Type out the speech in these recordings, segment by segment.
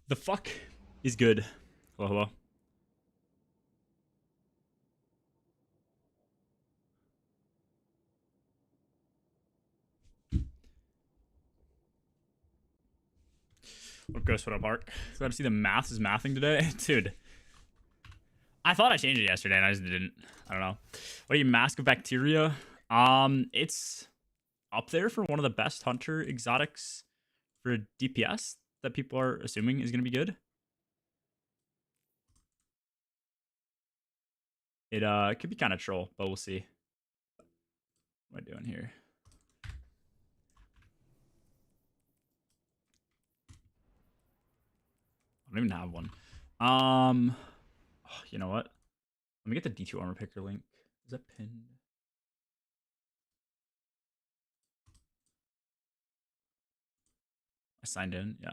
The fuck is good. Hello, hello. What goes what up, Mark? So I see the math is mathing today. Dude. I thought I changed it yesterday and I just didn't. I don't know. What are you, Mask of Bacteria? It's up there for one of the best hunter exotics for DPS that people are assuming is gonna be good. It could be kind of troll, but we'll see. What am I doing here? I don't even have one. Oh, you know what? Let me get the D2 armor picker link. Is that pinned? I signed in, yeah.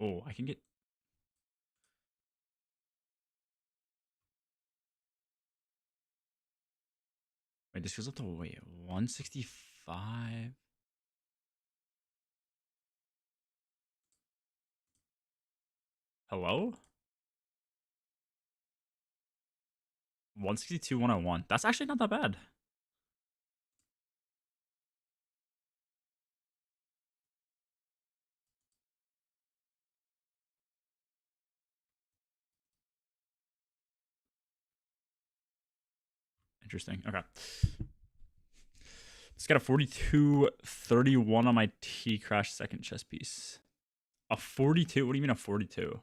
Oh, I can get. Wait, this goes up to 165. Hello? 162, 101. That's actually not that bad. Interesting. Okay. It's got a 42-31 on my T-Crash second chest piece. A 42? What do you mean a 42?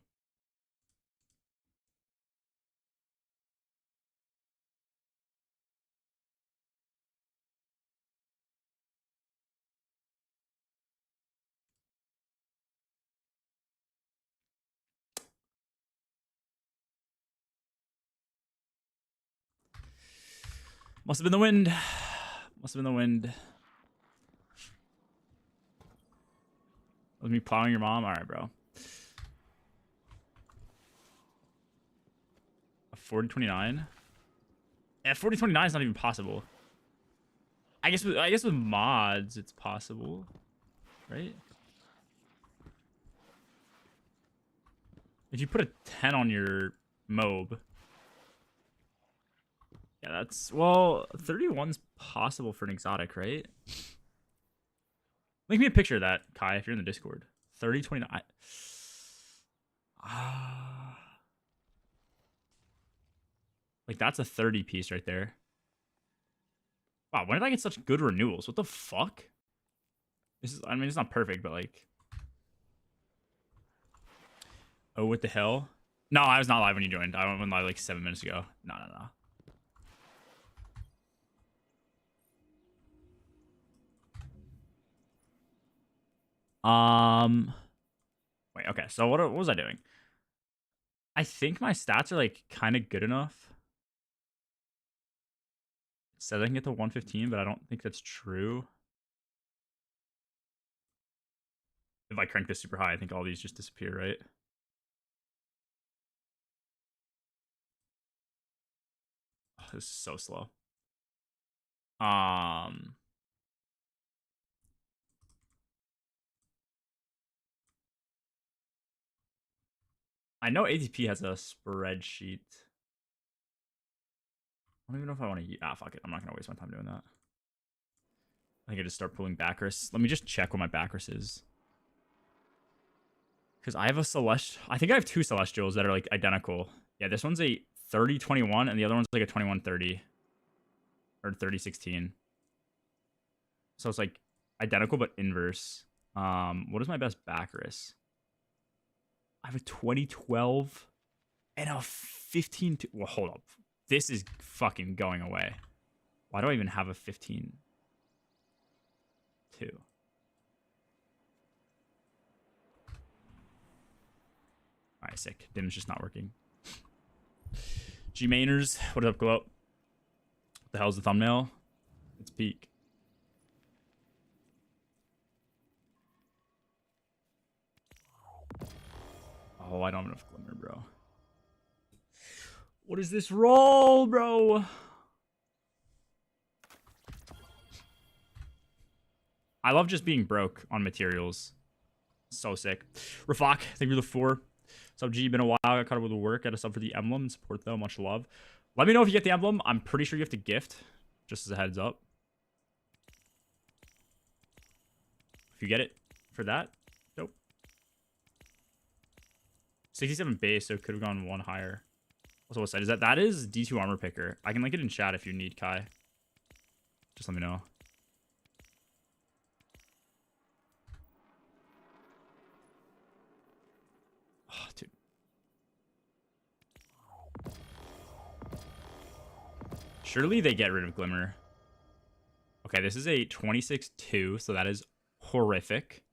Must have been the wind. Must have been the wind. Was me plowing your mom? Alright, bro. A 40-29? Yeah, 40-29 is not even possible. I guess with mods it's possible. Right? If you put a 10 on your MOB. Yeah, that's... Well, 31's possible for an exotic, right? Make me a picture of that, Kai, if you're in the Discord. 30-29. Like, that's a 30 piece right there. Wow, when did I get such good renewals? What the fuck? This is... I mean, it's not perfect, but, like... Oh, what the hell? No, I was not live when you joined. I went live, like, 7 minutes ago. No. Wait, okay, so what was I doing? I think my stats are, like, kind of good enough. It says I can get to 115, but I don't think that's true. If I crank this super high, I think all these just disappear, right? Oh, this is so slow. I know ATP has a spreadsheet. I don't even know if I want to... fuck it. I'm not going to waste my time doing that. I think I just start pulling Bacchus. Let me just check what my Bacchus is. Because I have a Celestial... I think I have two Celestials that are, like, identical. Yeah, this one's a 30-21, and the other one's, like, a 21-30. Or 30-16. So it's, like, identical, but inverse. What is my best Bacchus? I have a 2012 and a 15... Well, hold up. This is fucking going away. Why do I even have a 15-2? Alright, sick. Dim's just not working. G-Moaners, what up, glow up? What the hell's the thumbnail? It's peak. Oh, I don't have enough Glimmer, bro. What is this roll, bro? I love just being broke on materials. So sick. Rafak, thank you for the 4. Sub G, been a while. I got caught up with the work. Got a sub for the emblem and support though. Much love. Let me know if you get the emblem. I'm pretty sure you have to gift. Just as a heads up. If you get it for that, dope. 67 base, so it could have gone 1 higher. Also, what side is that? That is D2 armor picker. I can link it in chat if you need, Kai. Just let me know. Oh, dude. Surely they get rid of Glimmer. Okay, this is a 26-2, so that is horrific.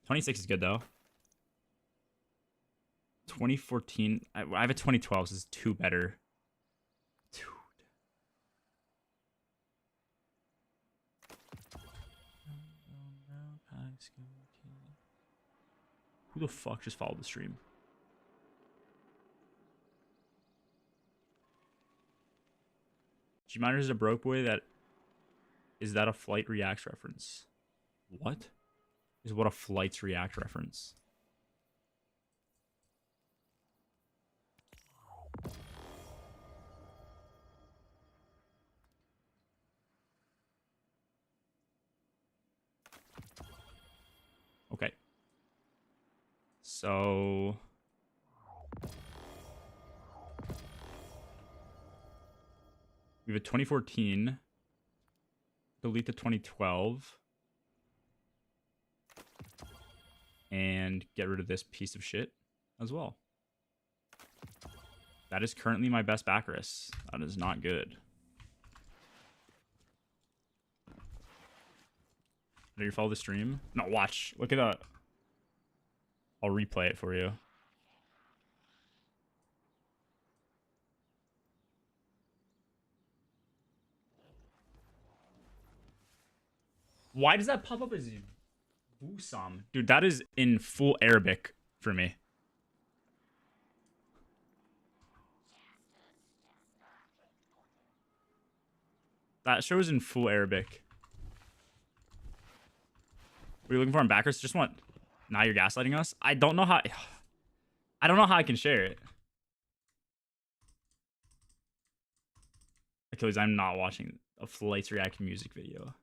26 is good, though. 2014. I have a 2012, so this is 2 better. Dude. Who the fuck just followed the stream? G-Moaners is a broke boy that... Is that a Flight Reacts reference? What? Is what a Flights React reference? Okay. So... We have a 2014. Delete the 2012. And get rid of this piece of shit as well. That is currently my best Baccaris. That is not good. Did you follow the stream? No, watch. Look at that. I'll replay it for you. Why does that pop up as Busam? Dude, that is in full Arabic for me. That shows in full Arabic. What are you looking for on backers? Just want... Now you're gaslighting us? I don't know how... I don't know how I can share it. Achilles, I'm not watching a Flights React music video.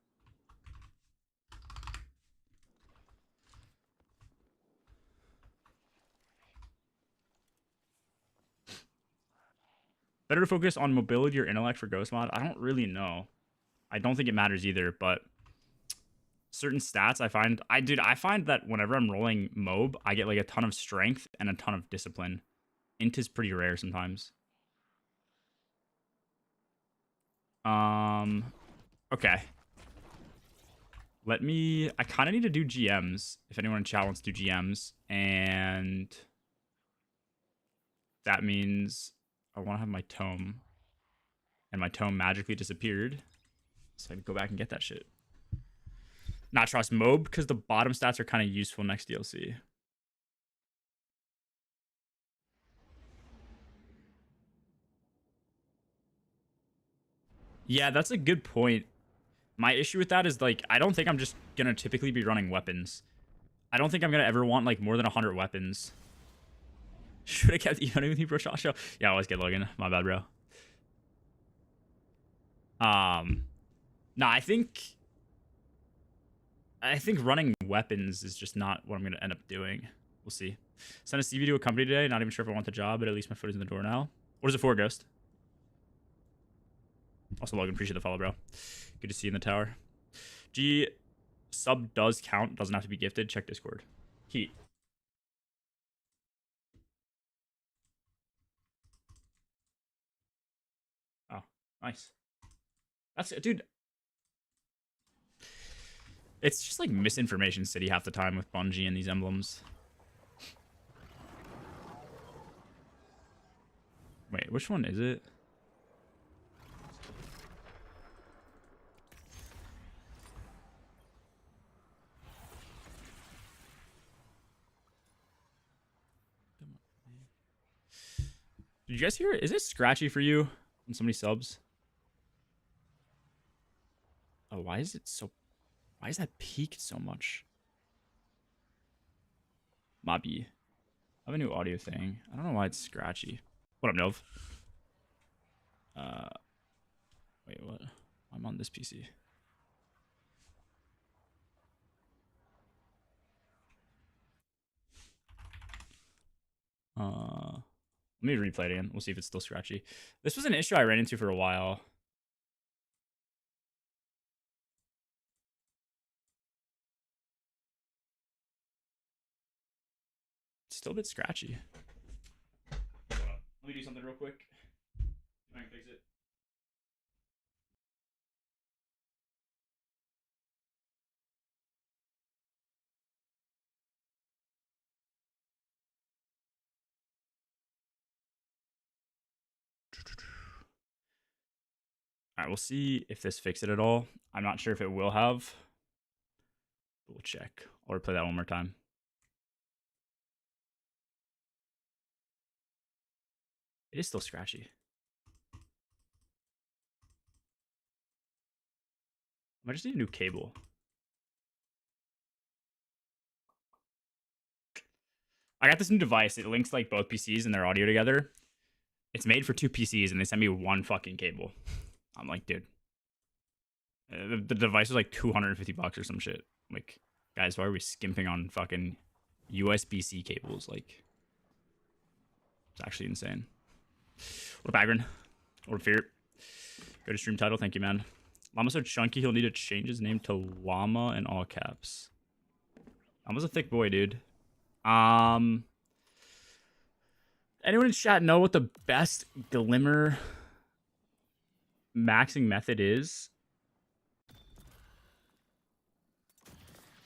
Better to focus on mobility or intellect for Ghost Mod? I don't really know. I don't think it matters either, but certain stats I find... I find that whenever I'm rolling Mob, I get like a ton of strength and a ton of discipline. Int is pretty rare sometimes. Okay. Let me... I kind of need to do GMs. If anyone in chat wants to do GMs. And... that means... I want to have my tome. And my tome magically disappeared. So I can go back and get that shit. Not trust Mob because the bottom stats are kind of useful next DLC. Yeah, that's a good point. My issue with that is, like, I don't think I'm just going to typically be running weapons. I don't think I'm going to ever want, like, more than 100 weapons. Should have kept emailing with you, bro, Joshua? Yeah, I always get Logan. My bad, bro. Nah, I think running weapons is just not what I'm going to end up doing. We'll see. Sent a CV to a company today. Not even sure if I want the job, but at least my foot is in the door now. What is it for, Ghost? Also, Logan, appreciate the follow, bro. Good to see you in the tower. G, sub does count. Doesn't have to be gifted. Check Discord. Heat. Oh, nice. That's it, dude. It's just like misinformation city half the time with Bungie and these emblems. Wait, which one is it? Did you guys hear it? Is it scratchy for you when somebody subs? Oh, why is it so... Why is that peaked so much? Mobby. I have a new audio thing. I don't know why it's scratchy. What up, Nov? Wait, what? I'm on this PC. Let me replay it again. We'll see if it's still scratchy. This was an issue I ran into for a while. It's still a bit scratchy. Let me do something real quick. If I can fix it. All right, we'll see if this fixes it at all. I'm not sure if it will have. But we'll check. I'll replay that one more time. It is still scratchy. I just need a new cable. I got this new device. It links like both PCs and their audio together. It's made for 2 PCs and they sent me one fucking cable. I'm like, dude. The device was like $250 or some shit. I'm like, guys, why are we skimping on fucking USB-C cables? Like, it's actually insane. What up, Agron? What up, Fear? Go to stream title. Thank you, man. Llama's so chunky, he'll need to change his name to Llama in all caps. Llama's a thick boy, dude. Anyone in chat know what the best Glimmer maxing method is?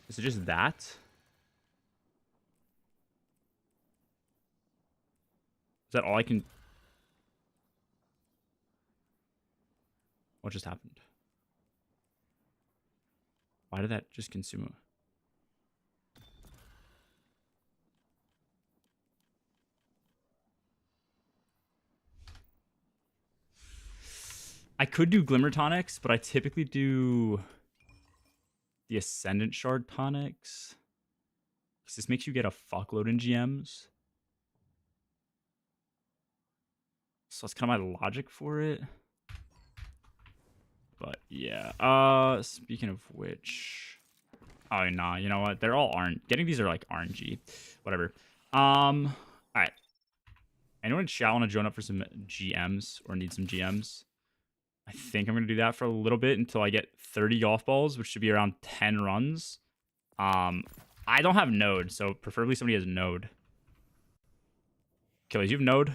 Is it just that? Is that all I can... What just happened? Why did that just consume it? I could do Glimmer tonics, but I typically do the Ascendant Shard tonics. Because this makes you get a fuckload in GMs. So that's kind of my logic for it. But yeah. Speaking of which... Oh, nah, you know what? They're all aren't. Getting these are like RNG. Whatever. Alright. Anyone in chat want to join up for some GMs or need some GMs? I think I'm going to do that for a little bit until I get 30 golf balls, which should be around 10 runs. I don't have node, so preferably somebody has node. Achilles, you have node?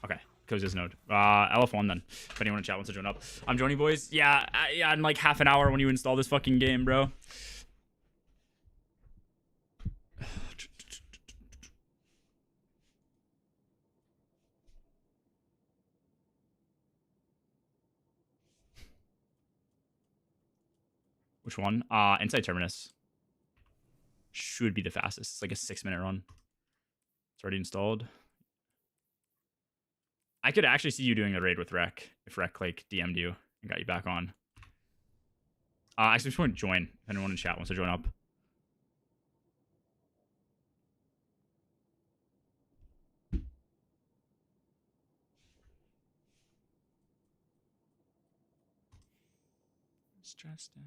Okay, Achilles has node. LF1 then, if anyone in chat wants to join up. I'm joining, boys. Yeah, in like half an hour when you install this fucking game, bro. Which one? Inside Terminus. Should be the fastest. It's like a 6-minute run. It's already installed. I could actually see you doing a raid with Rec if Rec like DM'd you and got you back on. Actually, just want to join. If anyone in chat wants to join up. Stressed out.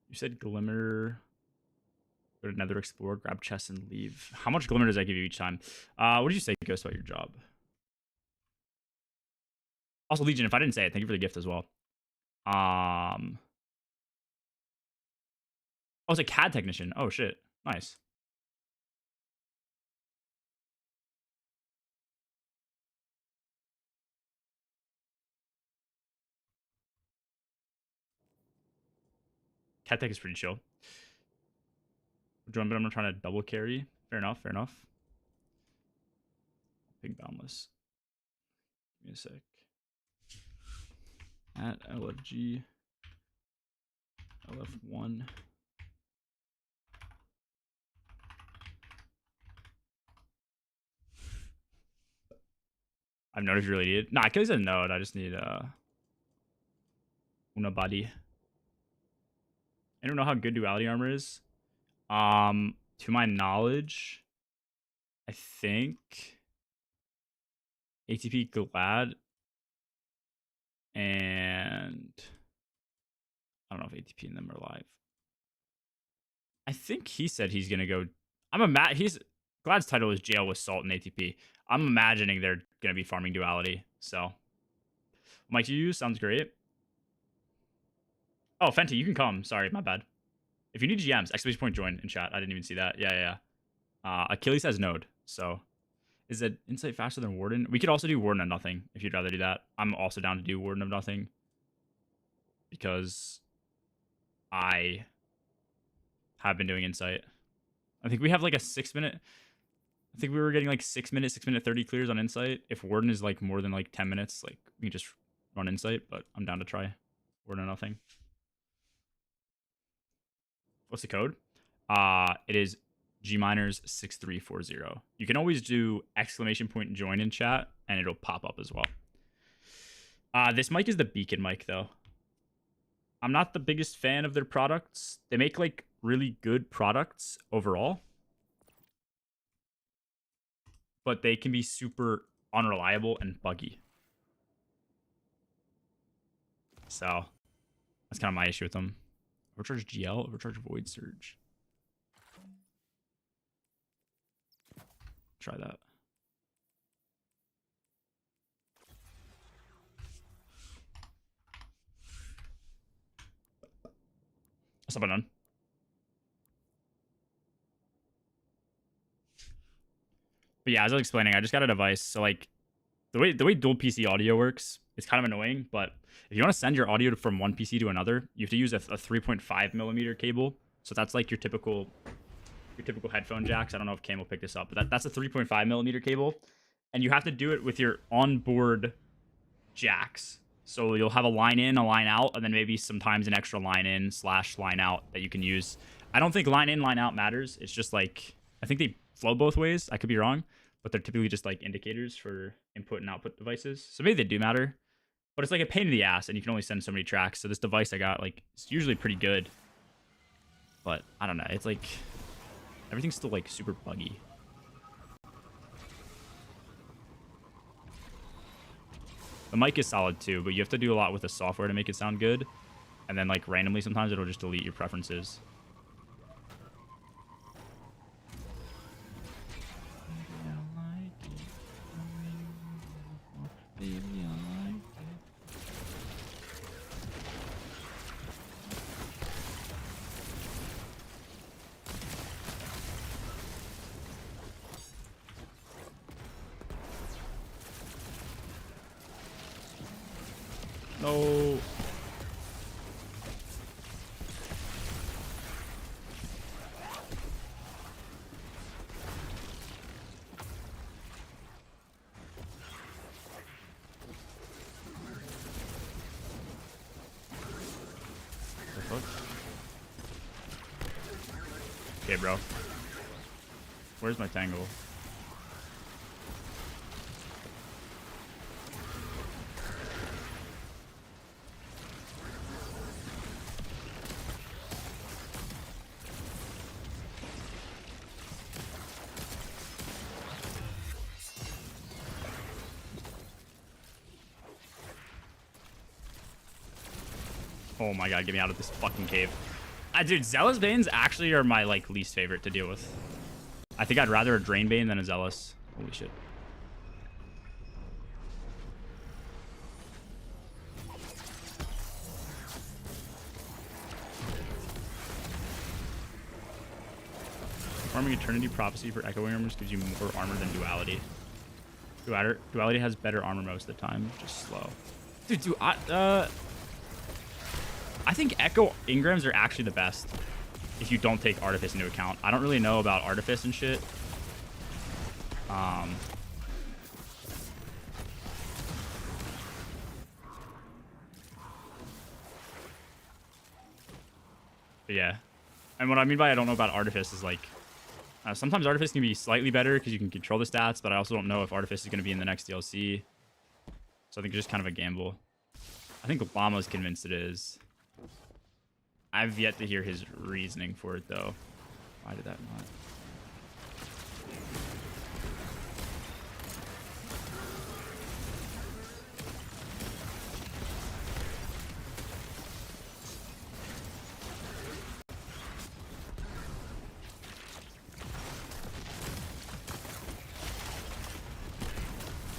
You said Glimmer. Go to Nether Explore, grab chest, and leave. How much Glimmer does that give you each time? What did you say, Ghost, about your job? Also, Legion, if I didn't say it, thank you for the gift as well. Oh, it's a CAD technician. Oh, shit. Nice. CAD tech is pretty chill. Join, but I'm trying to double carry. Fair enough, fair enough. Big boundless. Give me a sec. At LFG. LF1. I've noted if you really need it. Nah, Achilles a node. I just need una body. I don't know how good duality armor is. To my knowledge, I think ATP Glad and I don't know if ATP and them are live. I think he said he's gonna go. Glad's title is jail with salt and ATP. I'm imagining they're gonna be farming duality. So, Mike, you use sounds great. Oh, Fenty, you can come. Sorry, my bad. If you need GMs, exclamation point join in chat. I didn't even see that. Yeah. Achilles has node. So, is it insight faster than Warden? We could also do Warden of Nothing if you'd rather do that. I'm also down to do Warden of Nothing because I have been doing insight. I think we have like a 6 minute. I think we were getting like 6 minute 30 clears on insight. If Warden is like more than like 10 minutes, like we can just run insight. But I'm down to try Warden of Nothing. What's the code? It is G-Moaners 6340. You can always do exclamation point join in chat and it'll pop up as well. This mic is the Beacon mic though. I'm not the biggest fan of their products. They make like really good products overall, but they can be super unreliable and buggy. So that's kind of my issue with them. Overcharge GL, overcharge Void Surge. Try that. What's up, unknown? But yeah, as I was explaining, I just got a device. So like the way dual PC audio works, it's kind of annoying. But if you want to send your audio from one PC to another, you have to use a 3.5 millimeter cable. So that's like your typical headphone jacks. I don't know if Cam will pick this up, but that's a 3.5 millimeter cable, and you have to do it with your onboard jacks. So you'll have a line in, a line out, and then maybe sometimes an extra line in / line out that you can use. I don't think line in, line out matters. It's just like, I think they flow both ways. I could be wrong, but they're typically just like indicators for input and output devices. So maybe they do matter, but it's like a pain in the ass, and you can only send so many tracks. So this device I got, like, it's usually pretty good, but I don't know. It's like, everything's still like super buggy. The mic is solid too, but you have to do a lot with the software to make it sound good. And then like randomly sometimes it'll just delete your preferences. No. Okay, bro. Where's my tangle? Oh my god, get me out of this fucking cave. Dude, Zealous Banes actually are my like least favorite to deal with. I think I'd rather a Drain Bane than a Zealous. Holy shit. Farming Eternity Prophecy for Echoing Armors gives you more armor than Duality. Duality has better armor most of the time, just slow. Dude, I think Echo Ingrams are actually the best if you don't take Artifice into account. I don't really know about Artifice and shit. But yeah. And what I mean by I don't know about Artifice is like, sometimes Artifice can be slightly better because you can control the stats, but I also don't know if Artifice is going to be in the next DLC. So I think it's just kind of a gamble. I think Obama's convinced it is. I've yet to hear his reasoning for it, though. Why did that not?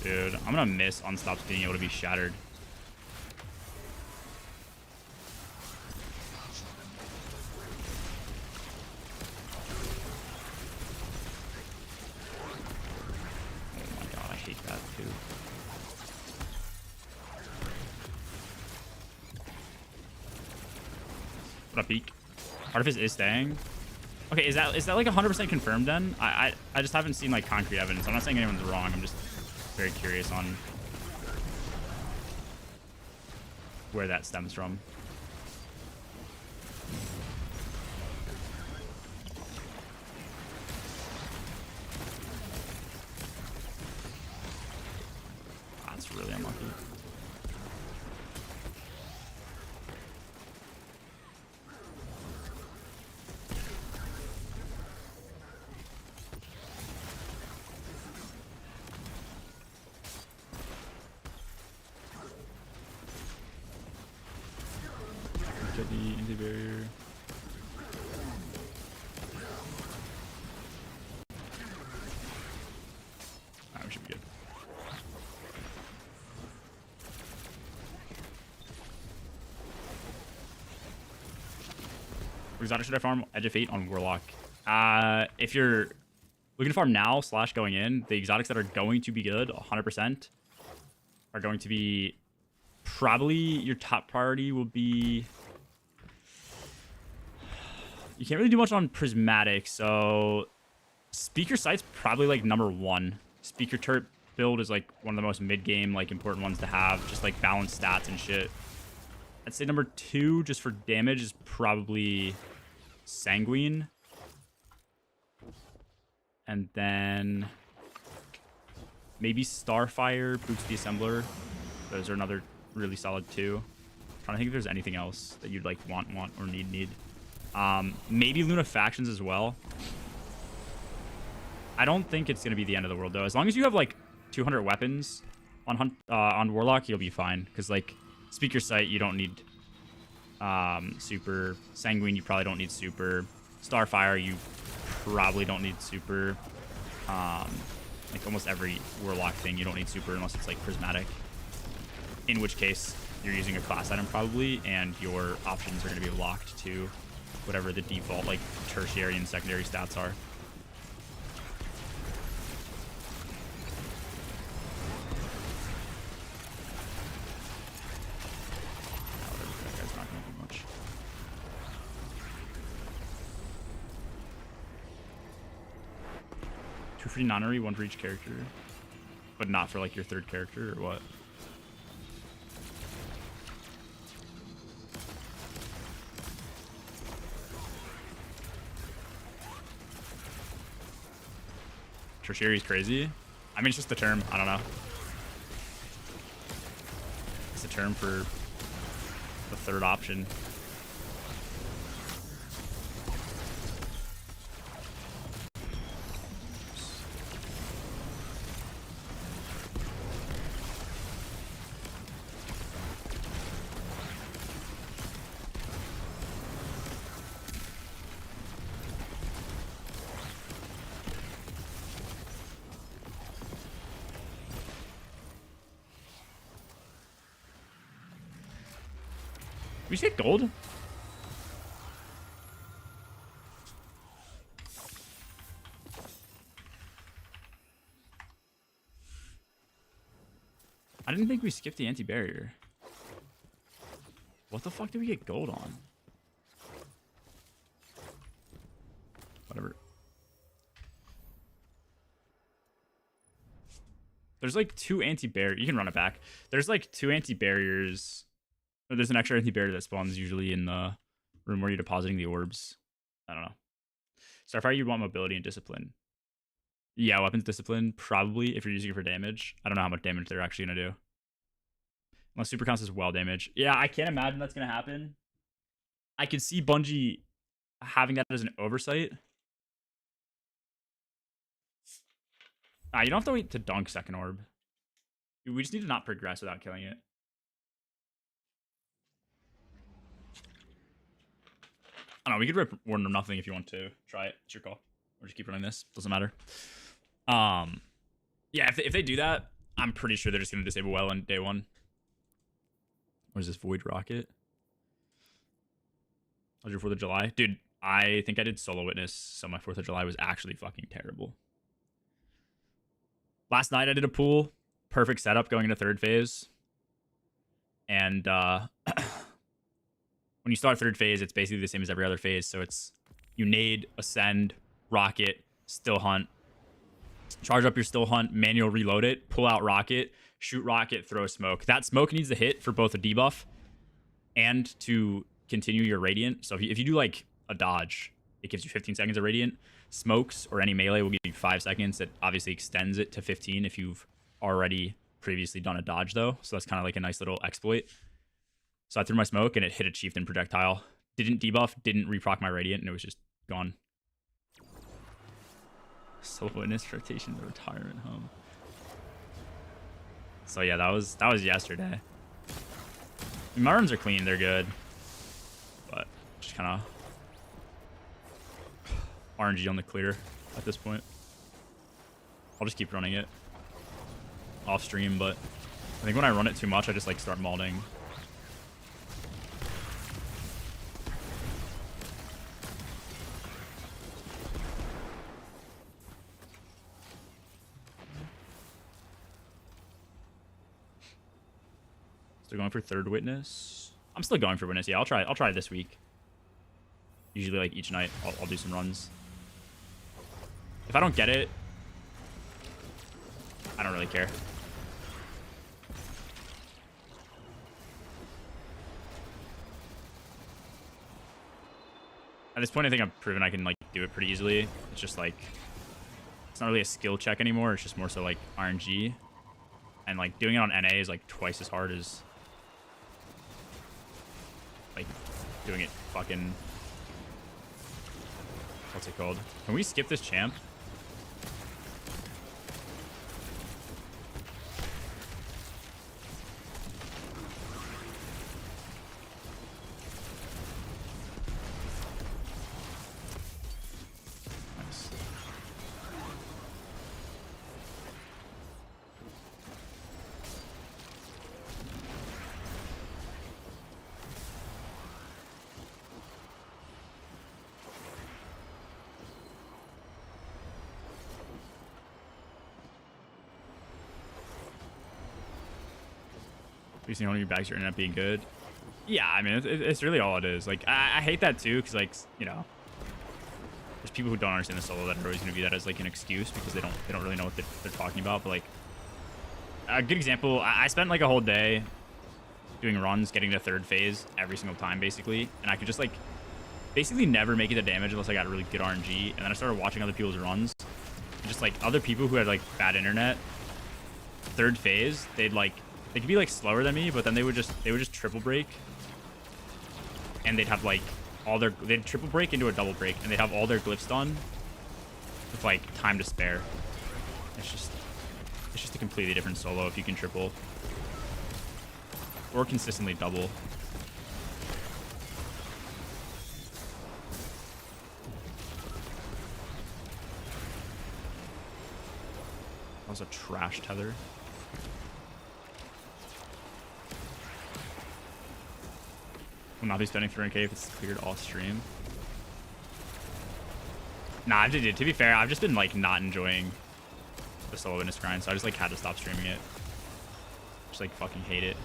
Dude, I'm gonna miss Unstops being able to be shattered. Oh my god, I hate that too. What a peek. Artifice is staying. Okay, is that like 100% confirmed then? I just haven't seen like concrete evidence. I'm not saying anyone's wrong. I'm just very curious on where that stems from. That's really unlucky. The anti-barrier. Alright, we should be good. What exotic should I farm? Edge of Fate on Warlock. If you're looking to farm now / going in, the exotics that are going to be good 100% are going to be probably your top priority will be. You can't really do much on Prismatic, so Speaker Sight's probably like #1. Speaker Turret build is like one of the most mid-game like important ones to have, just like balanced stats and shit. I'd say #2 just for damage is probably Sanguine. And then maybe Starfire, Boots the Assembler. Those are another really solid 2. Trying to think if there's anything else that you'd like want or need. Maybe Luna Factions as well. I don't think it's gonna be the end of the world though. As long as you have like 200 weapons on Warlock, you'll be fine. Because like Speaker Sight, you don't need super. Sanguine, you probably don't need super. Starfire, you probably don't need super. Like almost every Warlock thing, you don't need super unless it's like Prismatic. In which case, you're using a class item probably, and your options are going to be locked to whatever the default like tertiary and secondary stats are. That guy's not going to do much. Two free nonary, 1 for each character, but not for like your 3rd character or what? Tertiary is crazy. I mean, it's just the term. I don't know. It's a term for the 3rd option. We just get gold? I didn't think we skipped the anti-barrier. What the fuck did we get gold on? Whatever. There's like 2 anti-barrier. You can run it back. There's like 2 anti-barriers. There's an extra anti-barrier that spawns usually in the room where you're depositing the orbs. I don't know. Starfire, you'd want mobility and discipline. Yeah, weapons discipline, probably, if you're using it for damage. I don't know how much damage they're actually going to do. Unless super counts as well damage. Yeah, I can't imagine that's gonna happen. I could see Bungie having that as an oversight. You don't have to wait to dunk second orb. We just need to not progress without killing it. I don't know, we could rip Warden of Nothing if you want to. Try it. It's your call. Or just keep running this. Doesn't matter. Yeah, if they do that, I'm pretty sure they're just going to disable well on day one. What is this, Void Rocket? How's your 4th of July? Dude, I think I did Solo Witness, so my 4th of July was actually fucking terrible. Last night I did a pool. Perfect setup going into 3rd phase. And when you start 3rd phase, it's basically the same as every other phase. So it's you nade, ascend, rocket, still hunt. Charge up your still hunt, manual reload it, pull out rocket, shoot rocket, throw smoke. That smoke needs to hit for both a debuff and to continue your radiant. So if you do like a dodge, it gives you 15 seconds of radiant. Smokes or any melee will give you 5 seconds. It obviously extends it to 15 if you've already previously done a dodge though. So that's kind of like a nice little exploit. So I threw my smoke and it hit a chieftain projectile. Didn't debuff, didn't reproc my radiant, and it was just gone. Solo Witness rotation to retirement home. So yeah, that was yesterday. I mean, my runs are clean, they're good. But just kind of RNG on the clear at this point. I'll just keep running it off stream, but I think when I run it too much, I just like start malding. Still going for 3rd witness. I'm still going for witness. Yeah, I'll try this week. Usually like each night I'll do some runs. If I don't get it, I don't really care. At this point, I think I've proven I can like do it pretty easily. It's just like it's not really a skill check anymore. It's just more so like RNG, and like doing it on NA is like twice as hard as like doing it fucking, what's it called? Can we skip this champ? Nice. Using one of your bags, you're ending up being good. Yeah, I mean, it's really all it is. Like, I hate that too, because like, you know, there's people who don't understand the solo that are always going to view that as like an excuse because they don't really know what they're talking about. But like, a good example, I spent like a whole day doing runs, getting to 3rd phase every single time basically, and I could just like basically never make it to damage unless I got really good RNG. And then I started watching other people's runs, and just like other people who had like bad internet, 3rd phase, they could be like slower than me, but then they would just triple break, and they'd have like they'd triple break into a double break, and they'd have all their glyphs done with like time to spare. It's just a completely different solo if you can triple or consistently double. That was a trash tether. Will not be spending 300k if it's cleared off stream. Nah, to be fair, I've just been like not enjoying the solo witness grind, so I just like had to stop streaming it. Just like fucking hate it.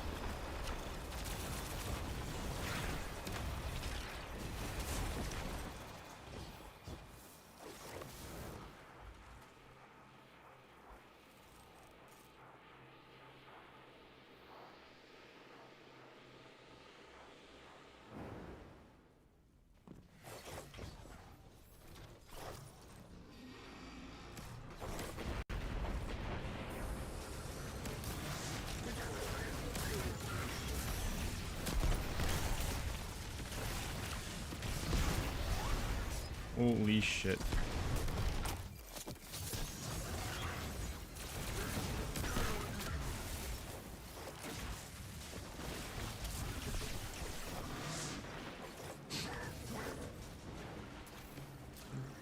Holy shit.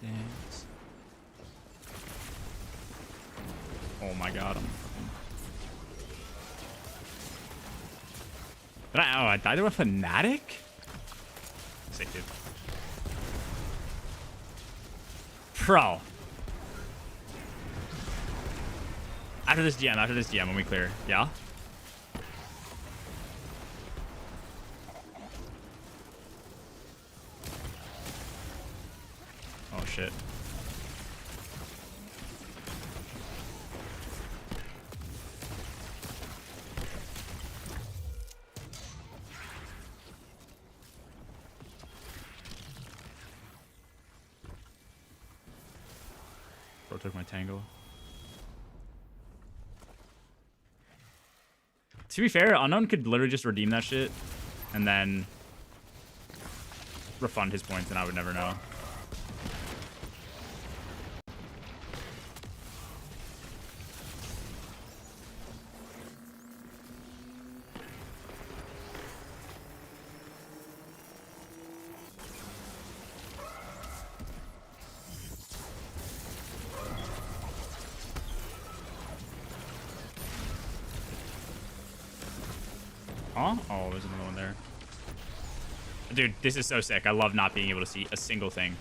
Dance. Oh my god, I'm fucking... I died to a fanatic? Sick, dude. Pro. After this GM, when we clear. Yeah? Oh, shit. Bro took my tangle. To be fair, Unknown could literally just redeem that shit and then refund his points and I would never know. Huh? Oh, there's another one there. Dude, this is so sick. I love not being able to see a single thing.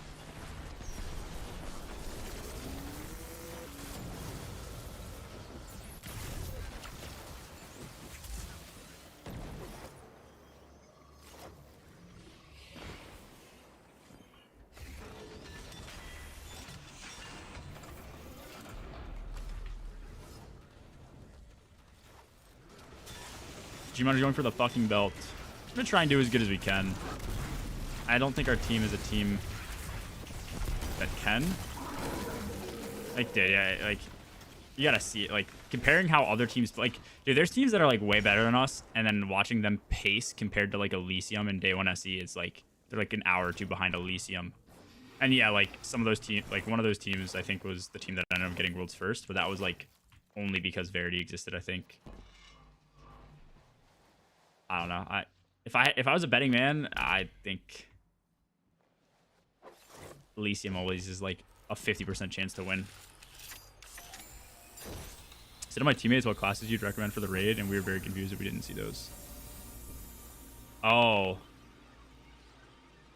G-Moaners going for the fucking belt. I'm gonna try and do as good as we can. I don't think our team is a team that can. Like, dude, yeah, like, you gotta see it. Like, comparing how other teams, like, dude, there's teams that are, like, way better than us, and then watching them pace compared to, like, Elysium and Day 1 SE, it's, like, they're, like, an hour or two behind Elysium. And, yeah, like, some of those teams, like, one of those teams, I think, was the team that ended up getting Worlds first, but that was, like, only because Verity existed, I think. I don't know. If I was a betting man, I think Elysium always is like a 50% chance to win. Said to my teammates what classes you'd recommend for the raid, and we were very confused if we didn't see those. Oh.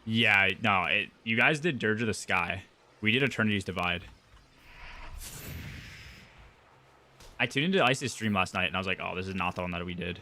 Yeah, no, you guys did Dirge of the Sky. We did Eternity's Divide. I tuned into Ice's stream last night, and I was like, oh, this is not the one that we did.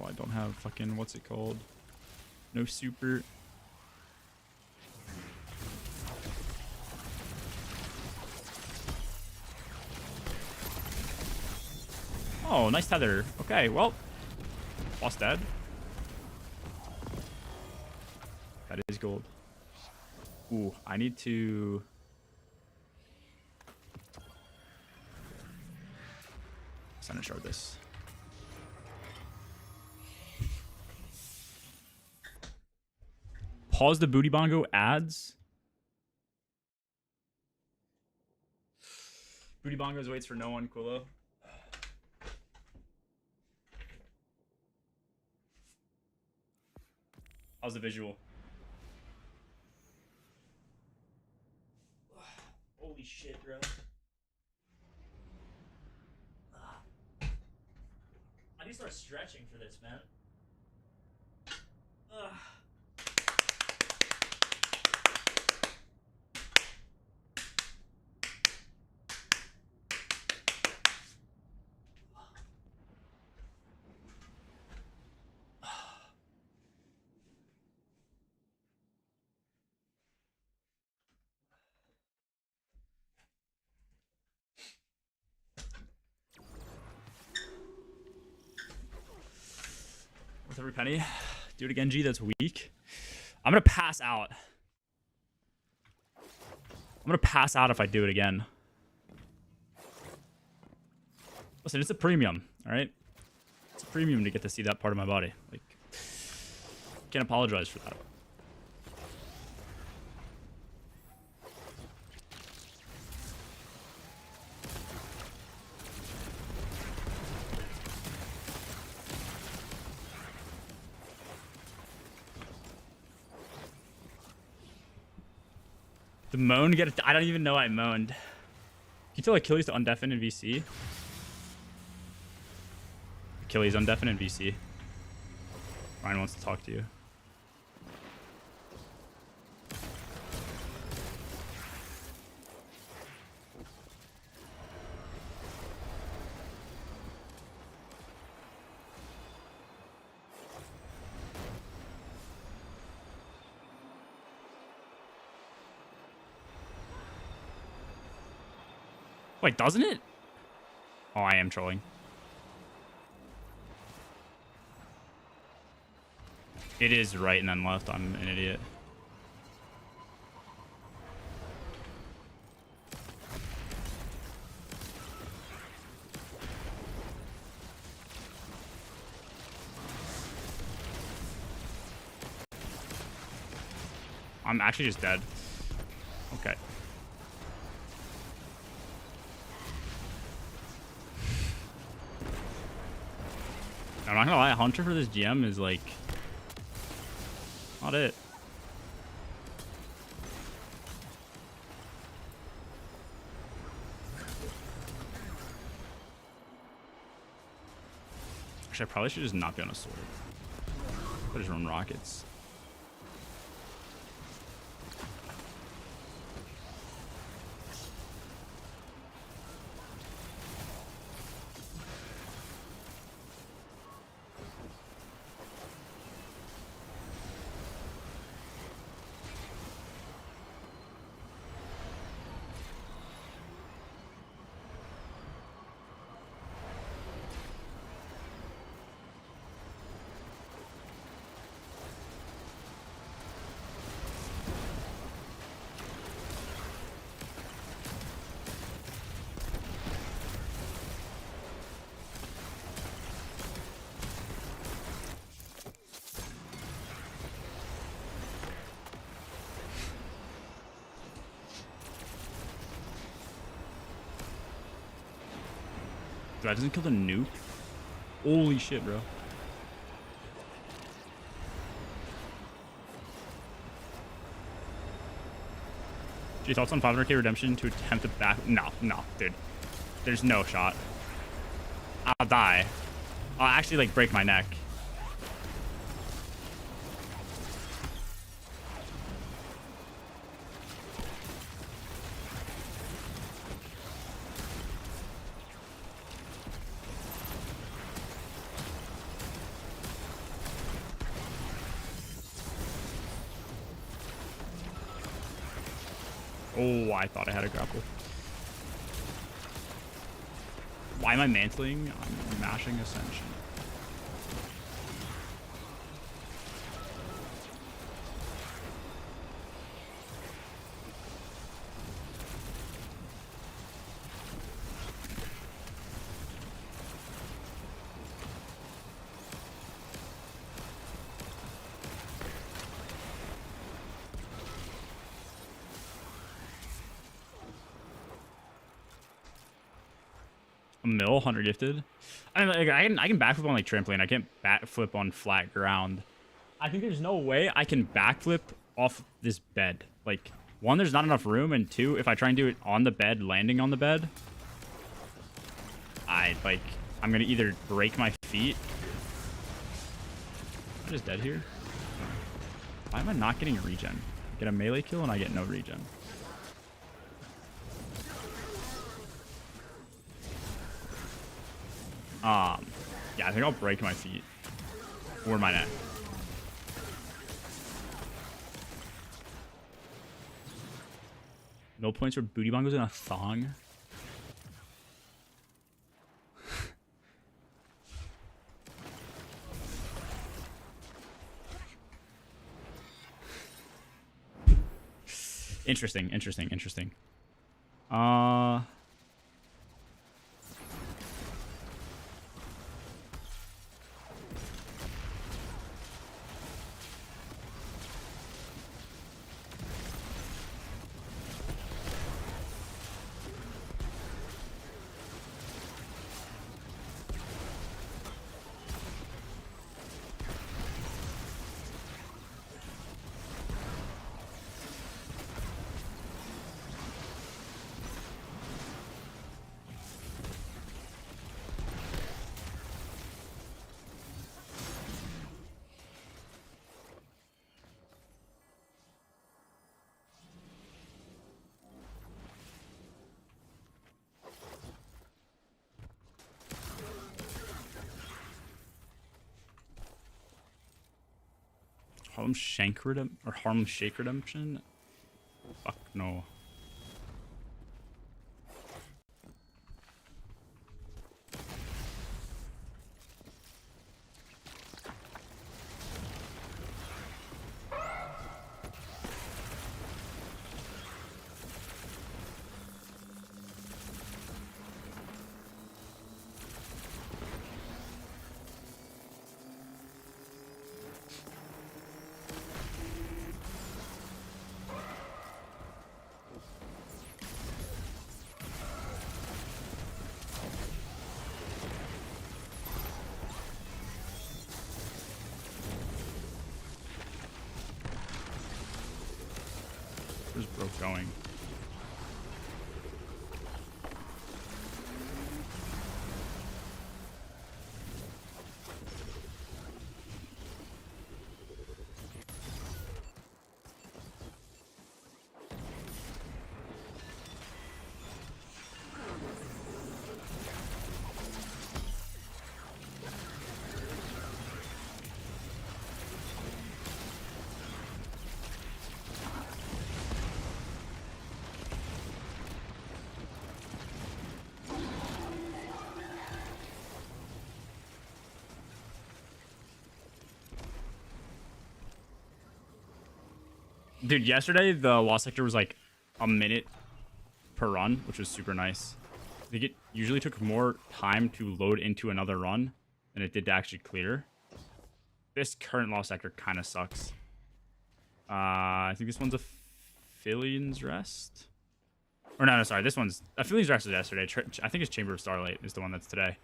I don't have fucking, what's it called? No super. Oh, nice tether. Okay, well, boss dead. That is gold. Ooh, I need to... Center shard this. Pause the booty bongo ads. Booty bongos waits for no one, Quillo. How's the visual? Holy shit, bro. I need to start stretching for this, man. every penny. Do it again, G. That's weak. I'm gonna pass out. I'm gonna pass out if I do it again. Listen, it's a premium, all right? It's a premium to get to see that part of my body. Like, can't apologize for that. The moan get it. I don't even know I moaned. Can you tell Achilles to undeafen in VC? Achilles undeafen in VC. Ryan wants to talk to you. Wait, doesn't it? Oh, I am trolling. It is right and then left. I'm an idiot. I'm actually just dead. Okay. I'm not gonna lie, Hunter for this GM is like not it. Actually, I probably should just not be on a sword. I just run rockets. That doesn't kill the nuke? Holy shit, bro. Gee, thoughts on 500k redemption to attempt to back? No, dude. There's no shot. I'll die. I'll actually, like, break my neck. Oh, I thought I had a grapple. Why am I mantling? I'm mashing Ascension. A mill, 100 gifted. I mean, like, I can backflip on like trampoline. I can't backflip on flat ground. I think there's no way I can backflip off this bed. Like, one, there's not enough room, and two, if I try and do it on the bed, landing on the bed, I'm gonna either break my feet. Am I just dead here? Why am I not getting a regen? I get a melee kill and I get no regen. Yeah, I think I'll break my feet or my neck. No points for booty bongos in a thong. Interesting, interesting, interesting. Harlem Shake Redemption? Fuck no. Where's bro going? Dude, yesterday the lost sector was like a minute per run, which was super nice. I think it usually took more time to load into another run than it did to actually clear. This current lost sector kind of sucks. I think this one's Aphelios Rest. Or no, sorry, this one's Aphelios Rest is yesterday. I think it's Chamber of Starlight is the one that's today.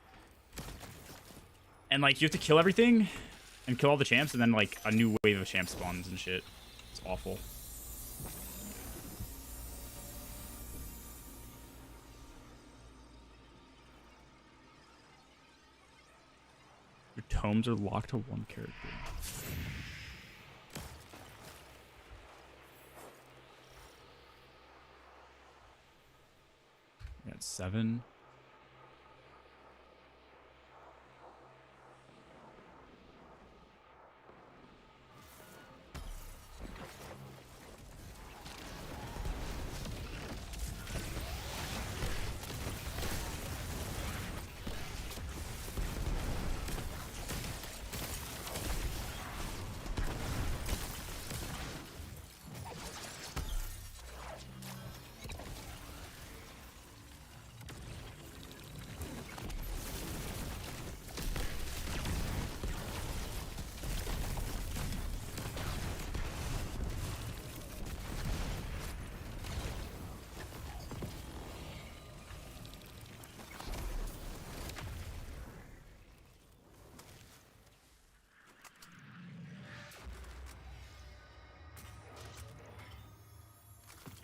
And like you have to kill everything and kill all the champs, and then like a new wave of champ spawns and shit. It's awful. Your tomes are locked to one character. We got 7.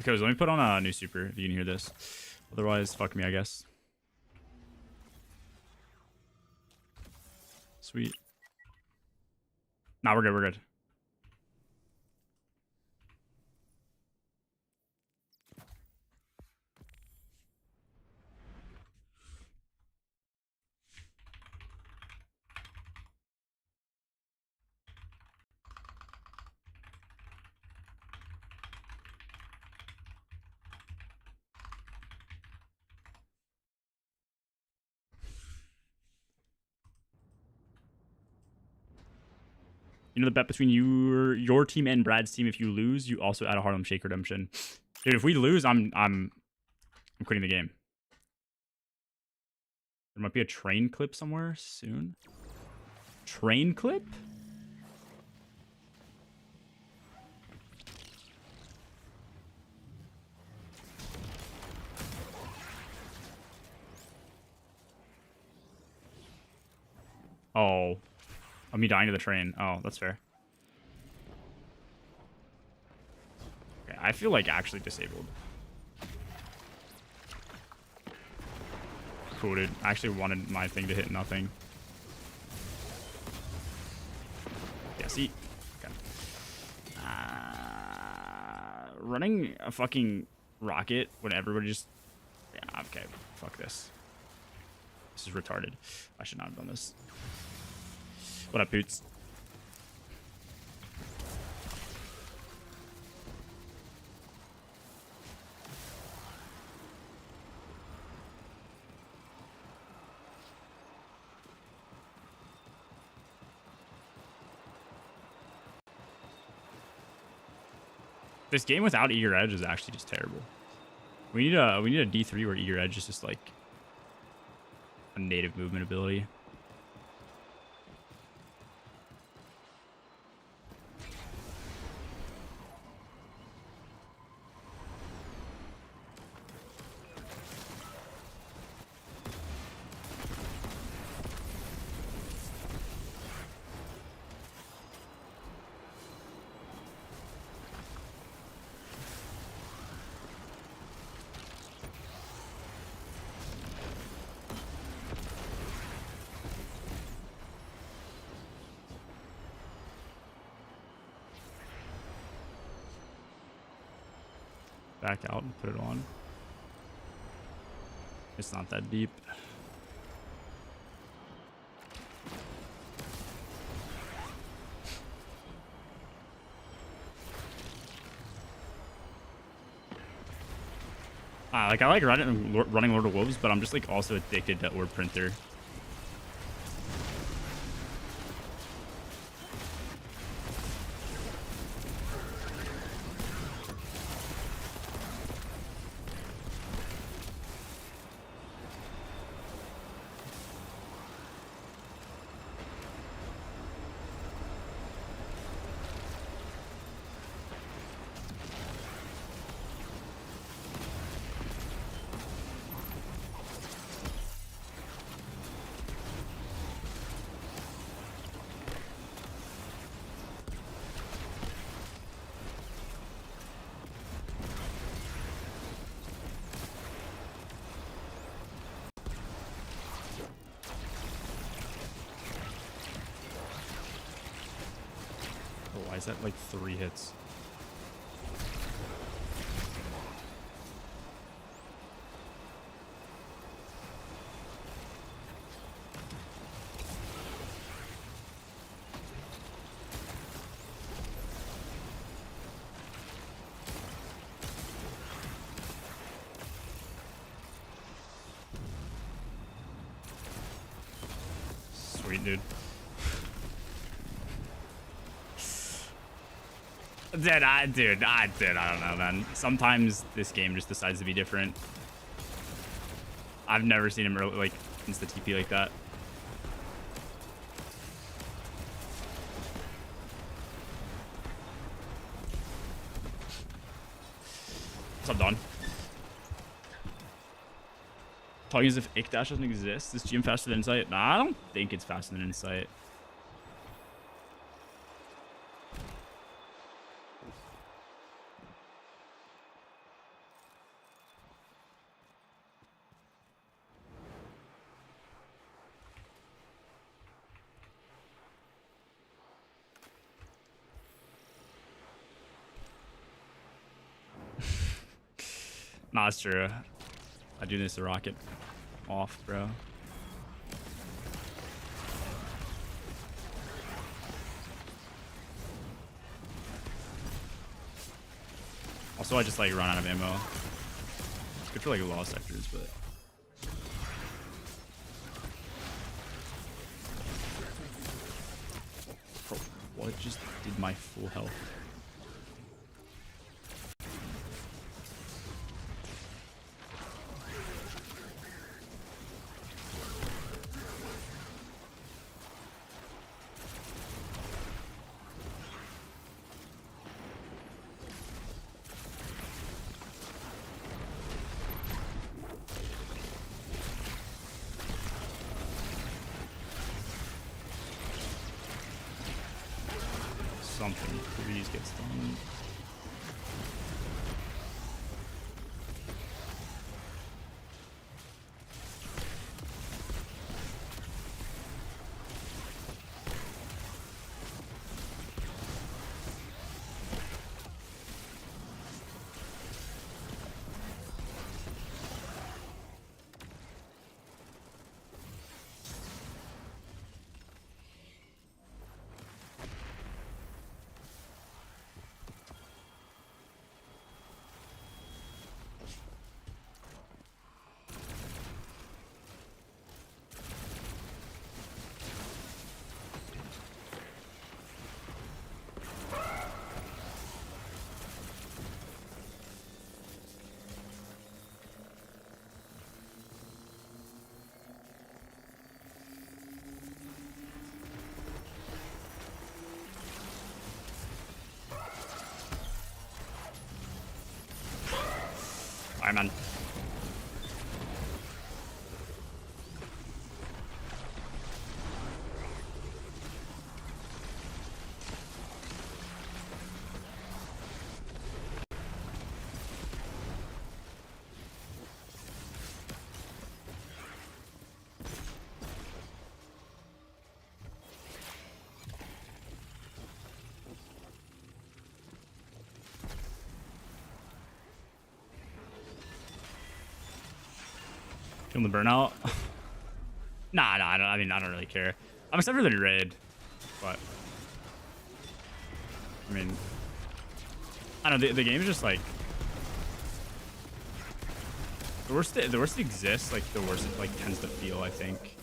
Okay, so let me put on a new super if you can hear this. Otherwise, fuck me, I guess. Sweet. Nah, we're good, we're good. You know the bet between your team and Brad's team, if you lose, you also add a Harlem Shake Redemption. Dude, if we lose, I'm quitting the game. There might be a train clip somewhere soon. Train clip? Oh. Oh, me dying to the train. Oh, that's fair. Okay, I feel like actually disabled. Cool, dude. I actually wanted my thing to hit nothing. Yeah, see? Okay. Running a fucking rocket when everybody just... Yeah, okay. Fuck this. This is retarded. I should not have done this. What up, Boots? This game without Eager Edge is actually just terrible. We need a D3 where Eager Edge is just like a native movement ability. Back out and put it on. It's not that deep. Like I like running Lord of Wolves, but I'm just like also addicted to Orb Printer. Why is that like 3 hits? Sweet, dude. I don't know, man. Sometimes this game just decides to be different. I've never seen him really, like, insta TP like that. What's up, Don? Talking as if Ick Dash doesn't exist. Is GM faster than Insight? Nah, I don't think it's faster than Insight. Nah, it's true. I do this to rocket off, bro. Also, I just like run out of ammo. It's good for like lost sectors, but bro, what just did my full health? something please gets done. Alright, man. Feeling the burnout? Nah, I don't really care. I'm excited for the raid, but I mean, I don't know. The game is just like the worse it exists, like the worse it like tends to feel. I think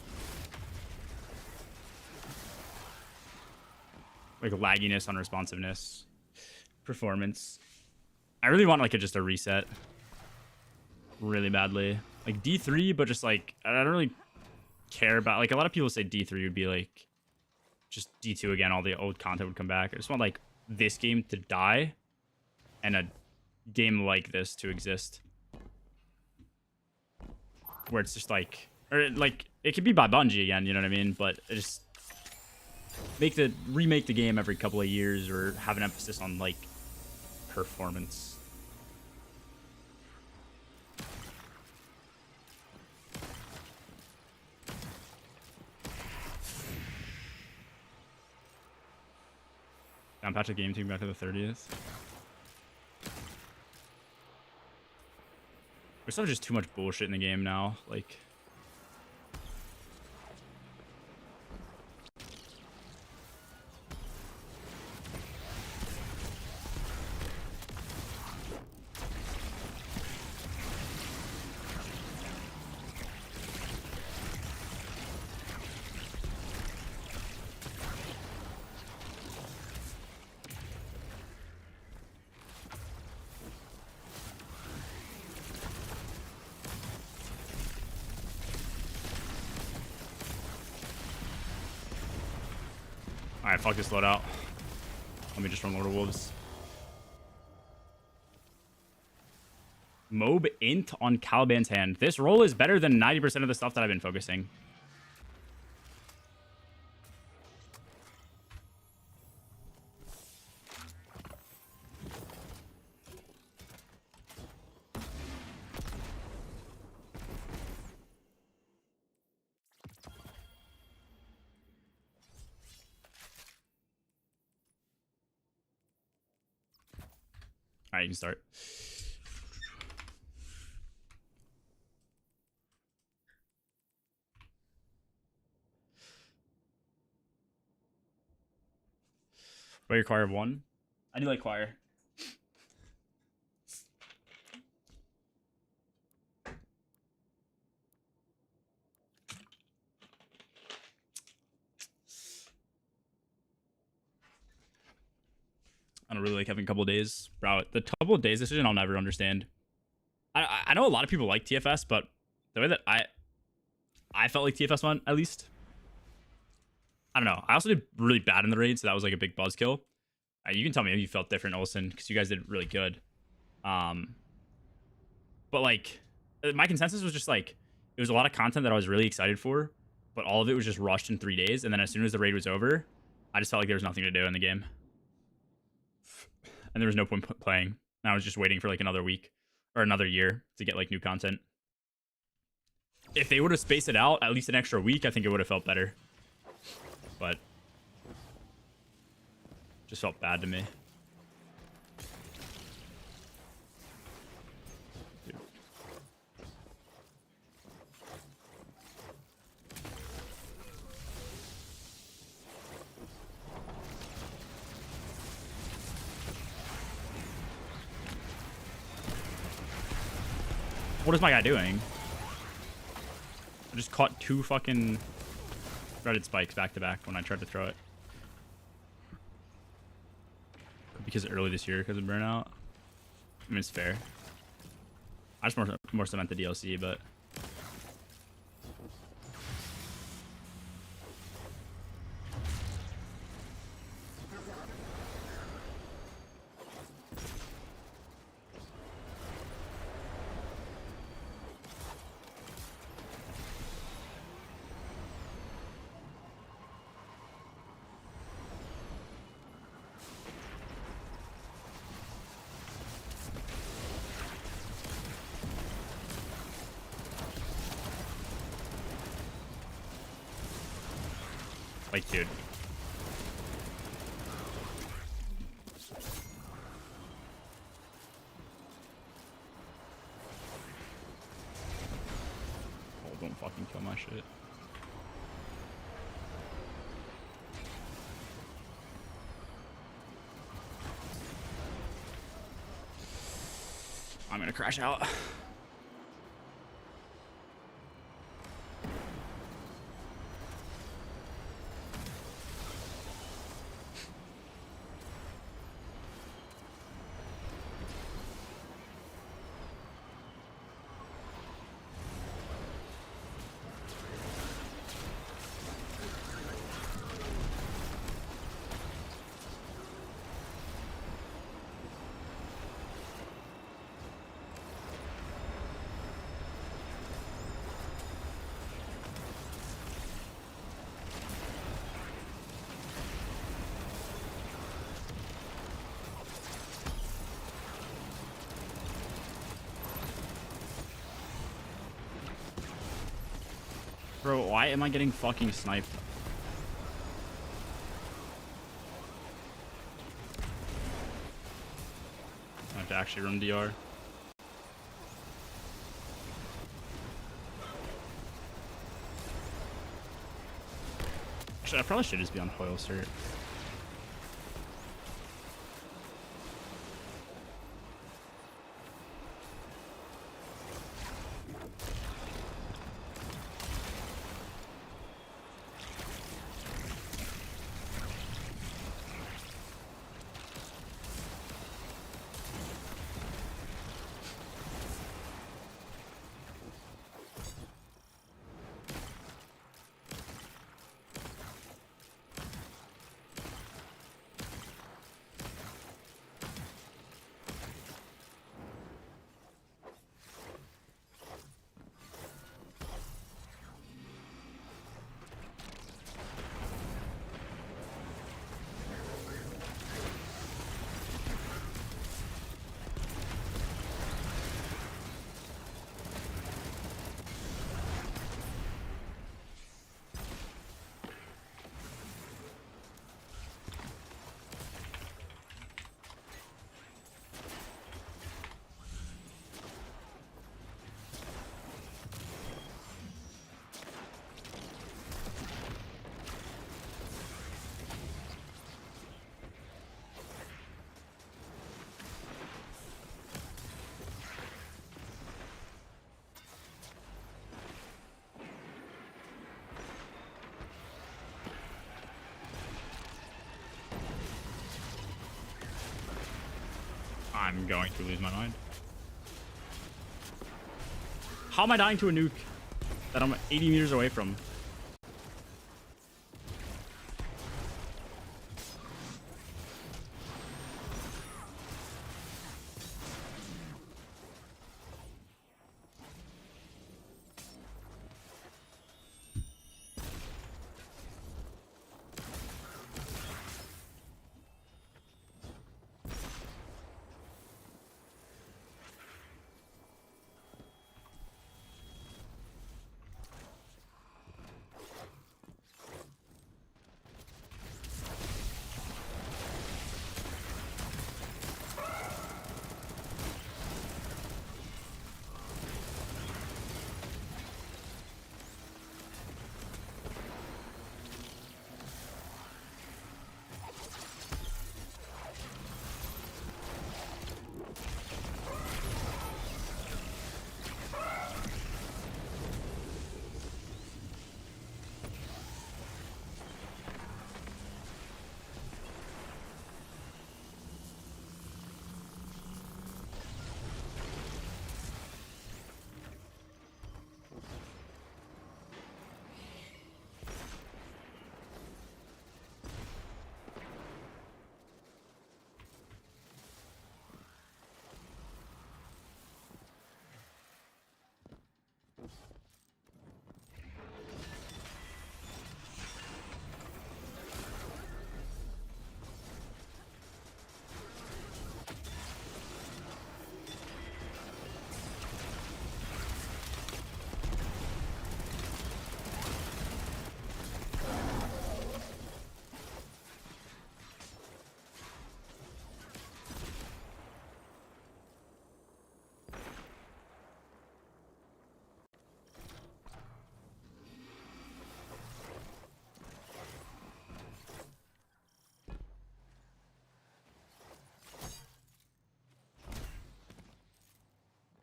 like lagginess, unresponsiveness, performance. I really want like just a reset, really badly. Like D3, but just like I don't really care about, like a lot of people say D3 would be like just D2 again, all the old content would come back. I just want like this game to die and a game like this to exist, where it's just like, or like it could be by Bungie again, you know what I mean? But just remake the game every couple of years, or have an emphasis on like performance. Down patch the game team back to the 30th. There's still just too much bullshit in the game now. Like, alright, fuck this loadout. Let me just run Lord of Wolves. Mob int on Caliban's hand. This roll is better than 90% of the stuff that I've been focusing. Alright, you can start. What your choir of 1? I do like choir. I don't really like having a couple of days. Bro, the couple of days decision I'll never understand. I know a lot of people like TFS, but the way that I felt like TFS went, at least, I don't know. I also did really bad in the raid, so that was like a big buzzkill. You can tell me if you felt different, Olsen, because you guys did really good. But like, my consensus was just like, it was a lot of content that I was really excited for, but all of it was just rushed in 3 days. And then as soon as the raid was over, I just felt like there was nothing to do in the game. and there was no point playing. And I was just waiting for like another week or another year to get like new content. If they would have spaced it out at least an extra week, I think it would have felt better. But just felt bad to me. Dude. What is my guy doing? I just caught 2 fucking threaded spikes back to back when I tried to throw it. Because early this year, because of burnout. I mean, it's fair. I just more so meant the DLC, but like, dude. Oh, don't fucking kill my shit. I'm gonna crash out. Bro, why am I getting fucking sniped? I have to actually run DR. Actually, I probably should just be on foil cert. I'm going to lose my mind. How am I dying to a nuke that I'm 80 meters away from?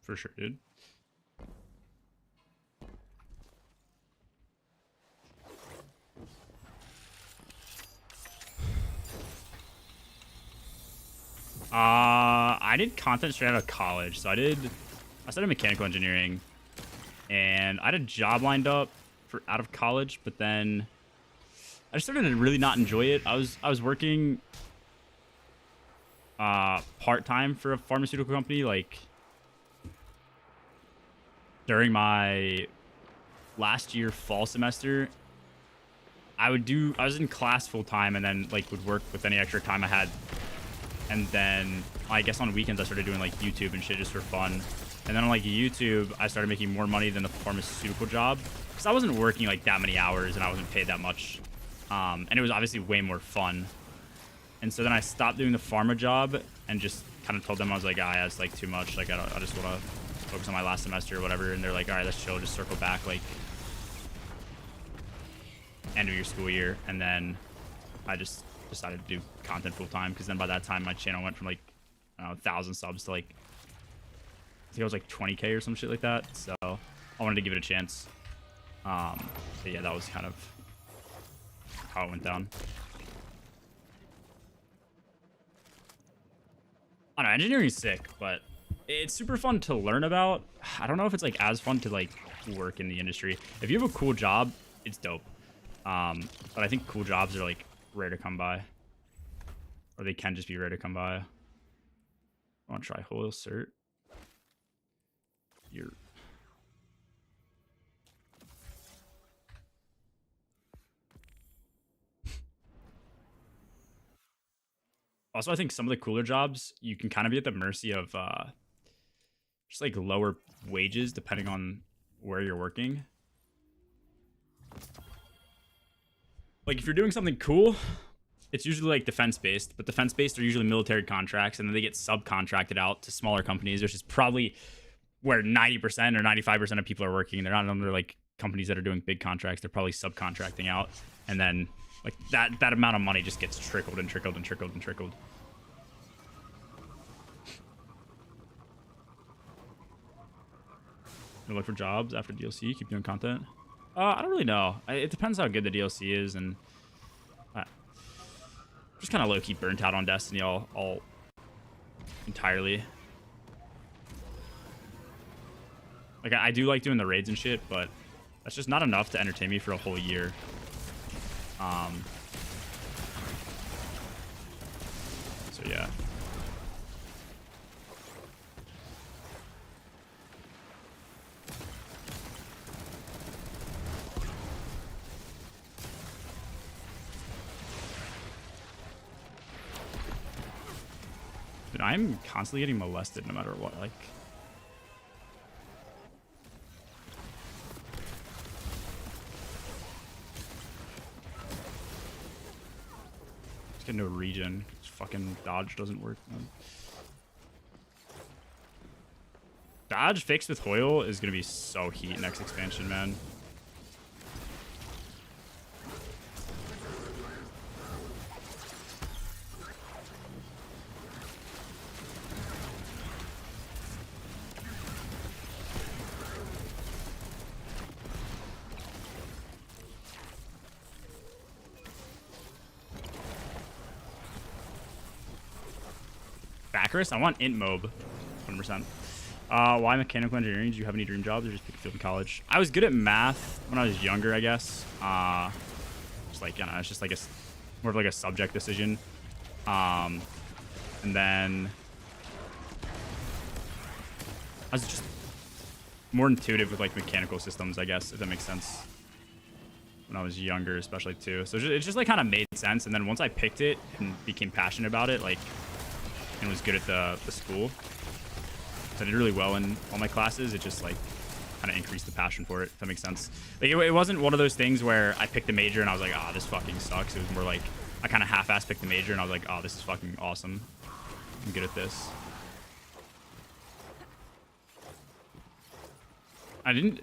For sure, dude. I did content straight out of college. So I studied mechanical engineering, and I had a job lined up for out of college, but then I just started to really not enjoy it. I was working part-time for a pharmaceutical company, like during my last year fall semester. I was in class full-time and then like would work with any extra time I had. And then I guess on weekends I started doing like YouTube and shit just for fun. And then on like YouTube, I started making more money than the pharmaceutical job because I wasn't working like that many hours and I wasn't paid that much. And it was obviously way more fun. And so then I stopped doing the pharma job and just kind of told them, I was like, yeah, it's like too much. Like, I just want to focus on my last semester or whatever. And they're like, all right, let's chill. Just circle back like end of your school year. And then I just decided to do content full time because then by that time my channel went from like, I don't know, 1,000 subs to like, I think it was like 20K or some shit like that. So I wanted to give it a chance. So yeah, that was kind of how it went down. I don't know, engineering is sick, but it's super fun to learn about. I don't know if it's like as fun to like work in the industry. If you have a cool job, it's dope. But I think cool jobs are like rare to come by, or they can just be rare to come by. I want to try whole cert. You're also, I think some of the cooler jobs, you can kind of be at the mercy of just like lower wages depending on where you're working. Like if you're doing something cool, it's usually like defense based, but defense based are usually military contracts, and then they get subcontracted out to smaller companies, which is probably where 90% or 95% of people are working. They're not under like companies that are doing big contracts. They're probably subcontracting out, and then like that amount of money just gets trickled and trickled and trickled and trickled. You look for jobs after DLC, keep doing content. I don't really know. It depends how good the DLC is, and just kind of low-key burnt out on Destiny all entirely. Like I do like doing the raids and shit, but that's just not enough to entertain me for a whole year. So yeah. Dude, I'm constantly getting molested no matter what. Like, just get into a region. Fucking dodge doesn't work, man. Dodge fixed with Hoyle is gonna be so heat next expansion, man. Backers? I want int mob, 100%. Why mechanical engineering? Do you have any dream jobs or just pick a field in college? I was good at math when I was younger, I guess. Just like, I don't know, it's just like more of like a subject decision. And then I was just more intuitive with like mechanical systems, I guess, if that makes sense. When I was younger, especially too. So it just like kind of made sense. And then once I picked it and became passionate about it, like, and was good at the school, so I did really well in all my classes. It just like kind of increased the passion for it, if that makes sense. Like it wasn't one of those things where I picked a major and I was like, oh, this fucking sucks. It was more like I kind of half-ass picked the major and I was like, oh, this is fucking awesome. I'm good at this. Did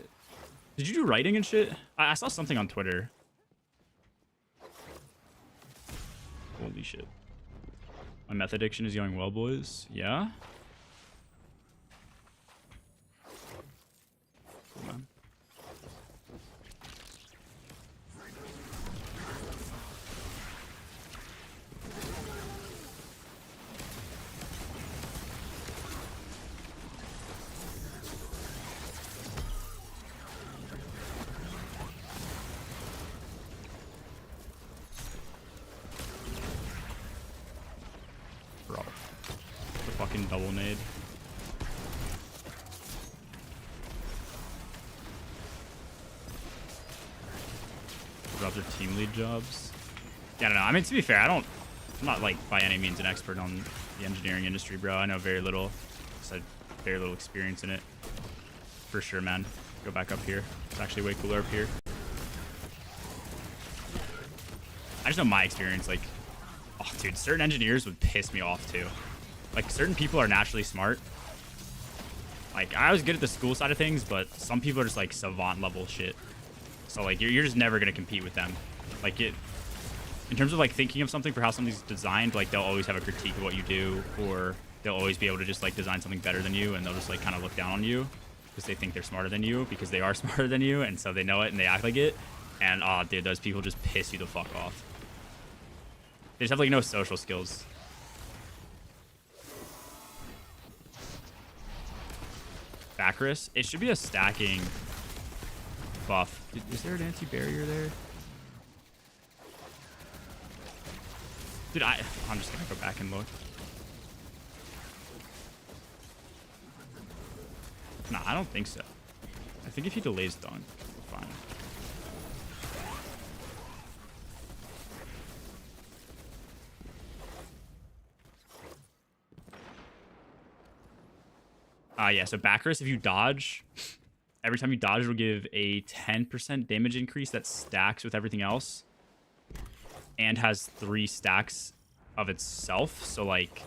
you do writing and shit? I saw something on Twitter. Holy shit. My meth addiction is going well, boys. Yeah? double nade. Drop their team lead jobs. Yeah, I don't know. I mean, to be fair, I'm not like by any means an expert on the engineering industry, bro. I know very little. I had very little experience in it. For sure, man. Go back up here. It's actually way cooler up here. I just know my experience, like, oh, dude, certain engineers would piss me off, too. Like, certain people are naturally smart. Like, I was good at the school side of things, but some people are just, like, savant level shit. So, like, you're just never going to compete with them. Like, in terms of, like, thinking of something for how something's designed, like, they'll always have a critique of what you do, or they'll always be able to just, like, design something better than you, and they'll just, like, kind of look down on you because they think they're smarter than you, because they are smarter than you, and so they know it, and they act like it. And, oh, dude, those people just piss you the fuck off. They just have, like, no social skills. Backrus? It should be a stacking buff. Is there an anti-barrier there? Dude, I'm just gonna go back and look. Nah, I don't think so. I think if he delays dunk, fine. Yeah, so Backrus, if you dodge, every time you dodge, it'll give a 10% damage increase that stacks with everything else and has 3 stacks of itself. So, like,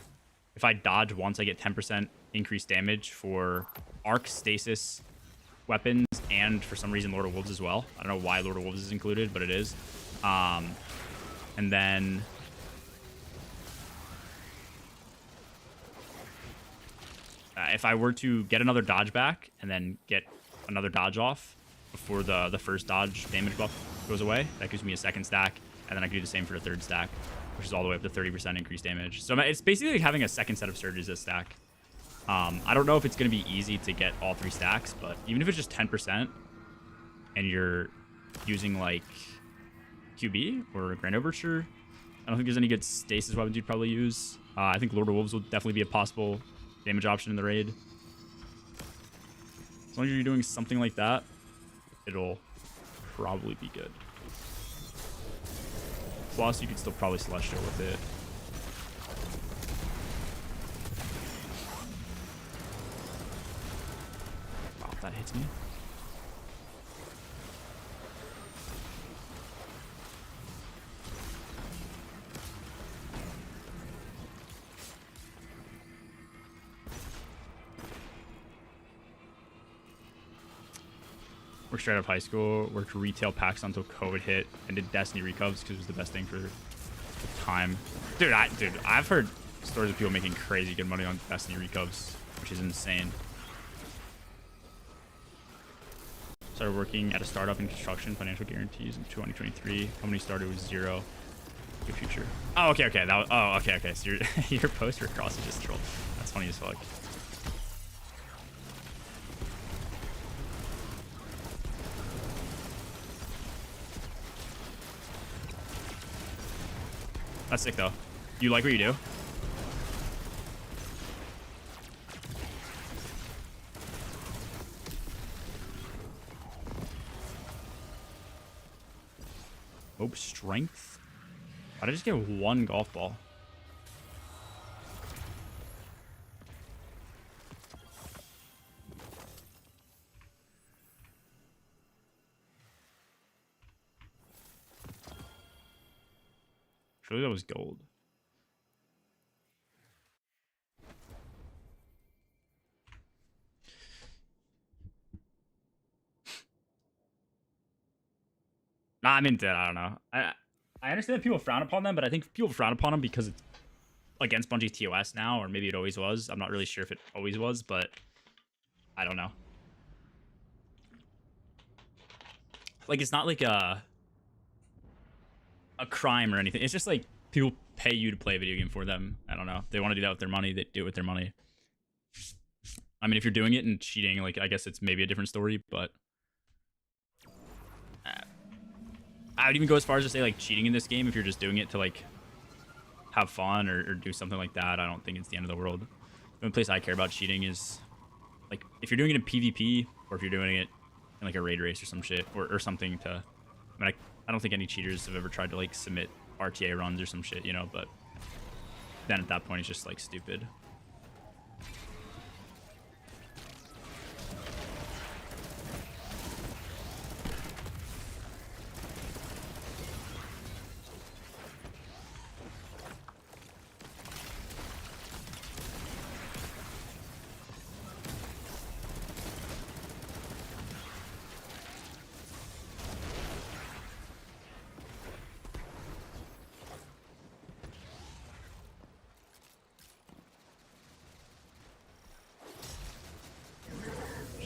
if I dodge once, I get 10% increased damage for arc, stasis, weapons, and for some reason Lord of Wolves as well. I don't know why Lord of Wolves is included, but it is. And then if I were to get another dodge back and then get another dodge off before the first dodge damage buff goes away, that gives me a second stack, and then I can do the same for a third stack, which is all the way up to 30% increased damage. So it's basically like having a second set of surges as stack. I don't know if it's going to be easy to get all 3 stacks, but even if it's just 10% and you're using like QB or Grand Overture, I don't think there's any good stasis weapons you'd probably use. I think Lord of Wolves will definitely be a possible damage option in the raid. As long as you're doing something like that, it'll probably be good. Plus, you could still probably Celestial with it. Wow, that hits me. Worked straight out of high school, worked retail packs until COVID hit, and did Destiny recovs because it was the best thing for the time. Dude, I've heard stories of people making crazy good money on Destiny recovs, which is insane. Started working at a startup in construction, financial guarantees in 2023. Company started with 0. Good future. Oh, okay. That was, oh, okay. So your poster across is just troll. That's funny as fuck. That's sick, though. You like what you do? Oh, strength? Why did I just get 1 golf ball? Surely that was gold. Nah, I mean, I don't know. I understand that people frown upon them, but I think people frown upon them because it's against Bungie's TOS now, or maybe it always was. I'm not really sure if it always was, but I don't know. Like, it's not like a crime or anything. It's just like people pay you to play a video game for them. I don't know. If they want to do that with their money, they do it with their money. I mean, if you're doing it and cheating, like, I guess it's maybe a different story, but I would even go as far as to say, like, cheating in this game, if you're just doing it to, like, have fun or do something like that, I don't think it's the end of the world. The only place I care about cheating is like if you're doing it in PvP or if you're doing it in like a raid race or some shit or something to. I mean, I don't think any cheaters have ever tried to like submit RTA runs or some shit, you know. But then at that point, it's just like stupid.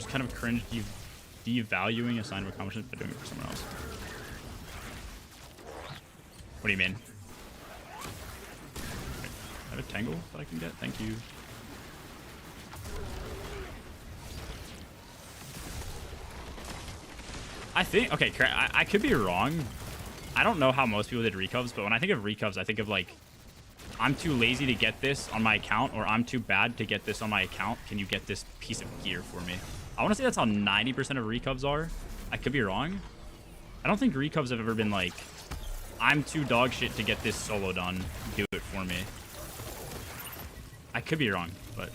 Kind of cringe devaluing a sign of accomplishment by doing it for someone else. What do you mean? I have a tangle that I can get? Thank you. I think, okay, I could be wrong. I don't know how most people did recovs, but when I think of recovs, I think of like, I'm too lazy to get this on my account, or I'm too bad to get this on my account. Can you get this piece of gear for me? I want to say that's how 90% of recovs are. I could be wrong. I don't think recovs have ever been like, I'm too dog shit to get this solo done. Do it for me. I could be wrong, but...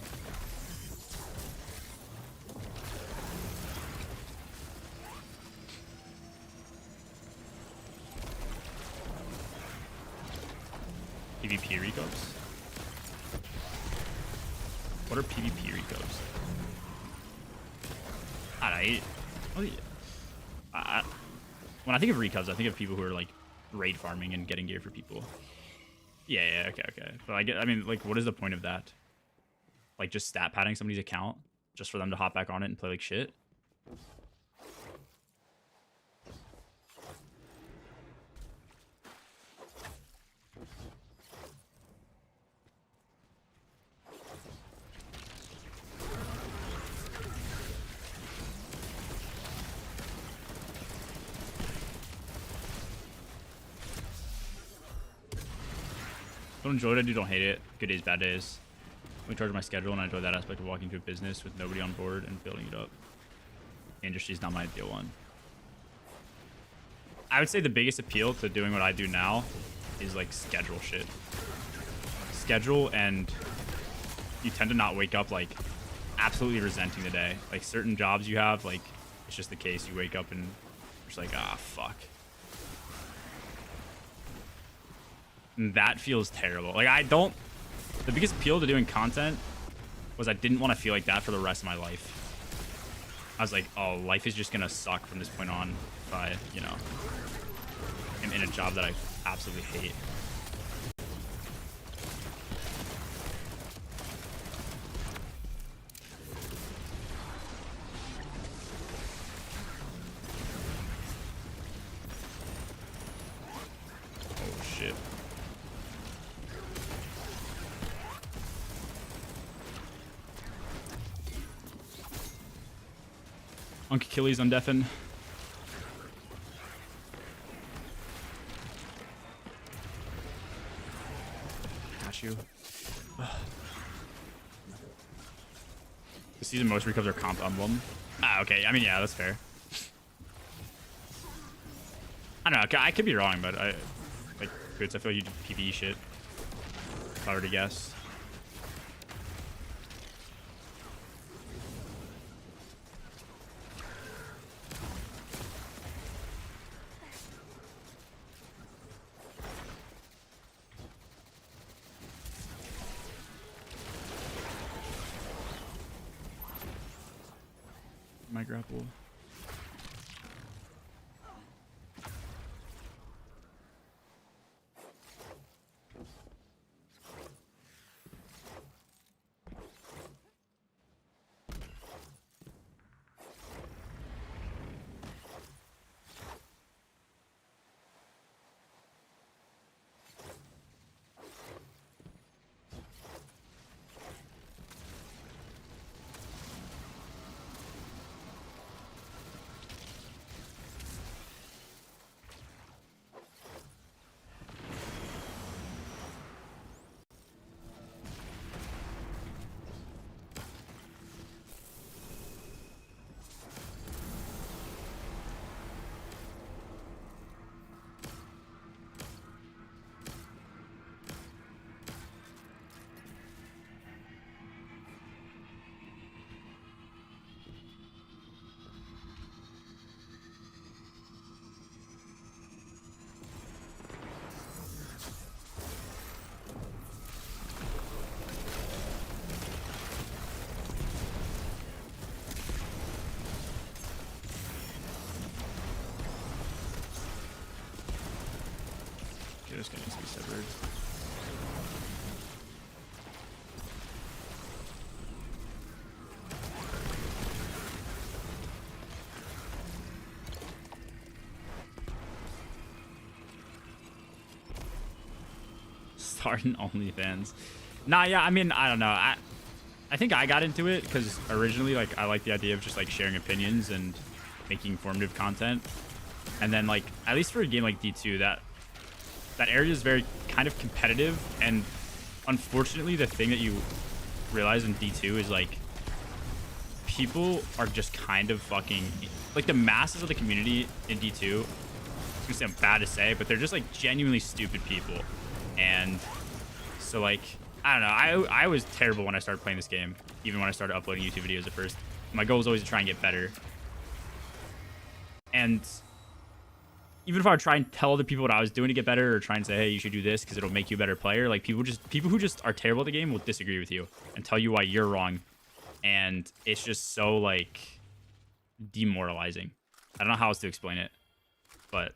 PvP recovs? What are PvP recovs? When I think of recovs, I think of people who are like raid farming and getting gear for people. Yeah, okay. But I mean, like, what is the point of that? Like, just stat padding somebody's account just for them to hop back on it and play like shit? Don't enjoy it, I don't hate it. Good days, bad days. I'm in charge of my schedule, and I enjoy that aspect of walking to a business with nobody on board and building it up. The industry is not my ideal one. I would say the biggest appeal to doing what I do now is like schedule shit. Schedule, and you tend to not wake up like absolutely resenting the day. Like certain jobs you have, like it's just the case. You wake up and you're just like, ah, fuck. And that feels terrible. Like the biggest appeal to doing content was I didn't want to feel like that for the rest of my life. I was like, oh, life is just gonna suck from this point on if I, you know, am in a job that I absolutely hate. Oh shit. Unc Achilles undeafen. Got you. This season most recovs are comp emblem. Ah, okay. I mean, yeah, that's fair. I don't know. I could be wrong, but I like Boots. I feel like you do PvE shit. If I were to guess. My grapple. just getting to be severed. Starting OnlyFans. Nah, yeah, I mean, I don't know. I think I got into it because originally, like, I like the idea of just, like, sharing opinions and making informative content. And then, like, at least for a game like D2, that area is very kind of competitive. And unfortunately, the thing that you realize in D2 is, like, people are just kind of fucking... Like, the masses of the community in D2, it's gonna sound bad to say, but they're just, like, genuinely stupid people. And so, like... I don't know. I was terrible when I started playing this game, even when I started uploading YouTube videos at first. My goal was always to try and get better. And even if I would try and tell other people what I was doing to get better, or try and say, hey, you should do this because it'll make you a better player, like people who just are terrible at the game will disagree with you and tell you why you're wrong. And it's just so, like, demoralizing. I don't know how else to explain it, but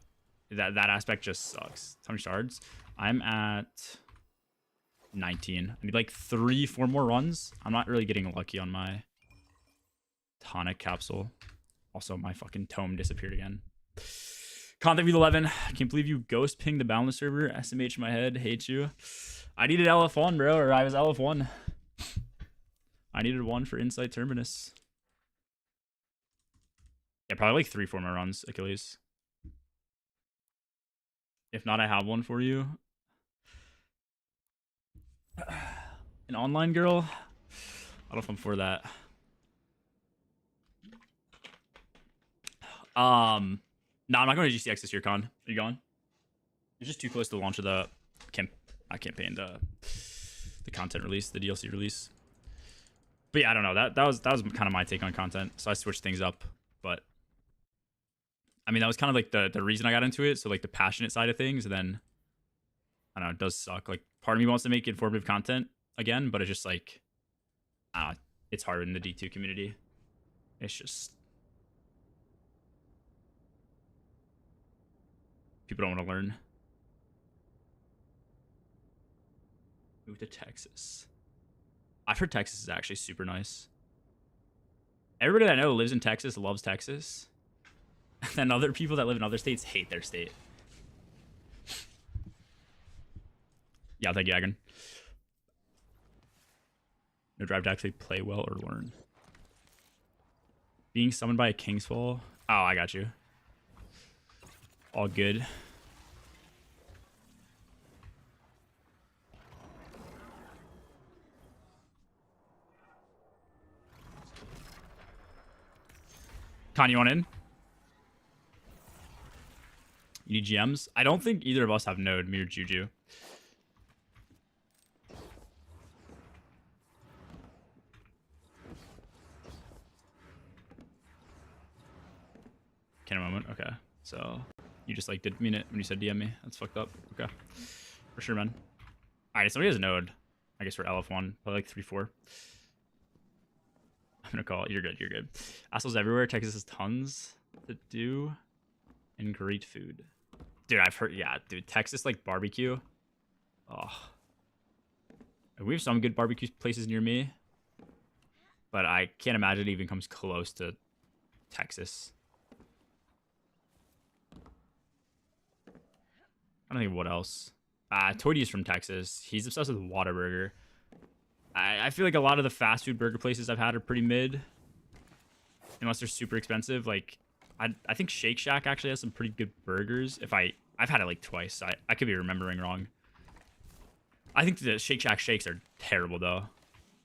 that aspect just sucks. How many shards? I'm at 19. I need like 3-4 more runs. I'm not really getting lucky on my tonic capsule. Also, my fucking tome disappeared again. Contact with 11. I can't believe you ghost pinged the Boundless server. SMH in my head. Hate you. I needed LF1, bro, or I was LF1. I needed one for Inside Terminus. Yeah, probably like 3-4 more runs, Achilles. If not, I have one for you. An online girl? I don't know if I'm for that. No, I'm not going to GCX this year, Con. Are you going? It's just too close to the launch of the the content release, the DLC release. But yeah, I don't know. That was kind of my take on content. So I switched things up. But I mean, that was kind of like the reason I got into it. So like the passionate side of things, and then I don't know, it does suck. Like part of me wants to make informative content again, but it's just like it's hard in the D2 community. It's just people don't want to learn. Move to Texas. I've heard Texas is actually super nice. Everybody that I know lives in Texas loves Texas. And then other people that live in other states hate their state. Yeah, thank you, Agon. No drive to actually play well or learn. Being summoned by a King's Fall. Oh, I got you. All good. Con, you want in? You need GMs? I don't think either of us have Node, me or Juju. Can a moment? Okay. So you just like didn't mean it when you said DM me. That's fucked up. Okay. For sure, man. Alright, somebody has a Node. I guess we're LF1. Probably like 3-4. I'm gonna call it. You're good. You're good. Assholes everywhere. Texas has tons to do and great food. Dude, I've heard. Yeah, dude. Texas, like barbecue. Oh. We have some good barbecue places near me, but I can't imagine it even comes close to Texas. I don't think of what else. Toadie's from Texas. He's obsessed with Whataburger. I feel like a lot of the fast food burger places I've had are pretty mid. Unless they're super expensive. Like, I think Shake Shack actually has some pretty good burgers. I've had it like twice. So I could be remembering wrong. I think the Shake Shack shakes are terrible though.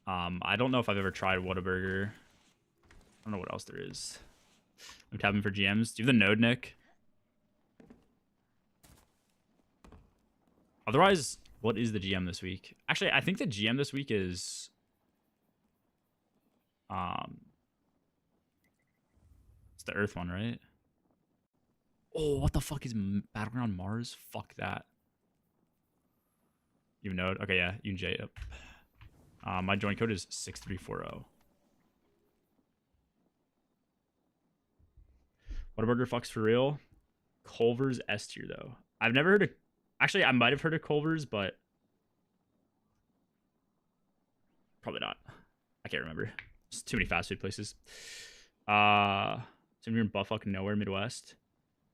I don't know if I've ever tried Whataburger. I don't know what else there is. I'm tapping for GMs. Do you have the Node, Nick? Otherwise, what is the GM this week? Actually, I think the GM this week is it's the Earth one, right? Oh, what the fuck is Battleground Mars? Fuck that. You have Node? Okay, yeah, you can J up. My join code is 6340. Whataburger fucks for real. Culver's S tier though. I've never heard of Actually, I might have heard of Culver's, but probably not. I can't remember. There's too many fast food places. So you're in Buttfuck nowhere, Midwest.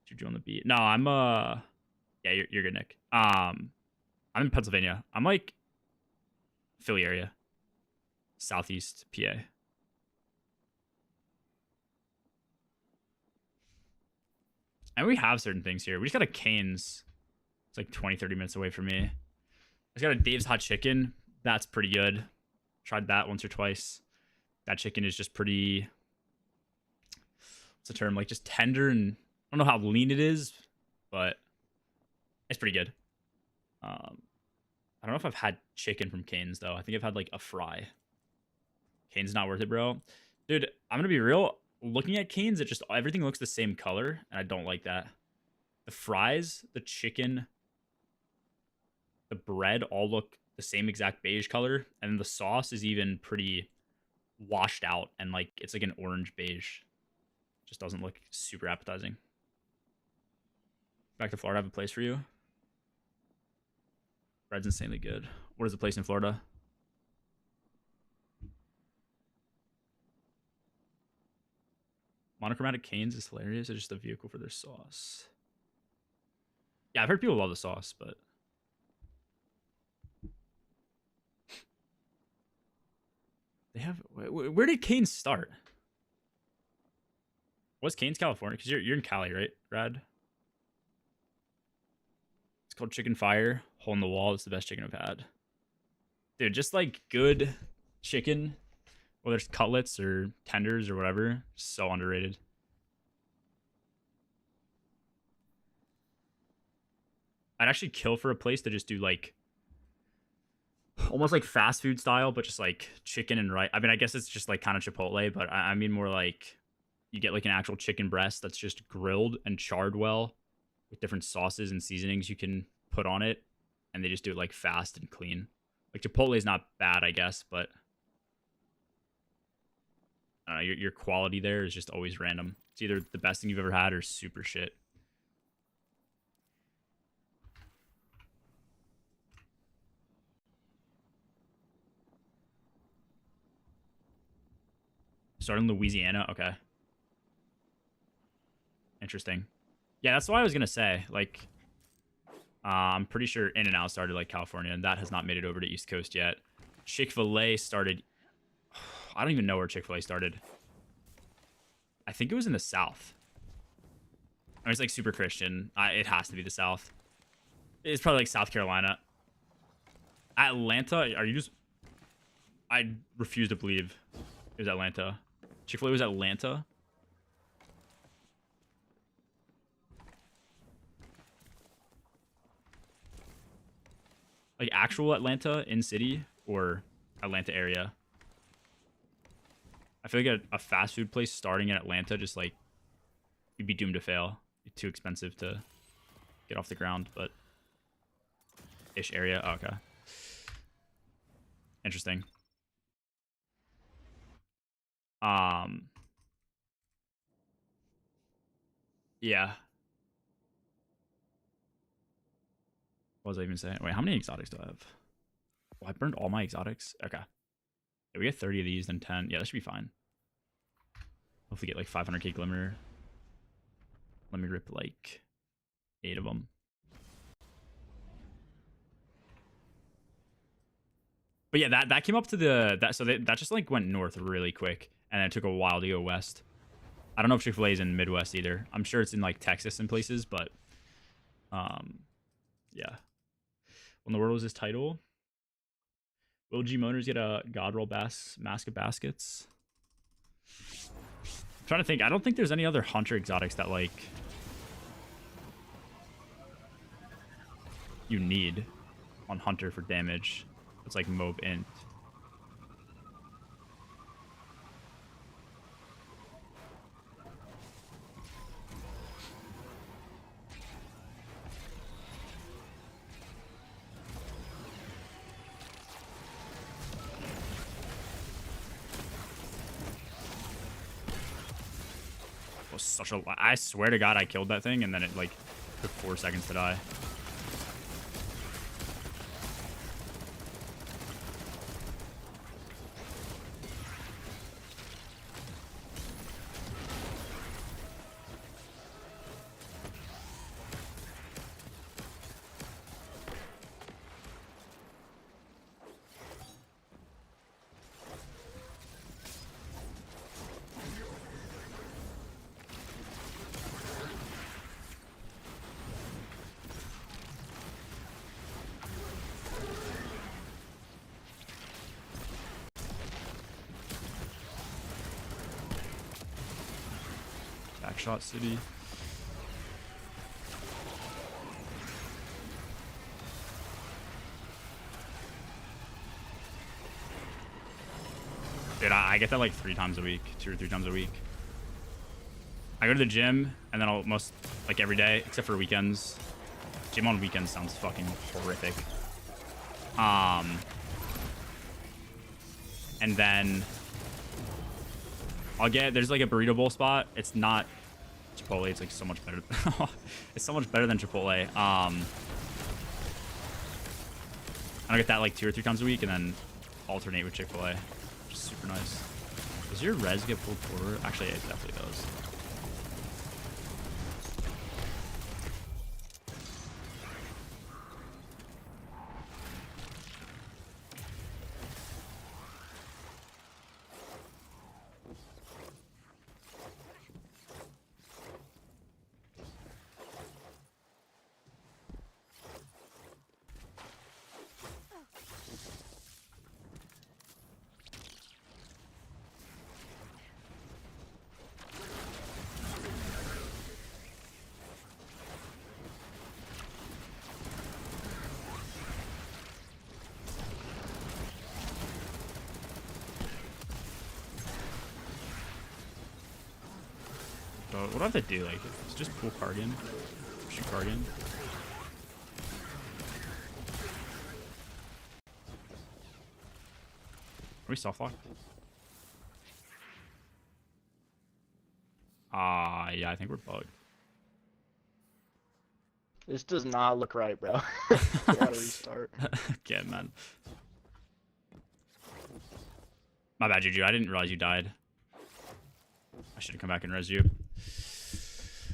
You're on the beat. No, I'm yeah, you're good, Nick. I'm in Pennsylvania. I'm like Philly area, southeast PA. And we have certain things here. We just got a Cane's. It's like 20, 30 minutes away from me. I just got a Dave's Hot Chicken. That's pretty good. Tried that once or twice. That chicken is just pretty, what's the term? Like just tender, and I don't know how lean it is, but it's pretty good. I don't know if I've had chicken from Cane's though. I think I've had like a fry. Cane's not worth it, bro. Dude, I'm gonna be real. Looking at Cane's, it just everything looks the same color, and I don't like that. The fries, the chicken, the bread all look the same exact beige color, and the sauce is even pretty washed out, and like it's like an orange beige. Just doesn't look super appetizing. Back to Florida, I have a place for you. Bread's insanely good. What is the place in Florida? Monochromatic Cane's is hilarious. It's just a vehicle for their sauce. Yeah, I've heard people love the sauce, but they have. Where did Cane's start? Was Cane's California? Because you're in Cali, right, Brad? It's called Chicken Fire. Hole in the wall. It's the best chicken I've had. Dude, just like good chicken, whether it's cutlets or tenders or whatever, so underrated. I'd actually kill for a place to just do like almost like fast food style, but just like chicken and rice. I mean, I guess it's just like kind of Chipotle, but I mean more like you get like an actual chicken breast that's just grilled and charred well with different sauces and seasonings you can put on it, and they just do it like fast and clean. Like Chipotle is not bad, I guess, but I don't know, your quality there is just always random. It's either the best thing you've ever had or super shit. Starting in Louisiana, okay. Interesting. Yeah, that's what I was gonna say. Like, I'm pretty sure In-N-Out started like California, and that has not made it over to East Coast yet. Chick-fil-A started. I don't even know where Chick-fil-A started. I think it was in the South. Or it's like super Christian. It has to be the South. It's probably like South Carolina. Atlanta? Are you just? I refuse to believe it was Atlanta. Chick-fil-A was Atlanta. Like actual Atlanta in city or Atlanta area? I feel like a fast food place starting in Atlanta just like you'd be doomed to fail. It'd be too expensive to get off the ground, but ish area. Oh, okay. Interesting. Yeah. What was I even saying? Wait, how many exotics do I have? Oh, I burned all my exotics. Okay. Yeah, we get 30 of these, then 10. Yeah, that should be fine. Hopefully get like 500k Glimmer. Let me rip like 8 of them. But yeah, that came up to that just like went north really quick, and then it took a while to go west. I don't know if Chick-fil-A is in Midwest either. I'm sure it's in like Texas and places, but yeah. When the world was his title. Will G-Moaners get a Godroll Mask of Baskets? I'm trying to think. I don't think there's any other Hunter exotics that like you need on Hunter for damage. It's like Mob Int. I swear to God, I killed that thing, and then it like took 4 seconds to die. Backshot City. Dude, I get that like 3 times a week, 2 or 3 times a week. I go to the gym and then I'll most like every day except for weekends. Gym on weekends sounds fucking horrific. And then there's like a burrito bowl spot. It's not Chipotle. It's like so much better. It's so much better than Chipotle. I'll get that like 2 or 3 times a week and then alternate with Chick-fil-A. Which is super nice. Does your res get pulled forward? Actually, yeah, it definitely does. So what do I have to do? Like, it's just pull Cargan, shoot Cargan. Are we soft locked? Yeah, I think we're bugged. This does not look right, bro. We gotta restart. Okay, man. My bad, Juju. I didn't realize you died. I should have come back and res you.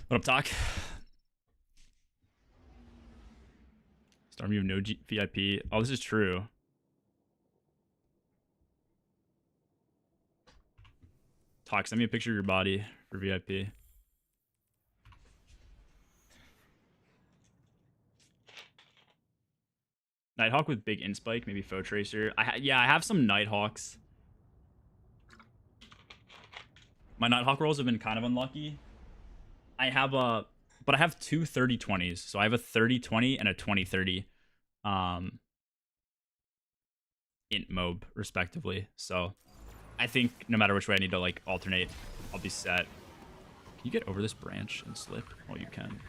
What up, Doc? Storm, you have no VIP. Oh, this is true. Talk, send me a picture of your body for VIP. Nighthawk with big inspike, maybe Foe Tracer. Yeah, I have some Nighthawks. My Nighthawk rolls have been kind of unlucky. I have but I have 2 30-20s. So I have a 30-20 and a 20-30 int mob respectively. So I think no matter which way I need to like alternate, I'll be set. Can you get over this branch and slip? Oh, you can.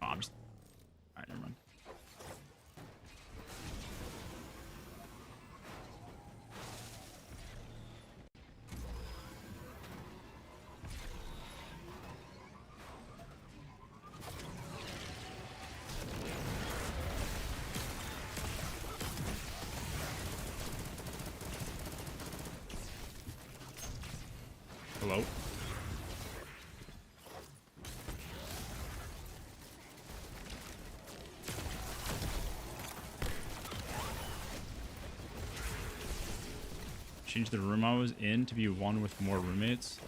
Oh, I'm just... Alright, never mind. Hello? Change the room I was in to be one with more roommates.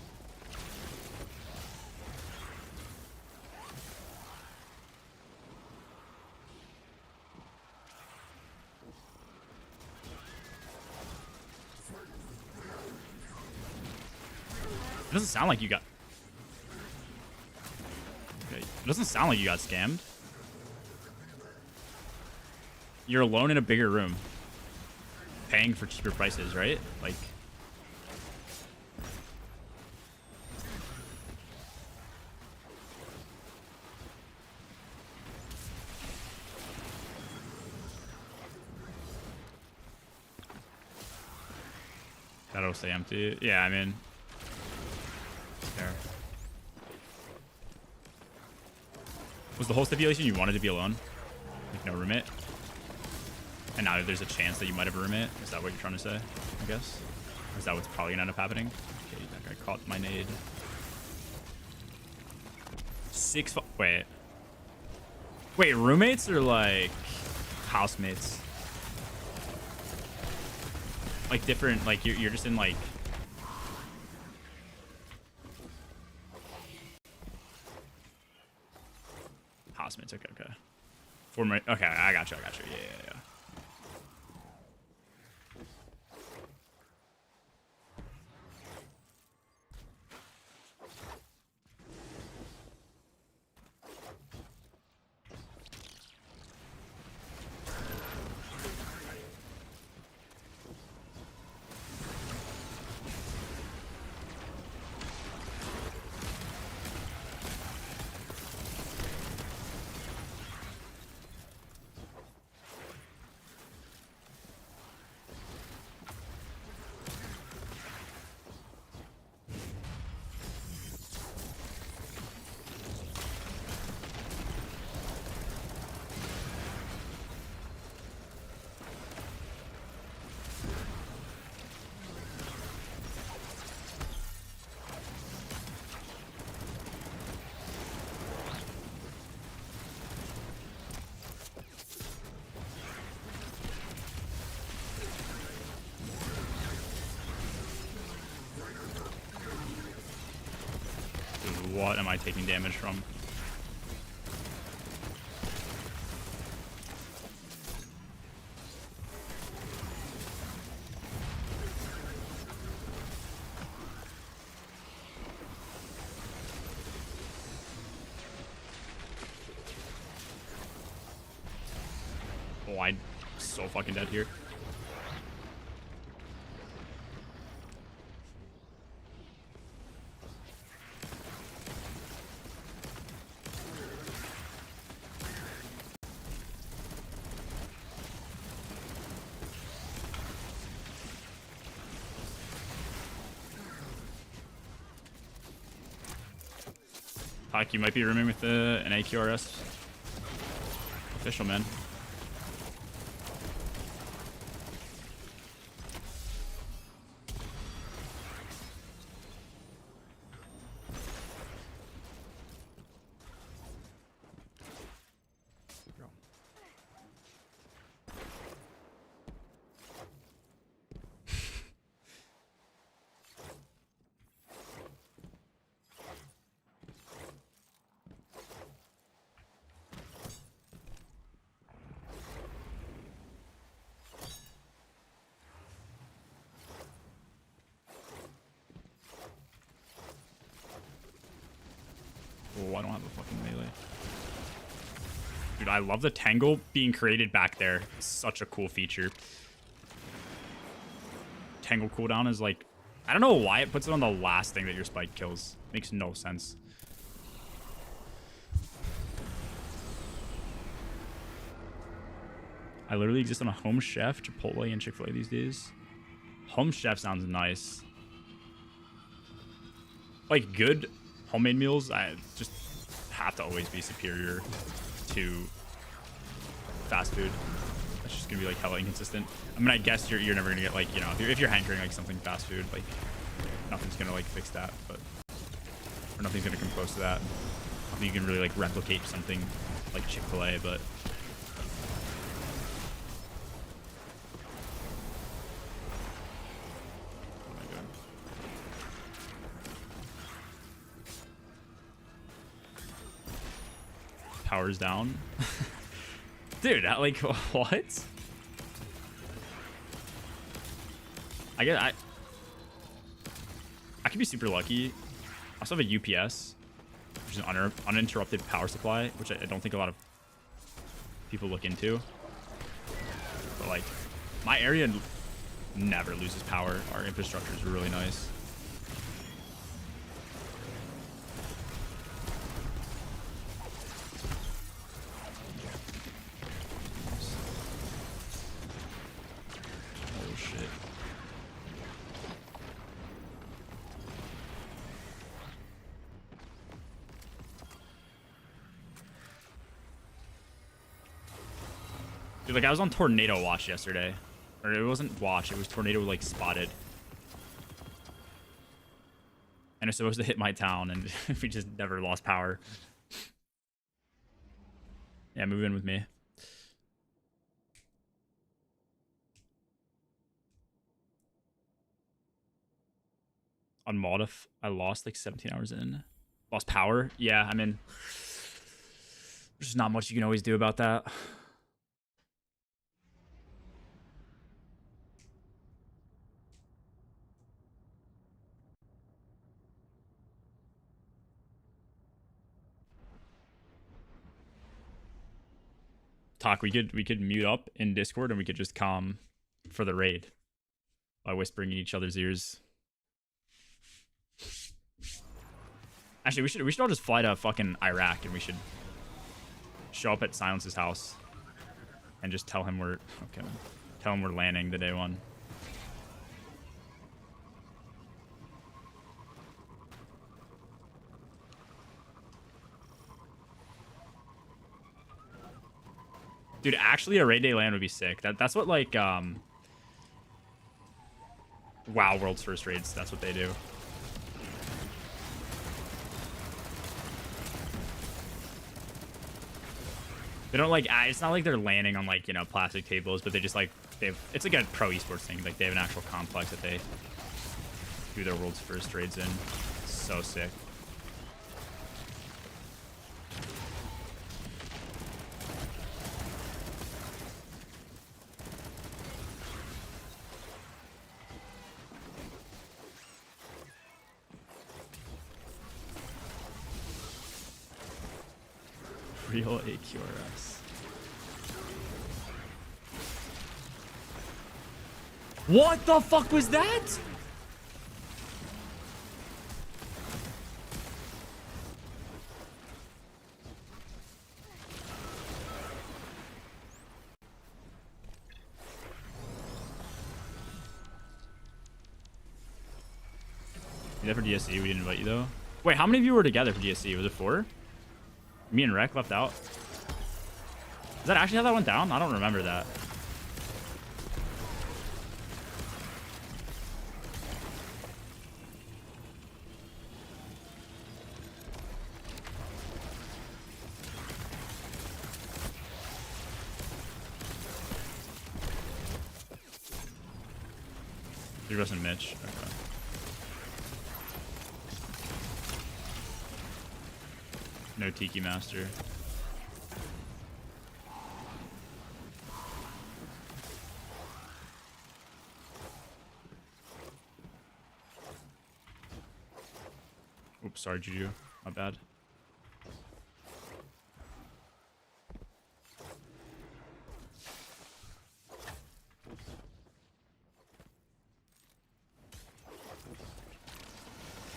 It doesn't sound like you got... Okay, it doesn't sound like you got scammed. You're alone in a bigger room. Paying for cheaper prices, right? Like... That'll stay empty. Yeah, I mean... Fair. Was the whole stipulation you wanted to be alone? Like no roommate? And now there's a chance that you might have a roommate? Is that what you're trying to say, I guess? Or is that what's probably gonna end up happening? Okay, that guy caught my nade. 6... Wait. Wait, roommates or like... housemates? Like different, like you're just in like... Housemates, okay. Okay, I got you, yeah. what am I taking damage from? Oh, I'm so fucking dead here. Hawk, you might be rooming with an AQRS official, man. Oh, I don't have a fucking melee. Dude, I love the tangle being created back there. It's such a cool feature. Tangle cooldown is like... I don't know why it puts it on the last thing that your spike kills. Makes no sense. I literally exist on a Home Chef, Chipotle, and Chick-fil-A these days. Home Chef sounds nice. Like, good homemade meals, I just have to always be superior to fast food. That's just gonna be like hella inconsistent. I mean, I guess you're never gonna get like, you know, if you're hankering like something fast food, like nothing's gonna like fix that, but or nothing's gonna come close to that. I think you can really like replicate something like Chick-fil-A, but power's down. Dude, like, what? I could be super lucky. I also have a UPS, which is an uninterrupted power supply, which I don't think a lot of people look into. But, like, my area never loses power. Our infrastructure is really nice. Dude, like I was on tornado watch yesterday, or it wasn't watch, it was tornado like spotted, and it's supposed to hit my town, and we just never lost power. Yeah, move in with me. On Modif, I lost like 17 hours in. Lost power? Yeah, I mean, there's not much you can always do about that. Talk, we could mute up in Discord and we could just calm for the raid by whispering in each other's ears. Actually, we should all just fly to fucking Iraq and we should show up at Silence's house and just tell him we're landing the day one. Dude, actually a raid day land would be sick. That's what like WoW World's First Raids, that's what they do. They don't like, it's not like they're landing on like, you know, plastic tables, but they just like, it's like a pro esports thing. Like they have an actual complex that they do their World's First Raids in. So sick. Real AQRS. What the fuck was that? You there for DSC? We didn't invite you though. Wait, how many of you were together for DSC? Was it 4? Me and Rec left out. Is that actually how that went down? I don't remember that. You're Russ and Mitch. Okay. No Tiki Master. Oops, sorry, Juju. My bad.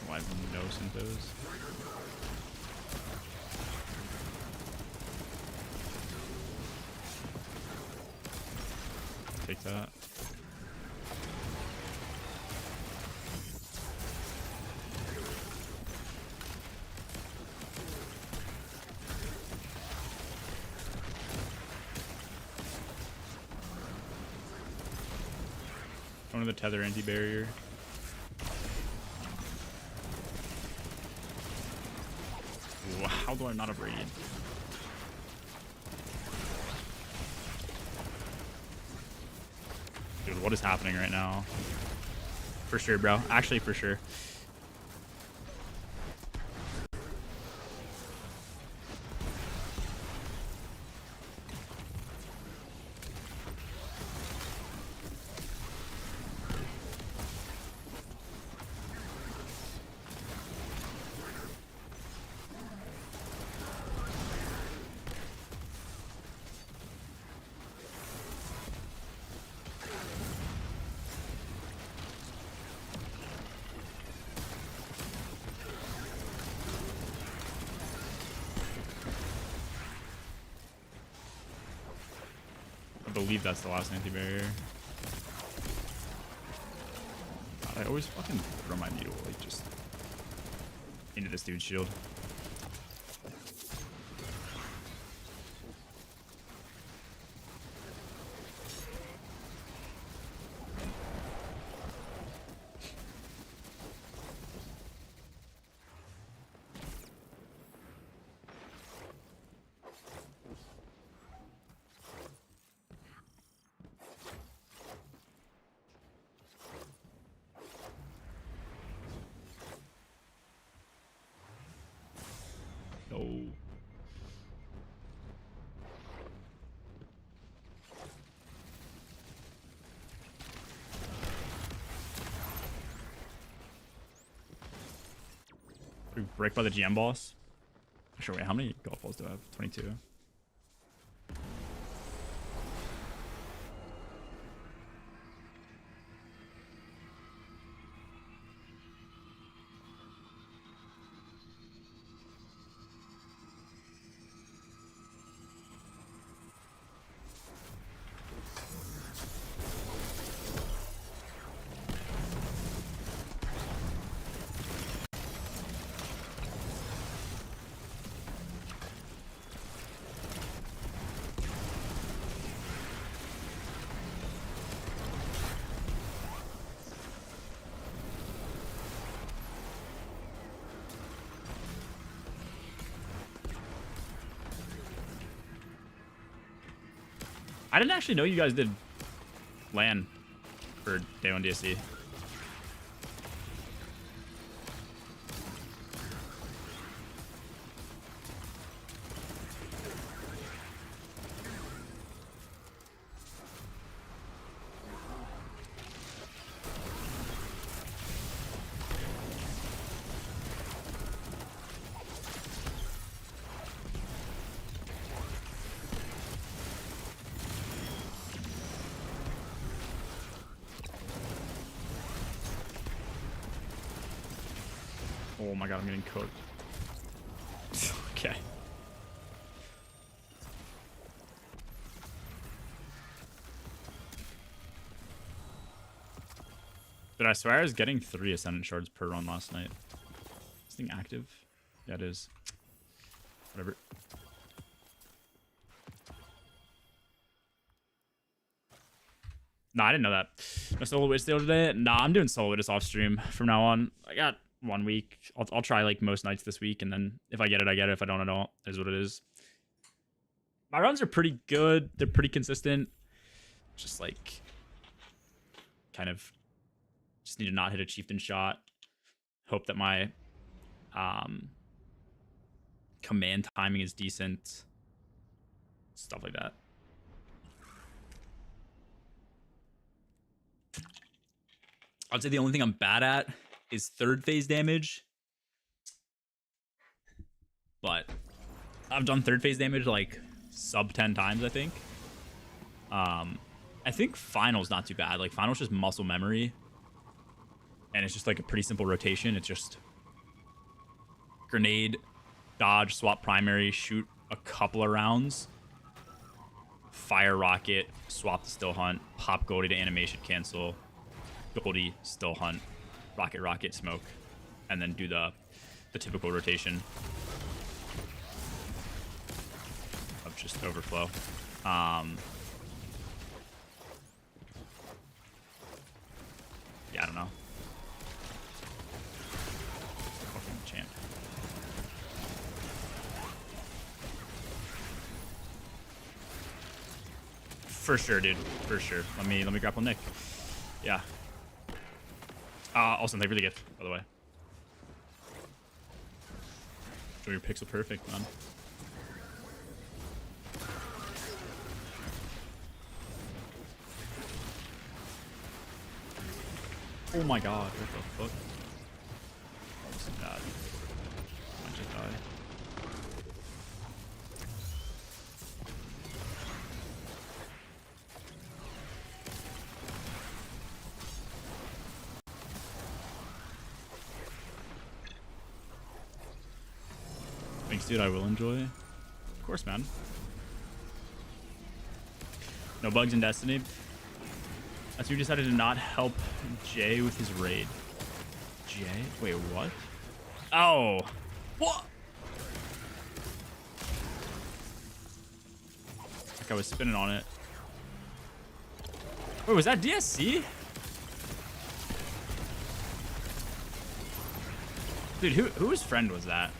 Why no Synthos? Take that. One of the tether anti-barrier. How do I not have radiant? Dude, what is happening right now? For sure, bro. Actually, for sure. I believe that's the last anti-barrier. God, I always fucking throw my needle like just into this dude's shield. No. We break by the GM boss. Sure, wait, how many golf balls do I have? 22. I didn't actually know you guys did LAN for day 1 DSC. Oh my god, I'm getting cooked. Okay. But I swear I was getting 3 Ascendant Shards per run last night. Is this thing active? Yeah, it is. Whatever. Nah, I didn't know that. No solo wit steal today? Nah, I'm doing solo wit off stream from now on. I got 1 week. I'll try like most nights this week, and then if I get it, I get it. If I don't, I don't. It is what it is. My runs are pretty good. They're pretty consistent. Just like kind of just need to not hit a chieftain shot. Hope that my command timing is decent. Stuff like that. I'd say the only thing I'm bad at is 3rd phase damage. But I've done 3rd phase damage like sub 10 times, I think. I think final's not too bad. Like final's just muscle memory. And it's just like a pretty simple rotation. It's just grenade, dodge, swap primary, shoot a couple of rounds, fire rocket, swap to still hunt, pop Goldie to animation cancel, Goldie, still hunt, rocket, smoke, and then do the typical rotation of just overflow. Yeah, I don't know. Fucking champ. For sure, dude. For sure. Let me grapple Nick. Yeah. Also, thank you for the gift, by the way. Show your pixel perfect, man. Oh my god, what the fuck? Oh, this is bad. I might just die. Thanks, dude. I will enjoy. Of course, man. No bugs in Destiny. That's who decided to not help Jay with his raid. Jay? Wait, what? Oh. What? Like I was spinning on it. Wait, was that DSC? Dude, whose friend was that?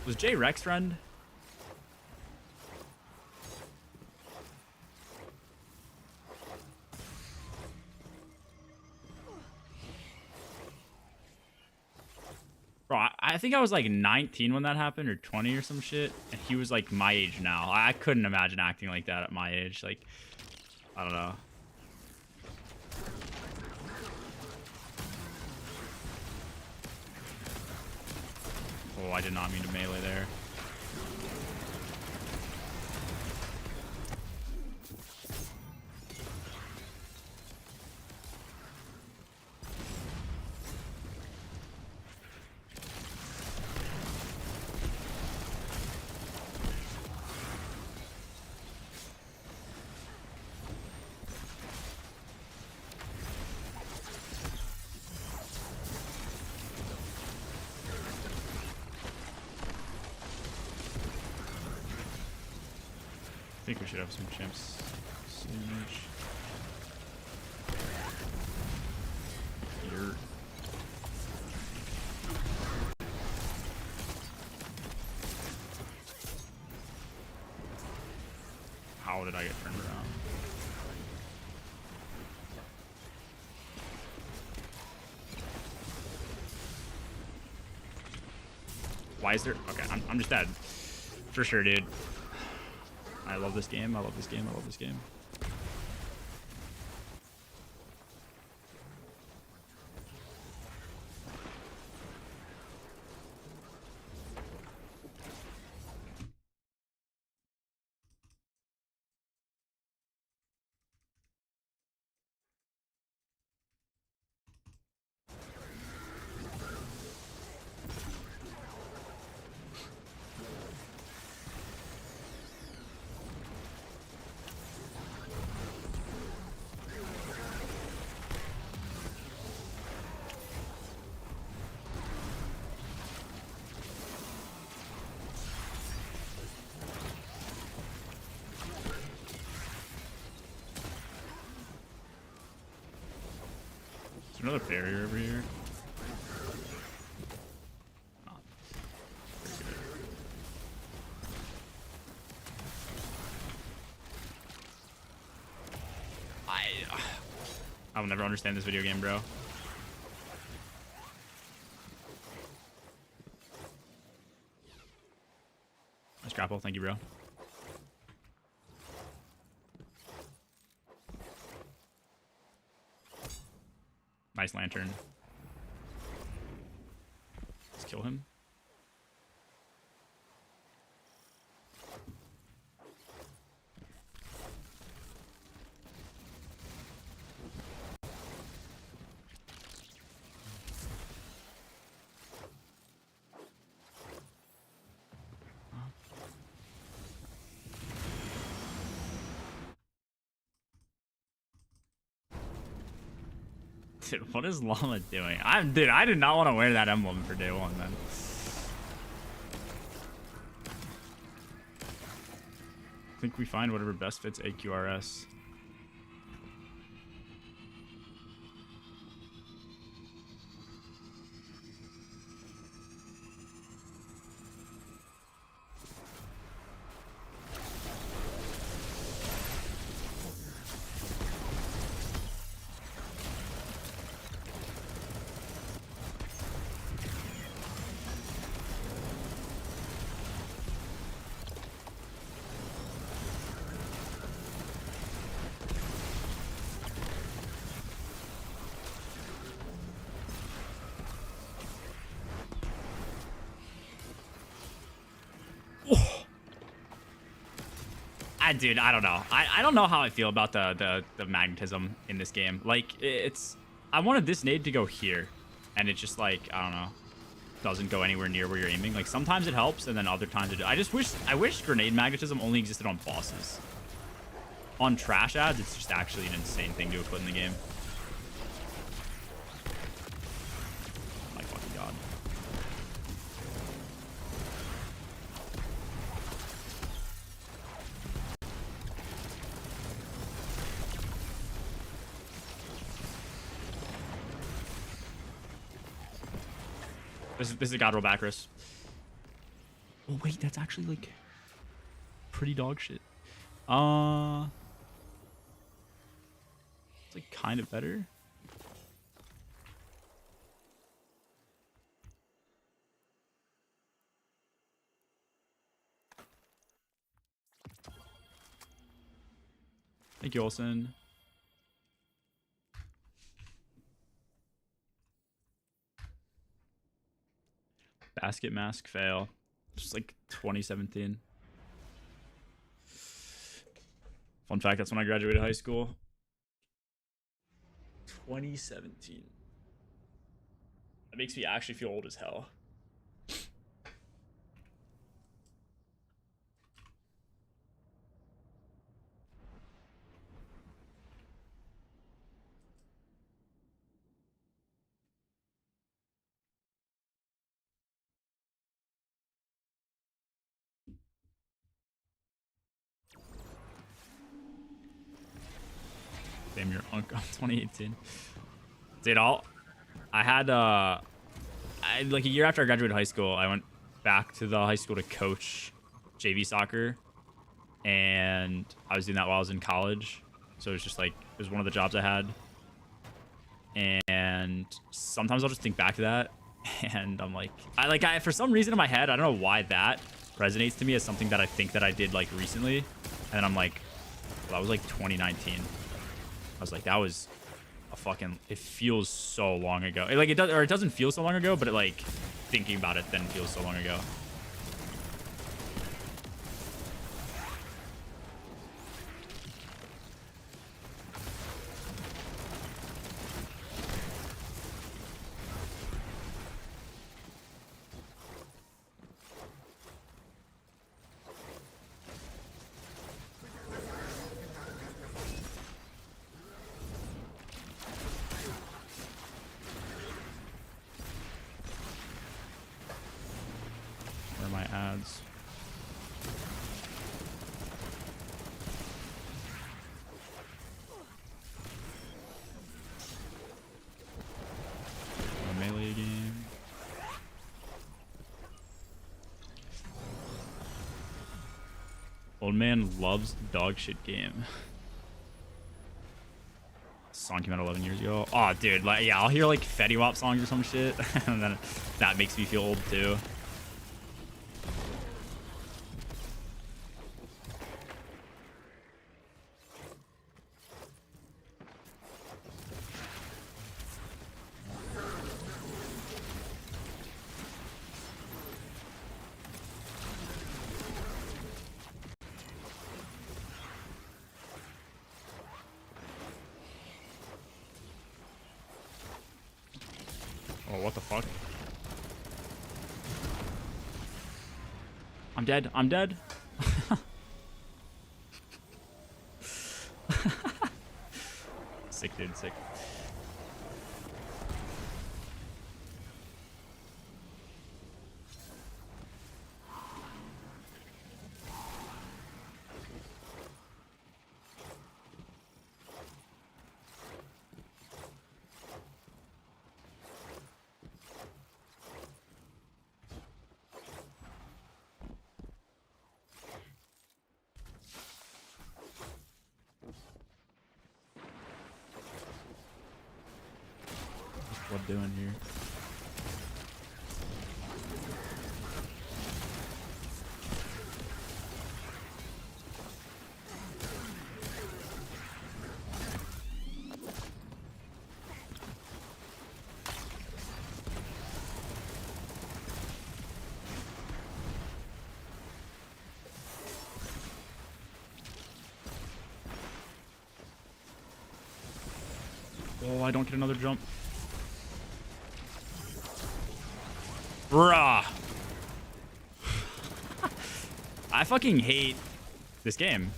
Was Jay Rex's friend? Bro, I think I was like 19 when that happened, or 20 or some shit, and he was like my age now. I couldn't imagine acting like that at my age. Like, I don't know. Oh, I did not mean to melee there. I think we should have some chimps soonish. Here. How did I get turned around? Why is there? Okay, I'm just dead. For sure, dude. I love this game. I love this game. I love this game. Another barrier over here. Oh. I will never understand this video game, bro. Nice grapple, thank you, bro. Nice lantern. Let's kill him. Dude, what is Llama doing? Dude, I did not want to wear that emblem for day one, man. I think we find whatever best fits AQRS. Dude, I don't know. I don't know how I feel about the magnetism in this game. Like, I wanted this nade to go here, and it just, like, I don't know, doesn't go anywhere near where you're aiming. Like, sometimes it helps, and then other times it... I wish grenade magnetism only existed on bosses. On trash ads, it's just actually an insane thing to put in the game. My fucking god. This is a Godroll Backrus. Oh wait, that's actually like pretty dog shit. It's like kind of better. Thank you, Olsen. Basket mask fail. Just like 2017. Fun fact, that's when I graduated high school. 2017. That makes me actually feel old as hell. Damn, your uncle. 2018. Dude, I had like a year after I graduated high school, I went back to the high school to coach JV soccer, and I was doing that while I was in college. So it was just like, it was one of the jobs I had, and sometimes I'll just think back to that, and I'm like, for some reason in my head, I don't know why that resonates to me as something that I think that I did like recently, and then I'm like, well, that was like 2019. I was like, that was a fucking... It feels so long ago. It doesn't feel so long ago, but it, like, thinking about it then feels so long ago. Old man loves dog shit game. Song came out 11 years ago. Oh, dude, like, yeah, I'll hear like Fetty Wap songs or some shit, and then that makes me feel old too. Oh, what the fuck? I'm dead. I'm dead. Sick, dude. Sick. What's blood doing here? Oh, I don't get another jump. Bruh. I fucking hate this game.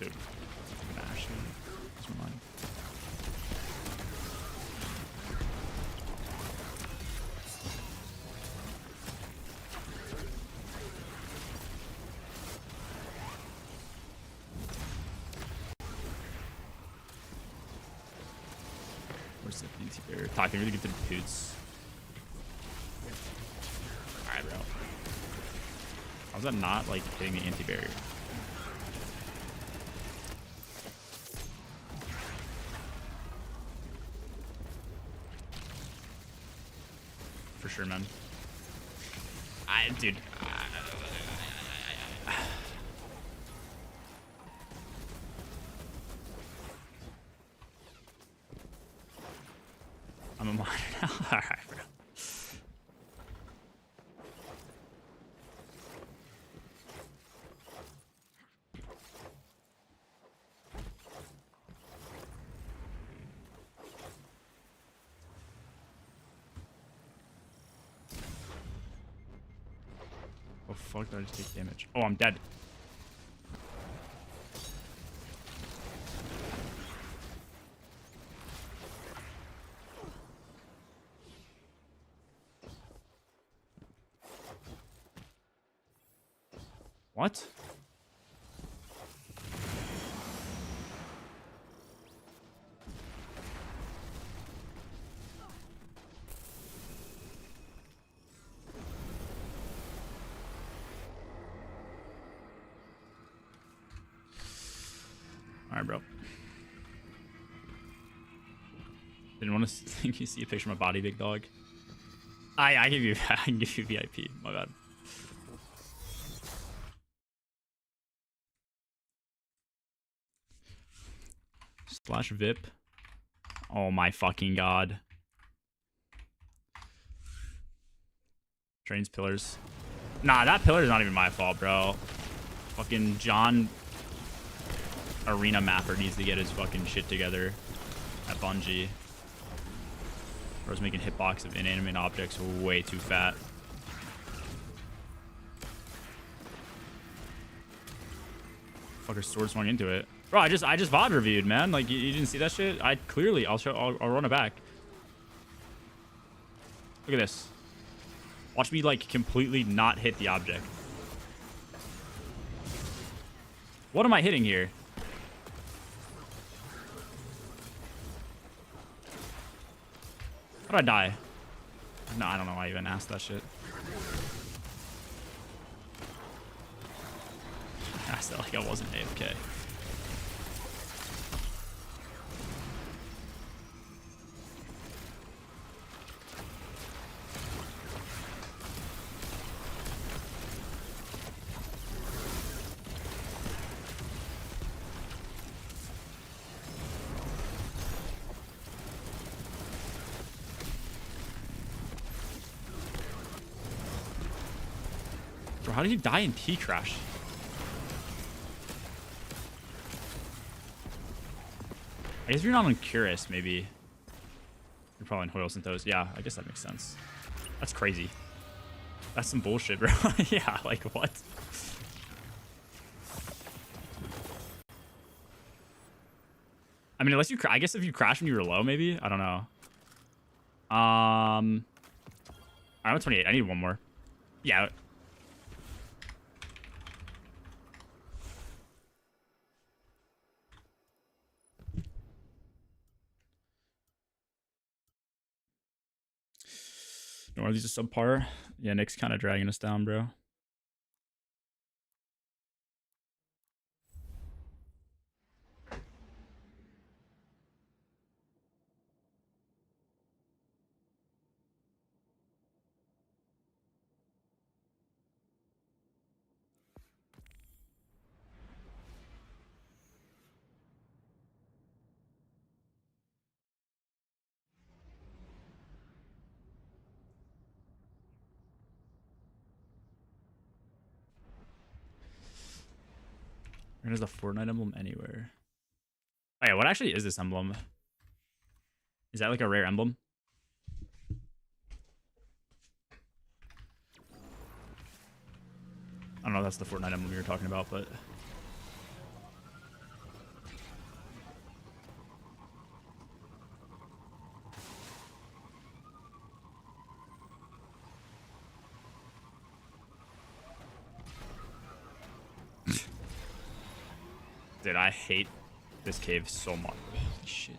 Dude. Mash. What's my mind? Where's the anti-barrier? I can really get to the poots. Alright, bro. How's that not, like, hitting the anti-barrier? For sure, man. Dude. I'm a monitor now. Alright, bro. Oh fuck, did I just take damage? Oh, I'm dead. What? Alright, bro. Didn't want to think you see a picture of my body, big dog. I give you I can give you VIP. My bad. Slash VIP. Oh my fucking god. Trains pillars. Nah, that pillar is not even my fault, bro. Fucking John Arena Mapper needs to get his fucking shit together at Bungie. Bro's making hitbox of inanimate objects way too fat. Fucker sword swung into it. Bro, I just VOD reviewed, man. Like, you didn't see that shit? I'll run it back. Look at this. Watch me, like, completely not hit the object. What am I hitting here? How'd I die? No, I don't know why I even asked that shit. I asked that like I wasn't AFK. Bro, how did you die in T-Crash? I guess if you're not on Curious, maybe. You're probably in Hoyle Santos. Yeah, I guess that makes sense. That's crazy. That's some bullshit, bro. Yeah, like what? I mean, unless you, I guess if you crash when you were low, maybe. I don't know. I'm at 28. I need one more. Yeah. No, are these a subpar? Yeah, Nick's kind of dragging us down, bro. Where is the Fortnite emblem anywhere? Oh yeah, what actually is this emblem? Is that like a rare emblem? I don't know if that's the Fortnite emblem you were talking about, but... Dude, I hate this cave so much. Holy shit.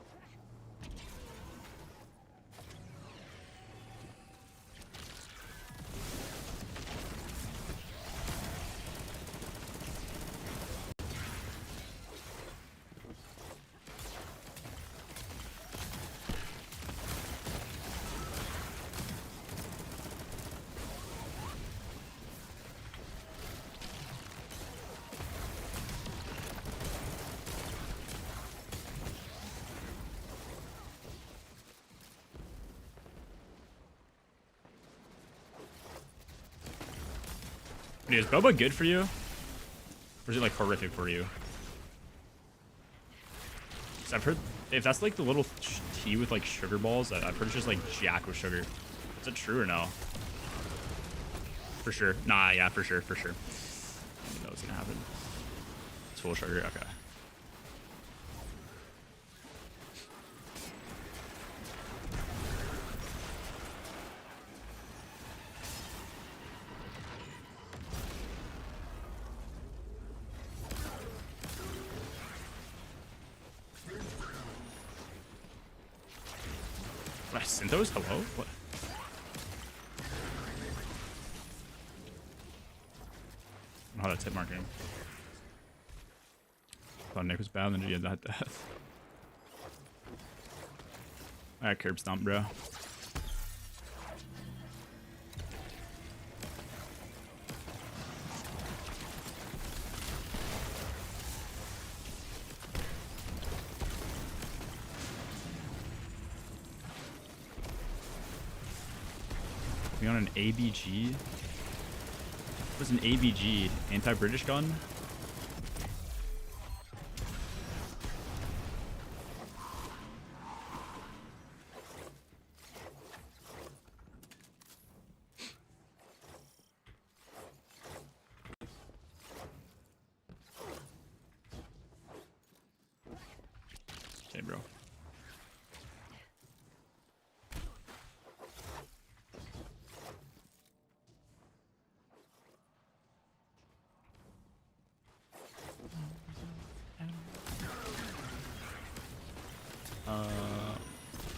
Dude, is Boba good for you? Or is it like horrific for you? Because I've heard if that's like the little tea with like sugar balls, I've heard it's just like jack with sugar. Is that true or no? For sure. Nah, yeah, for sure, for sure. I didn't know what's gonna happen. It's full of sugar, okay. Synthos? Hello? What? I don't know how that's hit marking. I thought Nick was bad, and then GM died death. Alright, curb stomp, bro. We on an ABG? What's an ABG? Anti-British gun? Okay, bro.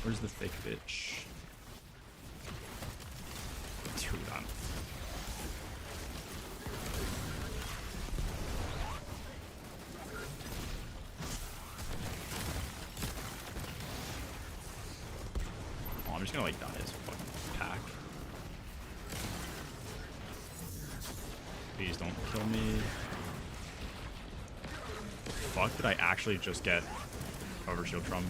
Where's the fake bitch? just gonna like die as fucking pack. Please don't kill me. Fuck, did I actually just get overshield from?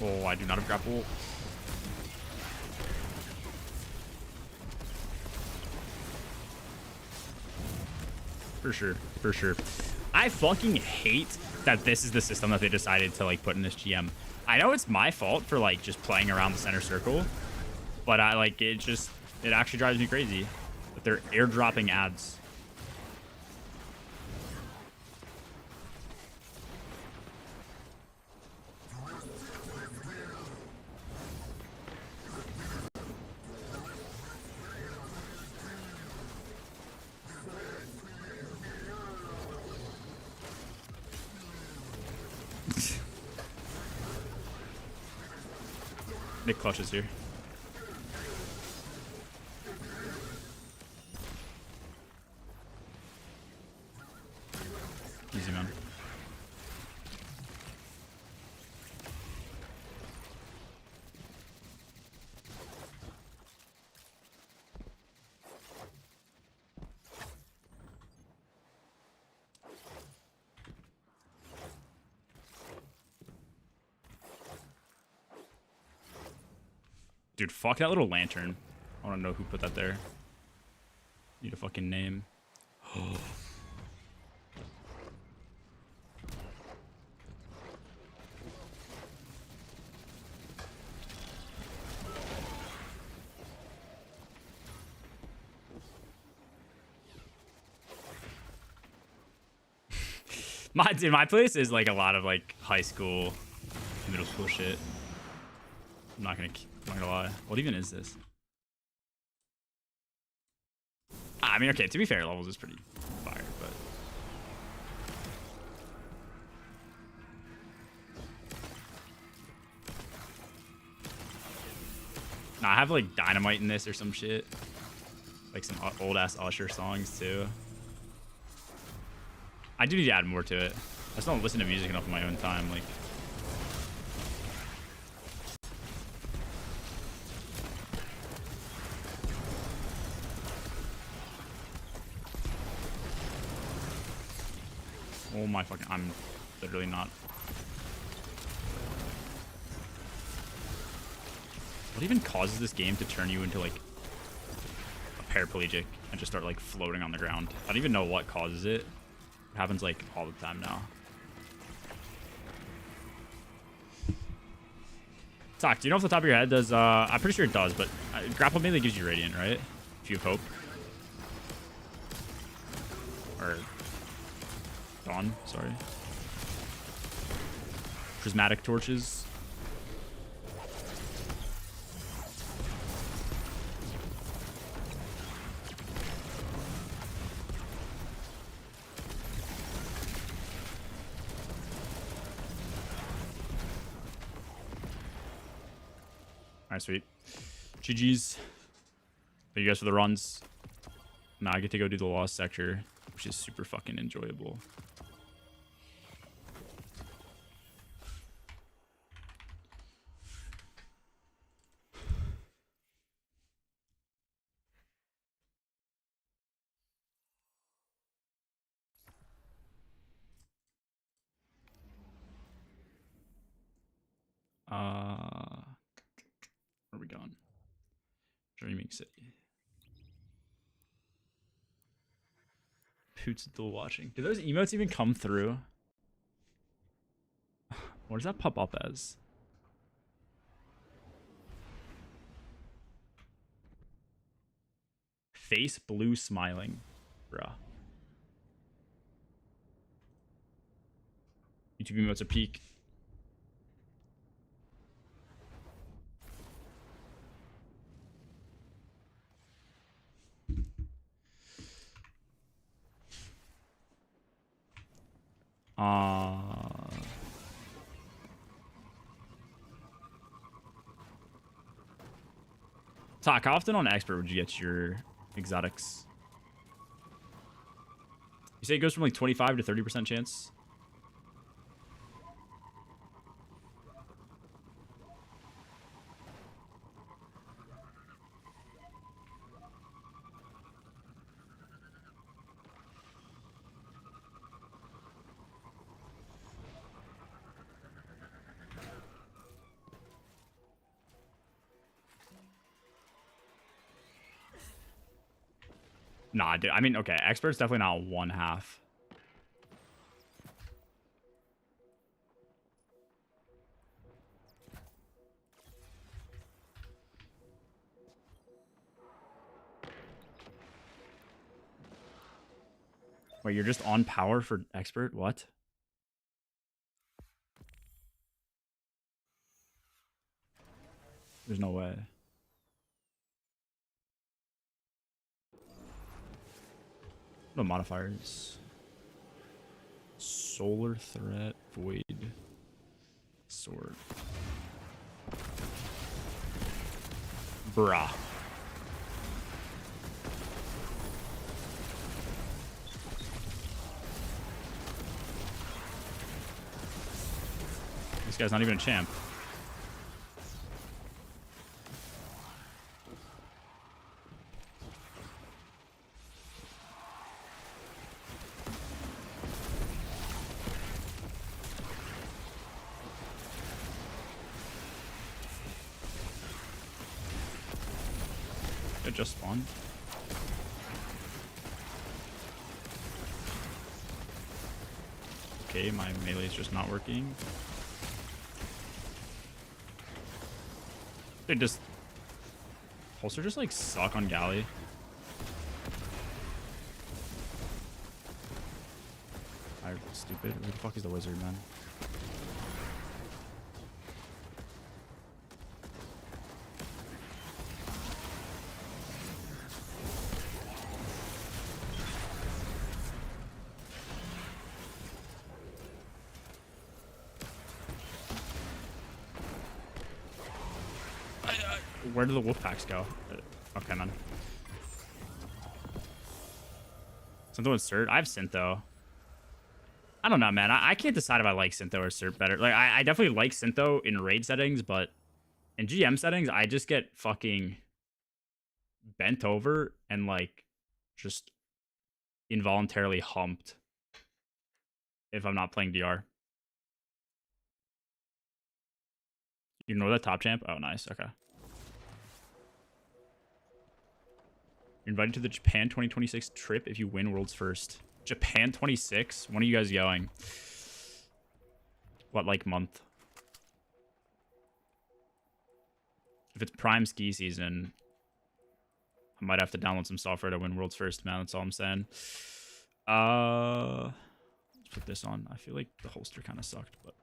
Oh, I do not have grapple. For sure, for sure. I fucking hate that this is the system that they decided to like put in this GM. I know it's my fault for like just playing around the center circle, but I like it actually drives me crazy that they're airdropping ads. Nick Clutch is here. Easy, man. Dude, fuck that little lantern. I want to know who put that there. Need a fucking name. My place is like a lot of like high school, middle school shit. I'm not gonna lie. What even is this? I mean, okay, to be fair, levels is pretty fire, but nah, I have like dynamite in this or some shit. Like some old ass Usher songs too. I do need to add more to it. I just don't listen to music enough in my own time. Like, oh my fucking, I'm literally not. What even causes this game to turn you into like a paraplegic and just start like floating on the ground? I don't even know what causes it. It happens like all the time now. Talk, do you know off the top of your head does, I'm pretty sure it does, but grapple mainly gives you radiant, right? If you have hope. Or dawn, sorry. Prismatic torches. Alright, sweet. GG's. Thank you guys for the runs. Now I get to go do the lost sector, which is super fucking enjoyable. Where are we going? Dreaming City. Poots dual watching. Do those emotes even come through? What does that pop up as? Face blue smiling. Bruh. YouTube emotes are peak. Talk, how often on expert would you get your exotics? You say it goes from like 25 to 30% chance? Nah, dude. I mean, okay, expert's definitely not one half. Wait, you're just on power for expert? What? There's no way. No modifiers. Solar threat, void, sword. Bruh. This guy's not even a champ. It just spawned. Okay, my melee is just not working. They just... Holster just like suck on galley. I'm stupid. Who the fuck is the wizard, man? Where do the wolf packs go? Okay, man. Syntho and Cert? I have Syntho. I don't know, man. I can't decide if I like Syntho or Cert better. Like, I definitely like Syntho in raid settings, but in GM settings, I just get fucking bent over and, like, just involuntarily humped if I'm not playing DR. You know that top champ? Oh, nice. Okay. You're invited to the Japan 2026 trip if you win World's First. Japan 26? When are you guys going? What, like, month? If it's prime ski season, I might have to download some software to win World's First, man. That's all I'm saying. Let's put this on. I feel like the holster kind of sucked, but...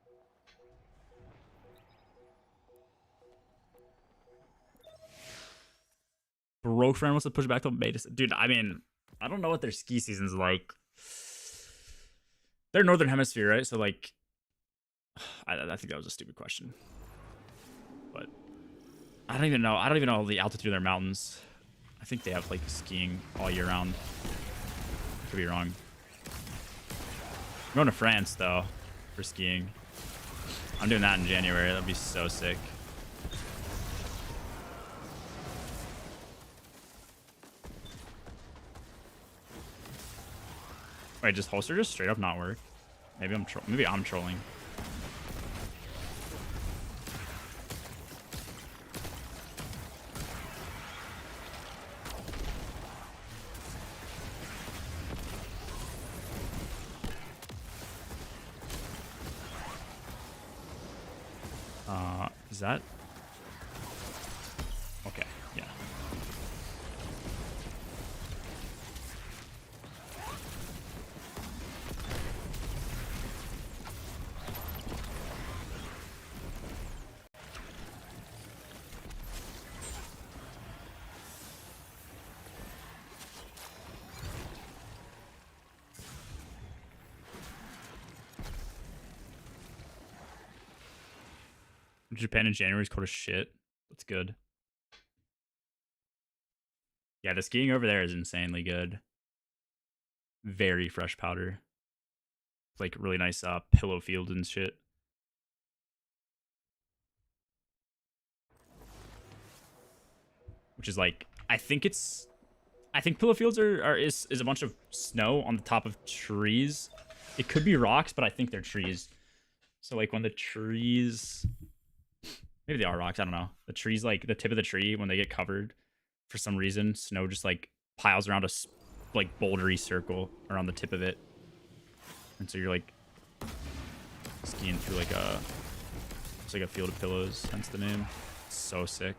Broke friend wants to push back to beta. Dude, I mean, I don't know what their ski season's like. They're Northern Hemisphere, right? So, like, I think that was a stupid question. But I don't even know. I don't even know the altitude of their mountains. I think they have, like, skiing all year round. Could be wrong. I'm going to France, though, for skiing. I'm doing that in January. That'd be so sick. Wait, just holster just straight up not work? Maybe I'm trolling. Is that? Okay, yeah. Japan in January is cold as shit. That's good. Yeah, the skiing over there is insanely good. Very fresh powder. Like really nice pillow fields and shit. Which is like, I think pillow fields is a bunch of snow on the top of trees. It could be rocks, but I think they're trees. So like when the trees, maybe they are rocks, I don't know. The trees, like the tip of the tree, when they get covered, for some reason, snow just like piles around a like bouldery circle around the tip of it. And so you're like skiing through like it's like a field of pillows, hence the name. It's so sick.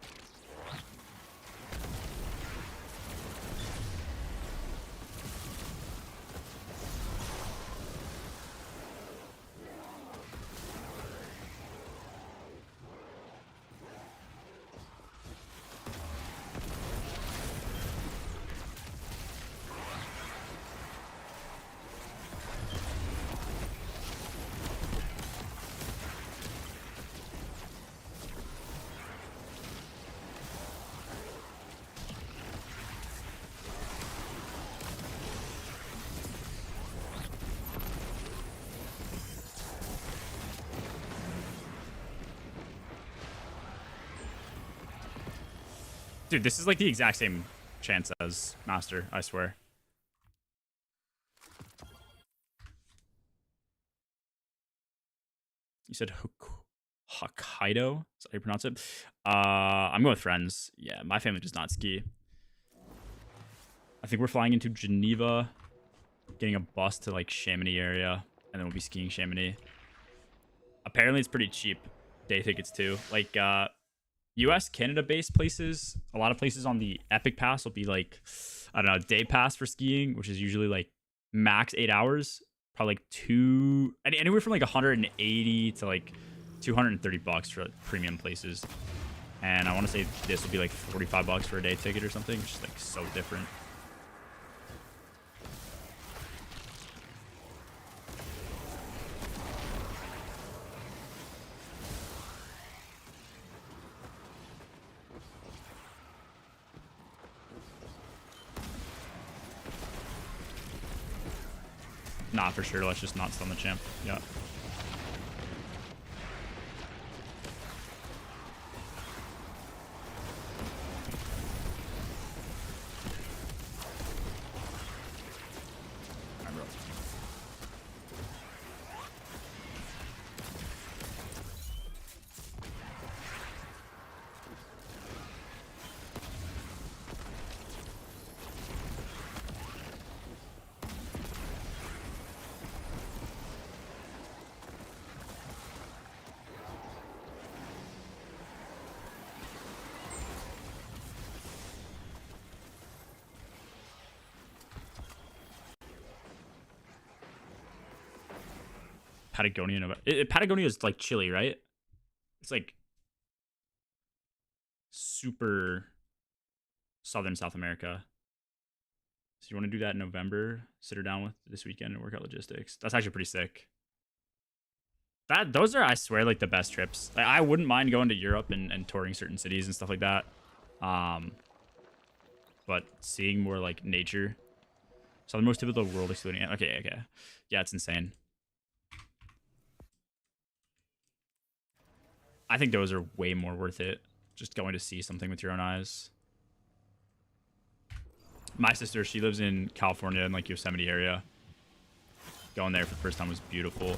Dude, this is like the exact same chance as Master, I swear. You said Hokkaido? Is that how you pronounce it? I'm going with friends. Yeah, my family does not ski. I think we're flying into Geneva, getting a bus to like Chamonix area, and then we'll be skiing Chamonix. Apparently, it's pretty cheap. Day tickets too. Like US, Canada based places, a lot of places on the Epic Pass will be like, I don't know, day pass for skiing, which is usually like max 8 hours, probably like anywhere from like 180 to like $230 for like premium places. And I want to say this will be like $45 for a day ticket or something, which is like so different. Nah, for sure. Let's just not stun the champ. Yeah. Alright, bro. Patagonia. Patagonia is like Chile, right? It's like super southern South America. So you want to do that in November? Sit her down with this weekend and work out logistics. That's actually pretty sick. Those are, I swear, like the best trips. Like, I wouldn't mind going to Europe and touring certain cities and stuff like that. But seeing more like nature. Southernmost tip of the world excluding it. Okay. Yeah, it's insane. I think those are way more worth it. Just going to see something with your own eyes. My sister, she lives in California in like Yosemite area. Going there for the first time was beautiful.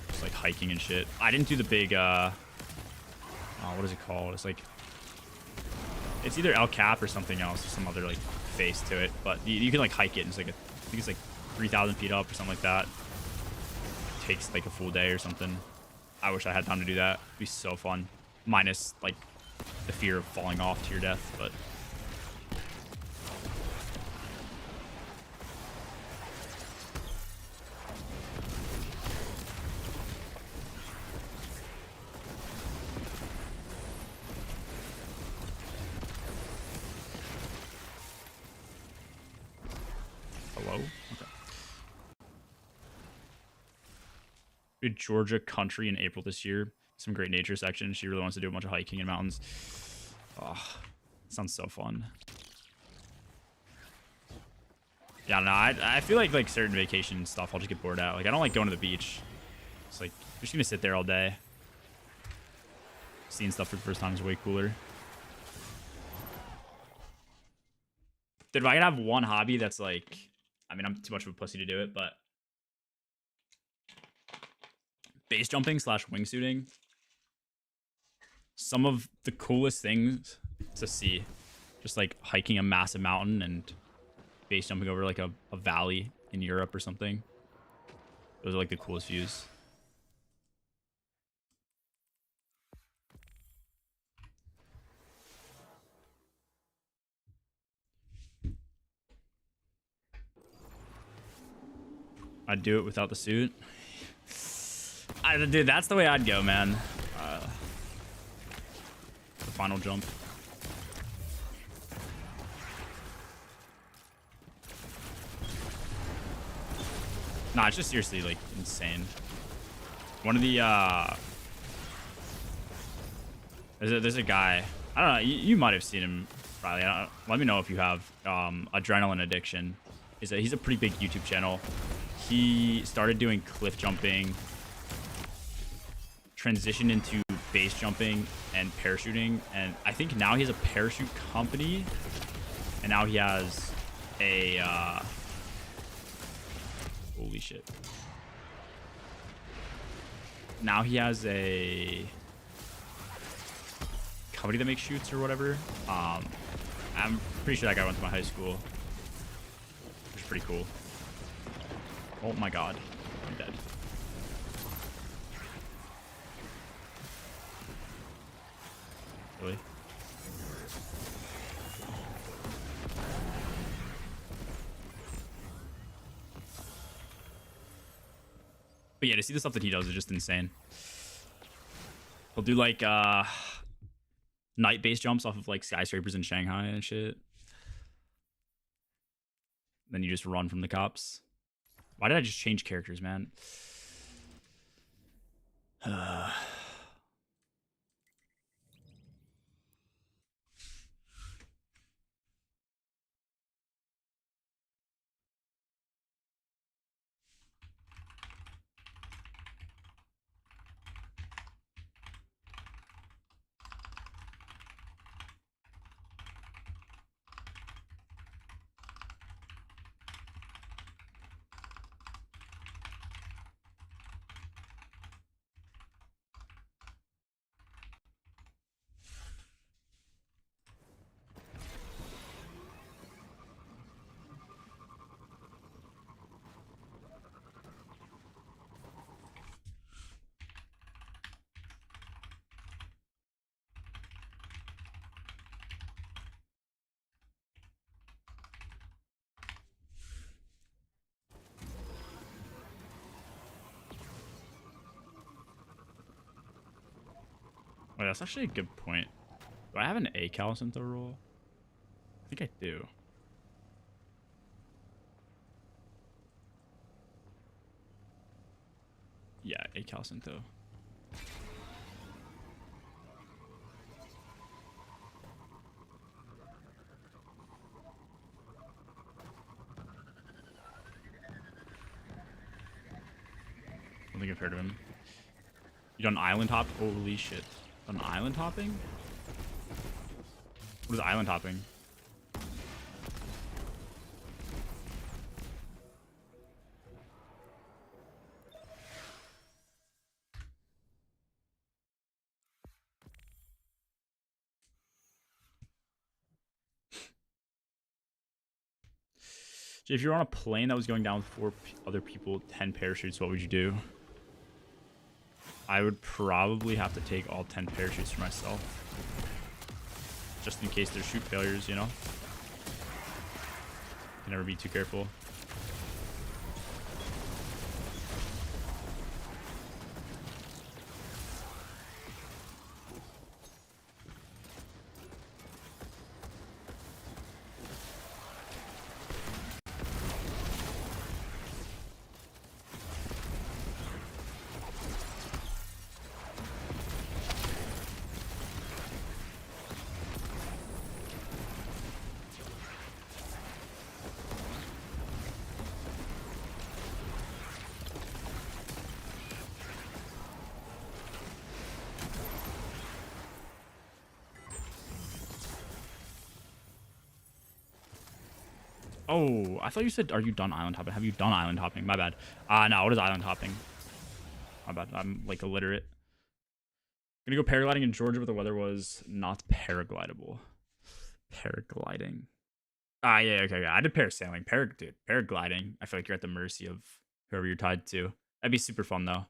Just like hiking and shit. I didn't do the big what is it called? It's like, it's either El Cap or something else, or some other like face to it. But you can like hike it, and it's like I think it's like 3,000 feet up or something like that. It takes like a full day or something. I wish I had time to do that. It'd be so fun. Minus like the fear of falling off to your death, but hello? Okay. Georgia country in April this year. Some great nature sections. She really wants to do a bunch of hiking in mountains. Oh, sounds so fun. Yeah, no, I feel like certain vacation stuff I'll just get bored out. Like I don't like going to the beach. It's like you're just gonna sit there all day. Seeing stuff for the first time is way cooler. Dude, if I could have one hobby that's like, I mean, I'm too much of a pussy to do it, but base jumping / wingsuiting. Some of the coolest things to see. Just like hiking a massive mountain and base jumping over like a valley in Europe or something. Those are like the coolest views. I'd do it without the suit. Dude, that's the way I'd go, man. The final jump. Nah, it's just seriously like insane. One of the there's a guy. I don't know. You might have seen him, Riley. Let me know if you have. Adrenaline Addiction. He's a pretty big YouTube channel. He started doing cliff jumping, transitioned into base jumping and parachuting, and I think now he has a parachute company, and now he has a holy shit. Now he has a company that makes chutes or whatever. I'm pretty sure that guy went to my high school, which is pretty cool. Oh my god, I'm dead. Really? But yeah, to see the stuff that he does is just insane. He'll do like night base jumps off of like skyscrapers in Shanghai and shit. Then you just run from the cops. Why did I just change characters, man? Wait, that's actually a good point. Do I have an A Calicinto roll? I think I do. Yeah, A Calicinto. I don't think I've heard of him. You done island hop? Holy shit. Done island hopping? What is island hopping? If you're on a plane that was going down with 4 other people, 10 parachutes, what would you do? I would probably have to take all 10 parachutes for myself. Just in case there's chute failures, you know? Can never be too careful. Oh, I thought you said, are you done island hopping? Have you done island hopping? My bad. No, what is island hopping? My bad. I'm like illiterate. Gonna go paragliding in Georgia, but the weather was not paraglidable. Paragliding. Yeah, okay. I did parasailing. Dude, paragliding. I feel like you're at the mercy of whoever you're tied to. That'd be super fun though.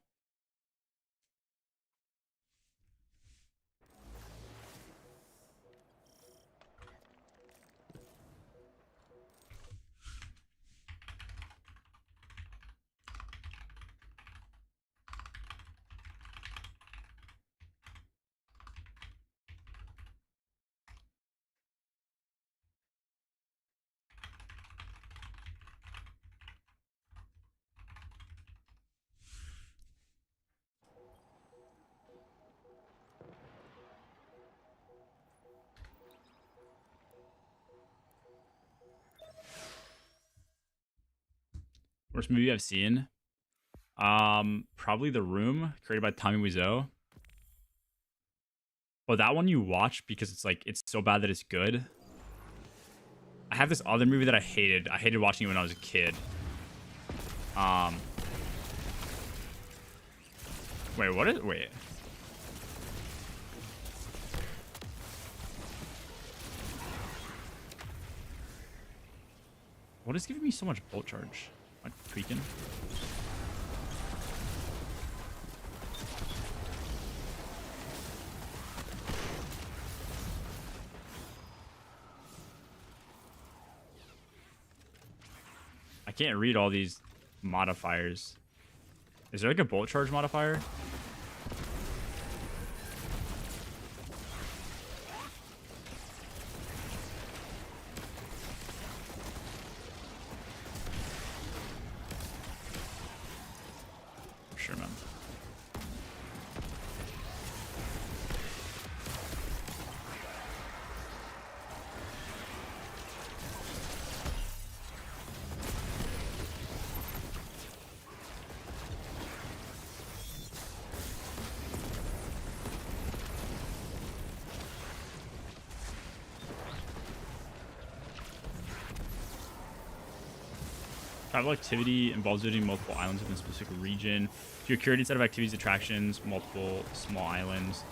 Worst movie I've seen. Probably The Room, created by Tommy Wiseau. But that one you watch because it's like it's so bad that it's good. I have this other movie that I hated. I hated watching it when I was a kid. Wait. What is giving me so much bolt charge? Am I tweaking? I can't read all these modifiers. Is there like a bolt charge modifier? Sure, man. Travel activity involves visiting multiple islands within a specific region. If you're curated set of activities, attractions, multiple small islands.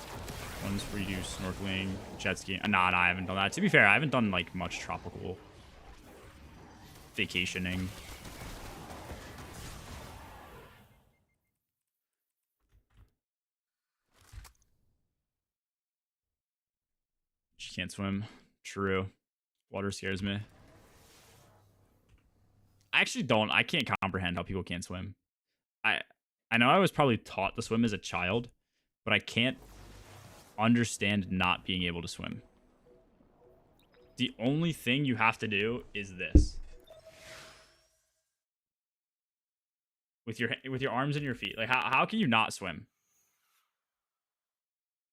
Ones where you do snorkeling, jet skiing. Nah, I haven't done that. To be fair, I haven't done like much tropical vacationing. She can't swim. True. Water scares me. I can't comprehend how people can't swim. I know I was probably taught to swim as a child, but I can't understand not being able to swim. The only thing you have to do is this. With your arms and your feet. Like how can you not swim?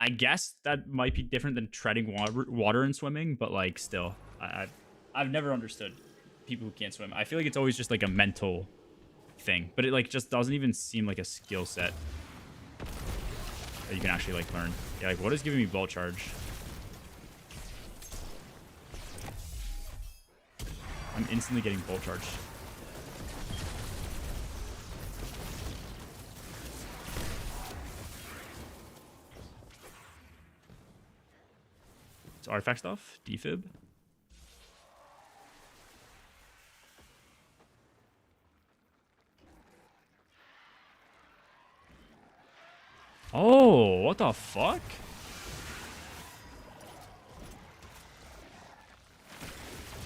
I guess that might be different than treading water and swimming, but like still, I've never understood people who can't swim. I feel like it's always just like a mental thing, but it like just doesn't even seem like a skill set that you can actually like learn. Yeah, like what is giving me bolt charge? I'm instantly getting bolt charge. It's artifact stuff, defib. Oh, what the fuck?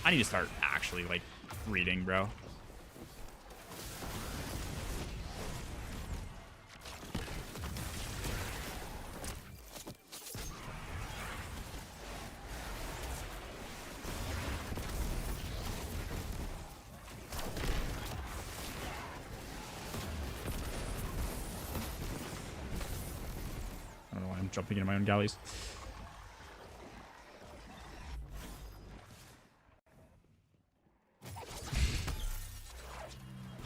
I need to start actually, like, reading, bro. I don't know why I'm jumping into my own galleys.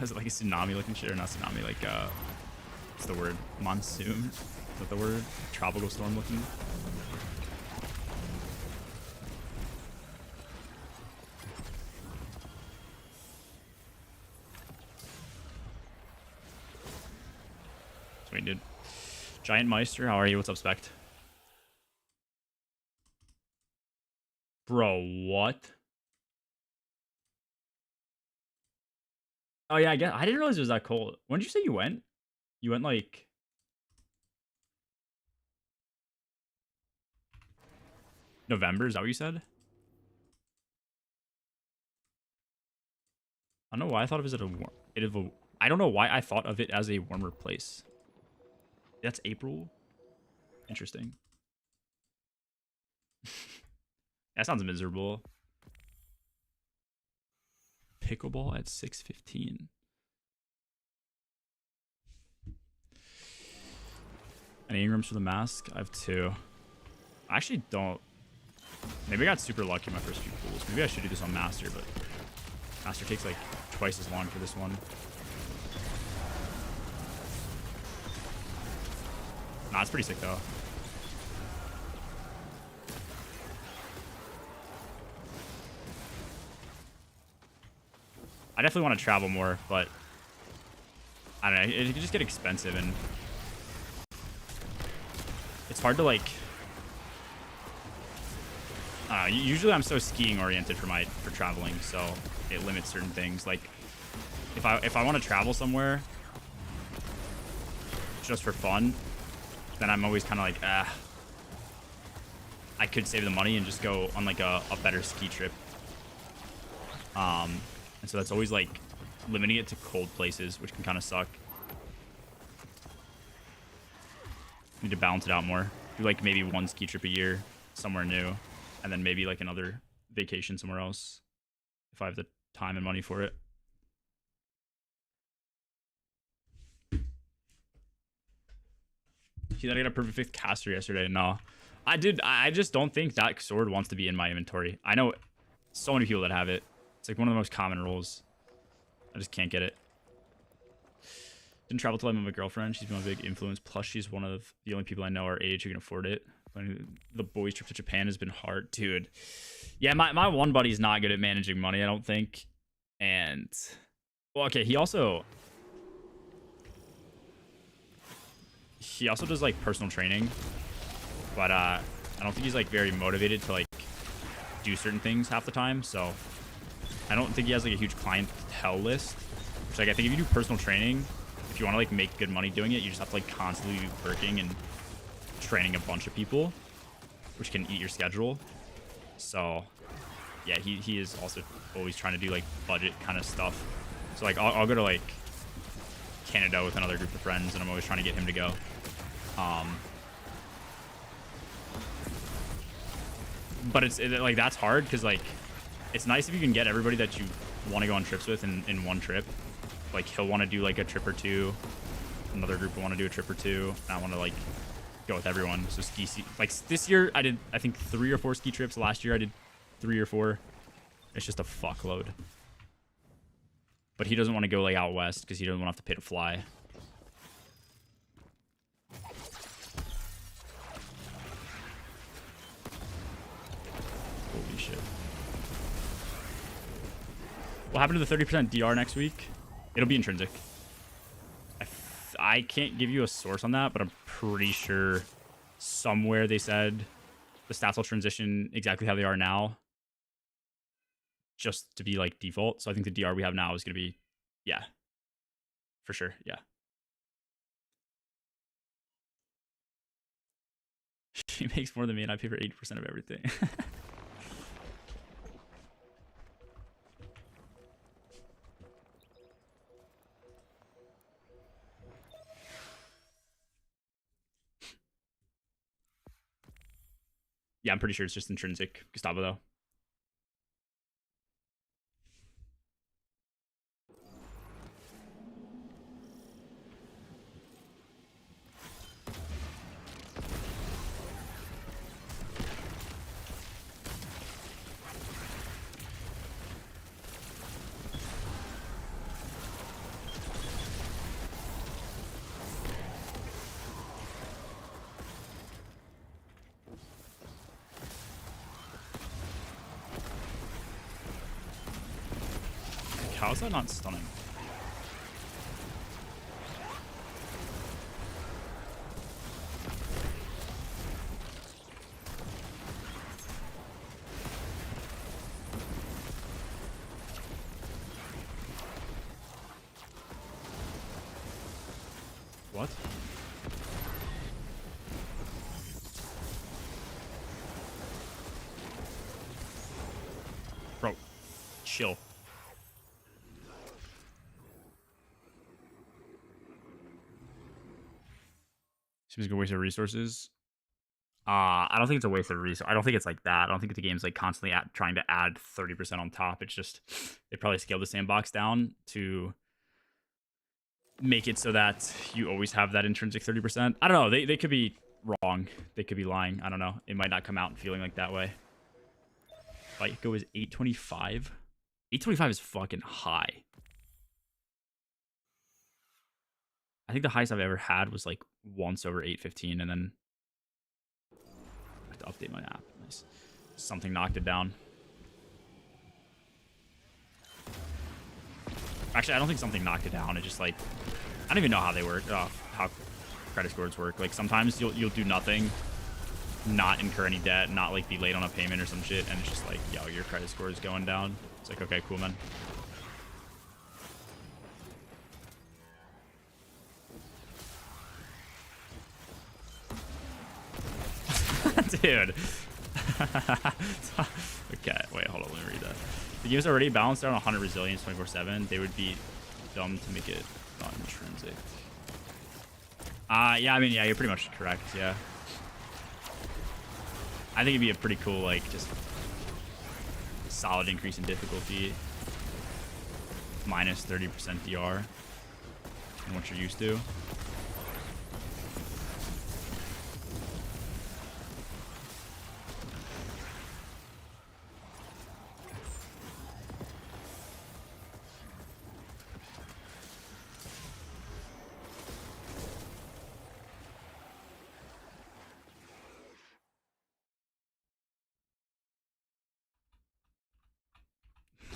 Is it like a tsunami looking shit or not tsunami? Like, what's the word? Monsoon? Is that the word? Tropical storm looking? Sweet, dude. Giant Meister, how are you? What's up, Spect? Bro, what? Oh yeah, I didn't realize it was that cold. When did you say you went? You went like November, is that what you said? I don't know why I thought of it as I don't know why I thought of it as a warmer place. That's April? Interesting. That sounds miserable. Pickleball at 6:15. Any Ingrams for the mask? I have 2. I actually don't. Maybe I got super lucky in my first few pools. Maybe I should do this on Master, but Master takes like twice as long for this one. Nah, it's pretty sick though. I definitely want to travel more, but I don't know. It could just get expensive, and it's hard to like. Usually I'm so skiing oriented for traveling, so it limits certain things. Like if I want to travel somewhere just for fun, then I'm always kind of like, I could save the money and just go on like a better ski trip. And so that's always like limiting it to cold places, which can kind of suck. Need to balance it out more. Do like maybe 1 ski trip a year somewhere new, and then maybe like another vacation somewhere else if I have the time and money for it. See that I got a perfect 5th caster yesterday? No. I just don't think that sword wants to be in my inventory. I know so many people that have it. It's like one of the most common rules. I just can't get it. Didn't travel till I met my girlfriend. She's been a big influence. Plus, she's one of the only people I know our age who can afford it. The boys' trip to Japan has been hard, dude. Yeah, my one buddy's not good at managing money, I don't think. And well, okay, he also does like personal training, but I don't think he's like very motivated to like do certain things half the time. So I don't think he has like a huge clientele list. Which, like, I think if you do personal training, if you want to like make good money doing it, you just have to like constantly be working and training a bunch of people, which can eat your schedule. So yeah, he is also always trying to do like budget kind of stuff. So like I'll go to like Canada with another group of friends, and I'm always trying to get him to go. But it's like that's hard because like it's nice if you can get everybody that you want to go on trips with in one trip. Like he'll want to do like a trip or two, another group will want to do a trip or two, and I want to like go with everyone. So like this year I did I think 3 or 4 ski trips. Last year I did 3 or 4. It's just a fuckload. But he doesn't want to go like out west because he doesn't want to have to pay to fly. Holy shit. What happened to the 30% DR next week? It'll be intrinsic. I can't give you a source on that, but I'm pretty sure somewhere they said the stats will transition exactly how they are now, just to be like default. So I think the DR we have now is going to be, yeah, for sure. Yeah. She makes more than me and I pay for 80% of everything. Yeah, I'm pretty sure it's just intrinsic, Gustavo, though. How is that not stunning? What? Bro, chill. Seems like a waste of resources. I don't think it's a waste of resources. I don't think it's like that. I don't think the game's like constantly trying to add 30% on top. It's just they probably scaled the sandbox down to make it so that you always have that intrinsic 30%. I don't know. They could be wrong. They could be lying. I don't know. It might not come out feeling like that way. FICO is 825. 825 is fucking high. I think the highest I've ever had was like once over 815, and then I have to update my app. Nice. Something knocked it down. Actually, I don't think something knocked it down. It just like, I don't even know how they work, how credit scores work. Like sometimes you'll do nothing, not incur any debt, not like be late on a payment or some shit, and it's just like, yo, your credit score is going down. It's like, okay, cool, man. Dude. Okay, wait, hold on, let me read that. The game's already balanced out on 100 resilience 24/7. They would be dumb to make it not intrinsic. Yeah, I mean, yeah, you're pretty much correct, yeah. I think it'd be a pretty cool, like, just solid increase in difficulty. Minus 30% DR and what you're used to.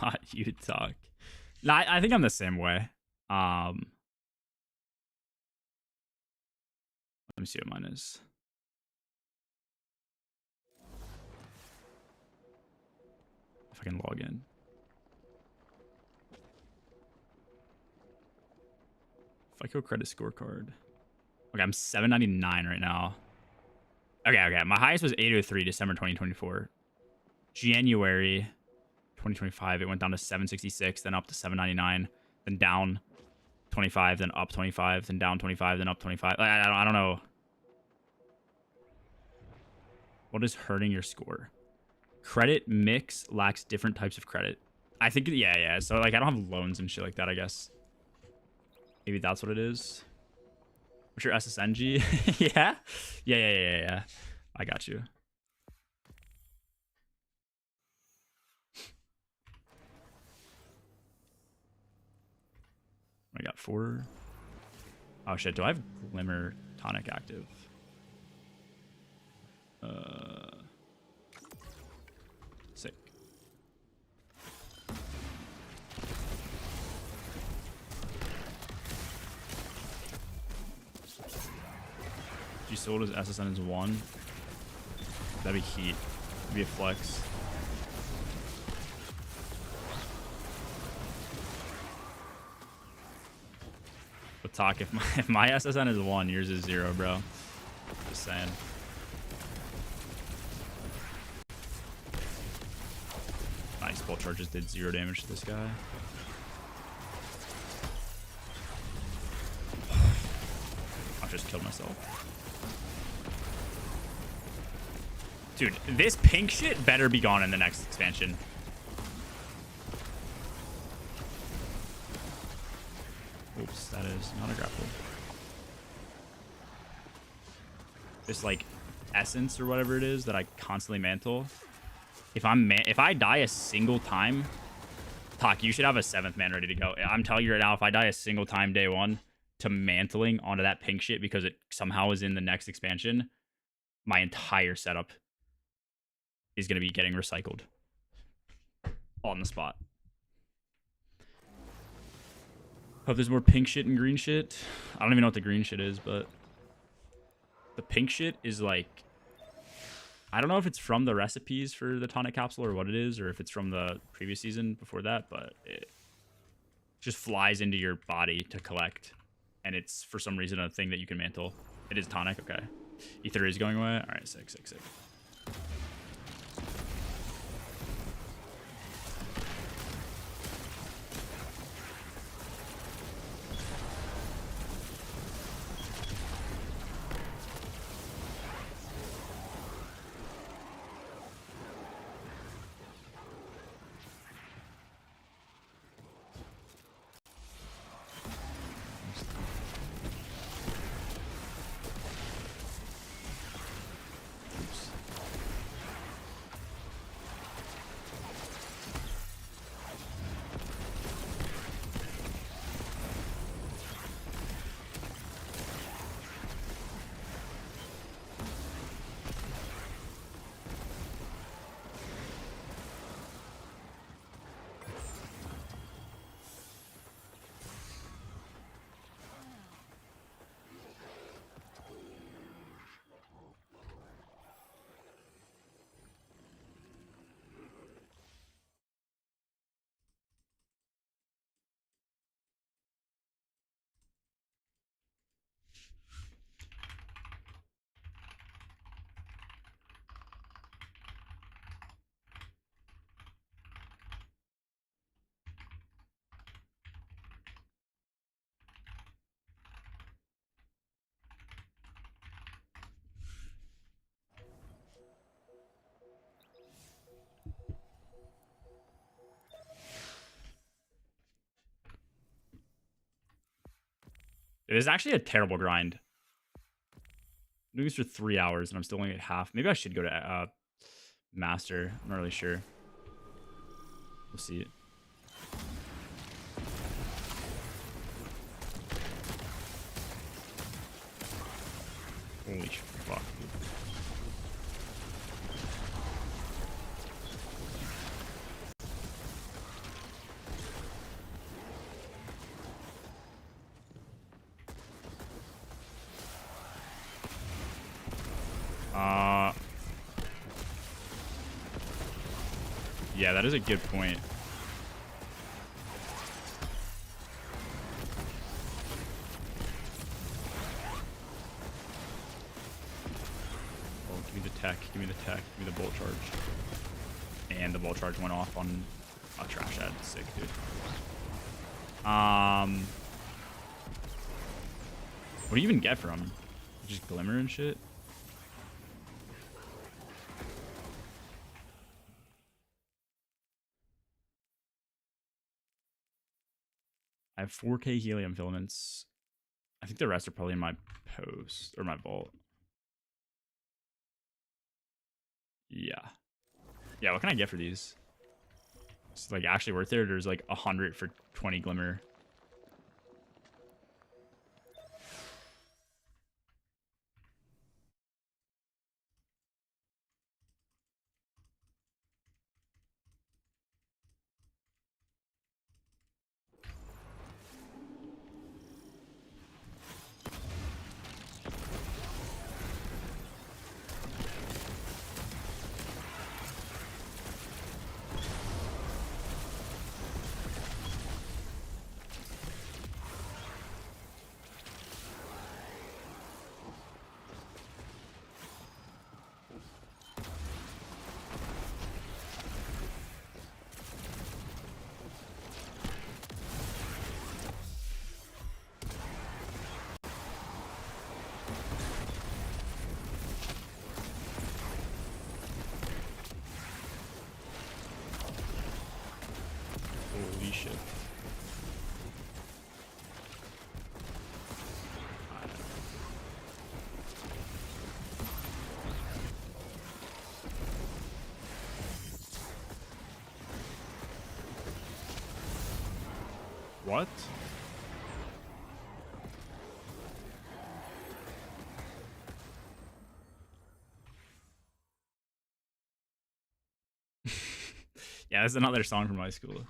Not you talk. No, I think I'm the same way. Let me see what mine is. If I can log in. FICO credit scorecard. Okay, I'm 799 right now. Okay. My highest was 803 December 2024. January 2025, it went down to 766, then up to 799, then down 25, then up 25, then down 25, then up 25. I don't know. What is hurting your score? Credit mix lacks different types of credit. I think, yeah. So, like, I don't have loans and shit like that, I guess. Maybe that's what it is. What's your SSNG? Yeah. I got you. I got 4. Oh shit, do I have Glimmer tonic active? Sick. G sold his SSN is 1. That'd be heat. That'd be a flex. But talk, if my SSN is 1, yours is 0, bro. Just saying. Nice, bolt charges did 0 damage to this guy. I just killed myself. Dude, this pink shit better be gone in the next expansion. Oops, that is not a grapple. This like essence or whatever it is that I constantly mantle. If I die a single time, Talk, you should have a 7th man ready to go. I'm telling you right now, if I die a single time day 1 to mantling onto that pink shit because it somehow is in the next expansion, my entire setup is going to be getting recycled on the spot. Hope there's more pink shit and green shit. I don't even know what the green shit is, but the pink shit is like, I don't know if it's from the recipes for the tonic capsule or what it is, or if it's from the previous season before that, but it just flies into your body to collect and it's for some reason a thing that you can mantle. It is tonic. Okay. E3 is going away. All right, sick. It is actually a terrible grind. I'm doing this for 3 hours and I'm still only at half. Maybe I should go to master. I'm not really sure. We'll see. Holy fuck, dude. Yeah, that is a good point. Oh, give me the tech, give me the tech, give me the bolt charge. And the bolt charge went off on a trash ad. Sick, dude. What do you even get from? Just Glimmer and shit? I have 4K helium filaments. I think the rest are probably in my post or my vault. Yeah. Yeah, what can I get for these? It's like actually worth it, or there's like 100 for 20 Glimmer. Holy shit. What? Yeah, that's another song from my school.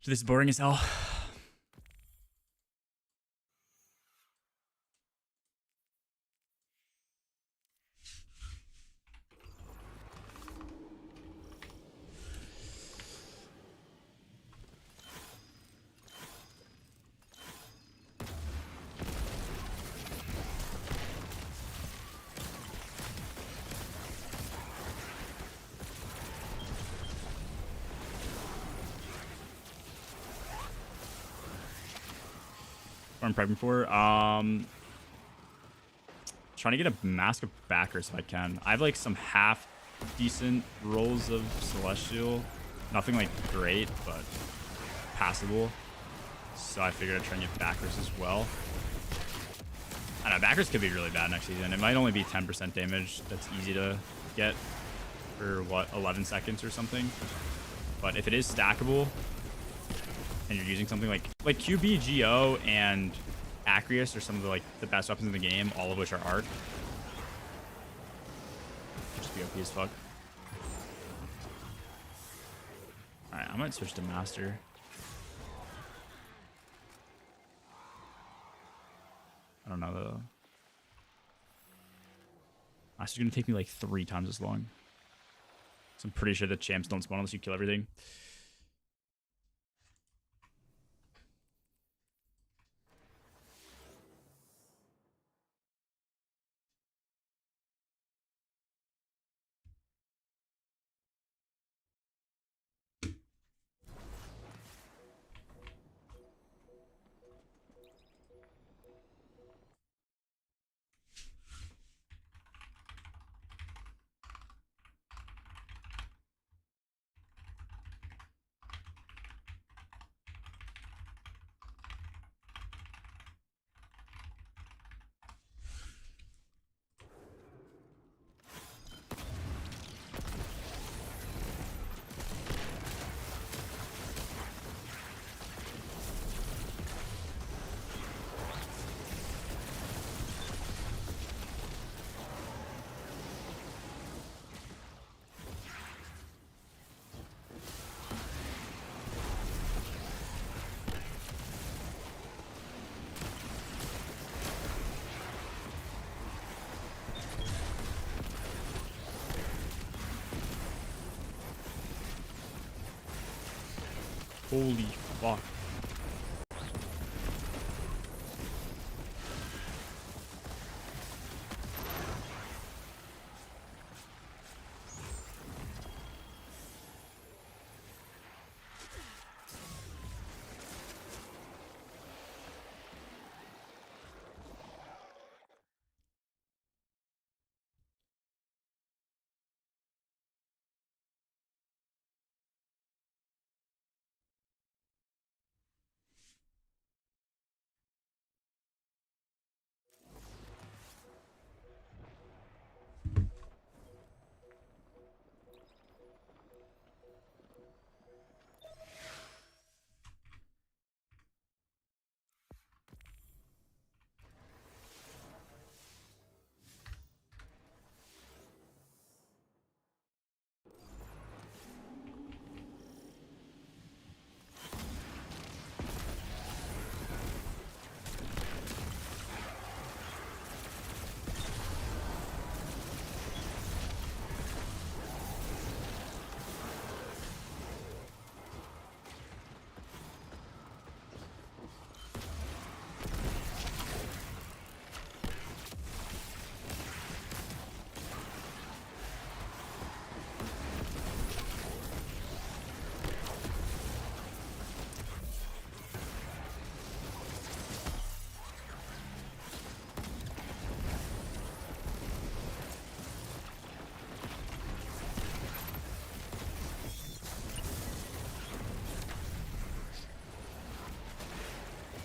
This is boring as hell. What I'm prepping for? Trying to get a mask of backers if I can. I have like some half decent rolls of Celestial. Nothing like great, but passable. So I figured I'd try and get backers as well. I don't know, backers could be really bad next season. It might only be 10% damage. That's easy to get for what, 11 seconds or something. But if it is stackable and you're using something like QB, GO, and Acreus are some of the best weapons in the game, all of which are arc. Just be OP as fuck. Alright, I might switch to Master. I don't know though. Master's gonna take me like 3 times as long. So I'm pretty sure the champs don't spawn unless you kill everything. Holy fuck.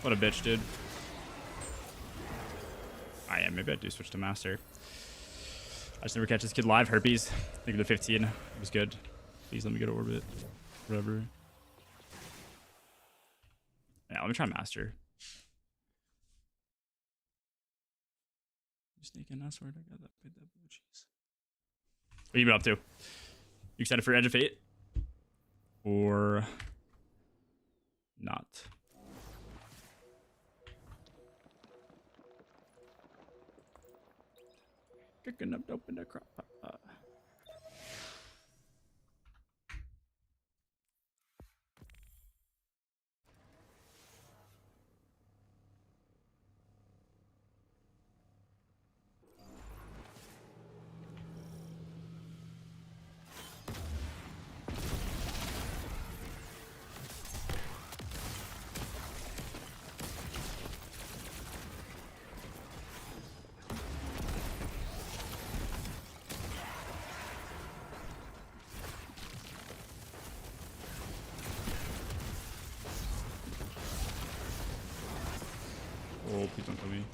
What a bitch, dude. Ah, yeah, maybe I do switch to Master. I just never catch this kid live. Herpes. I think the 15 was good. Please let me go to orbit. Whatever. Yeah, let me try Master. Sneaking, I swear I got that bit that blue cheese. What you been up to? You excited for Edge of Fate? Or not. Kicking up dope in the crop. Oh, please don't kill me.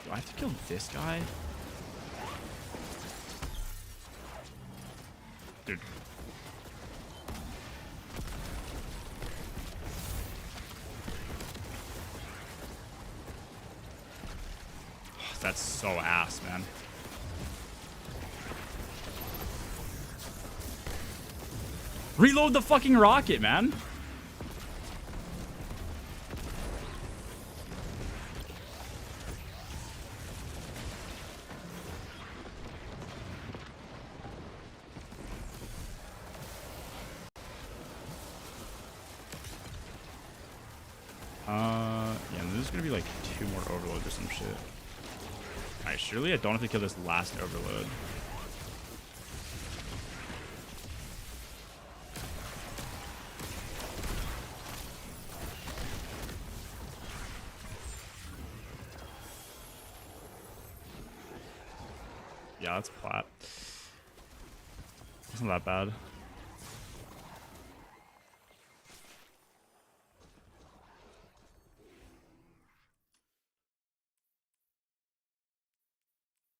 Do I have to kill this guy? Dude. That's so ass, man. Reload the fucking rocket, man. Yeah, and there's gonna be like 2 more overloads or some shit. Alright, surely I don't have to kill this last overload. Yeah, that's plat. It's not that bad.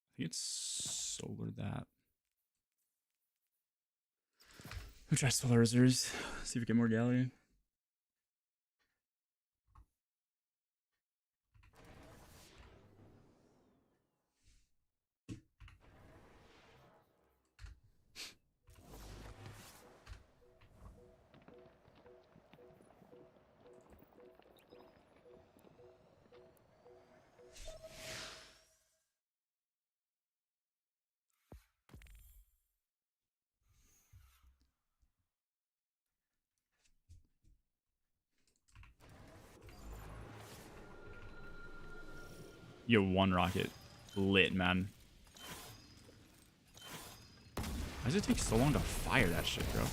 I think it's solar that. We'll try solar reserves. See if we get more gallery. Yo, 1 rocket. Lit, man. Why does it take so long to fire that shit, bro?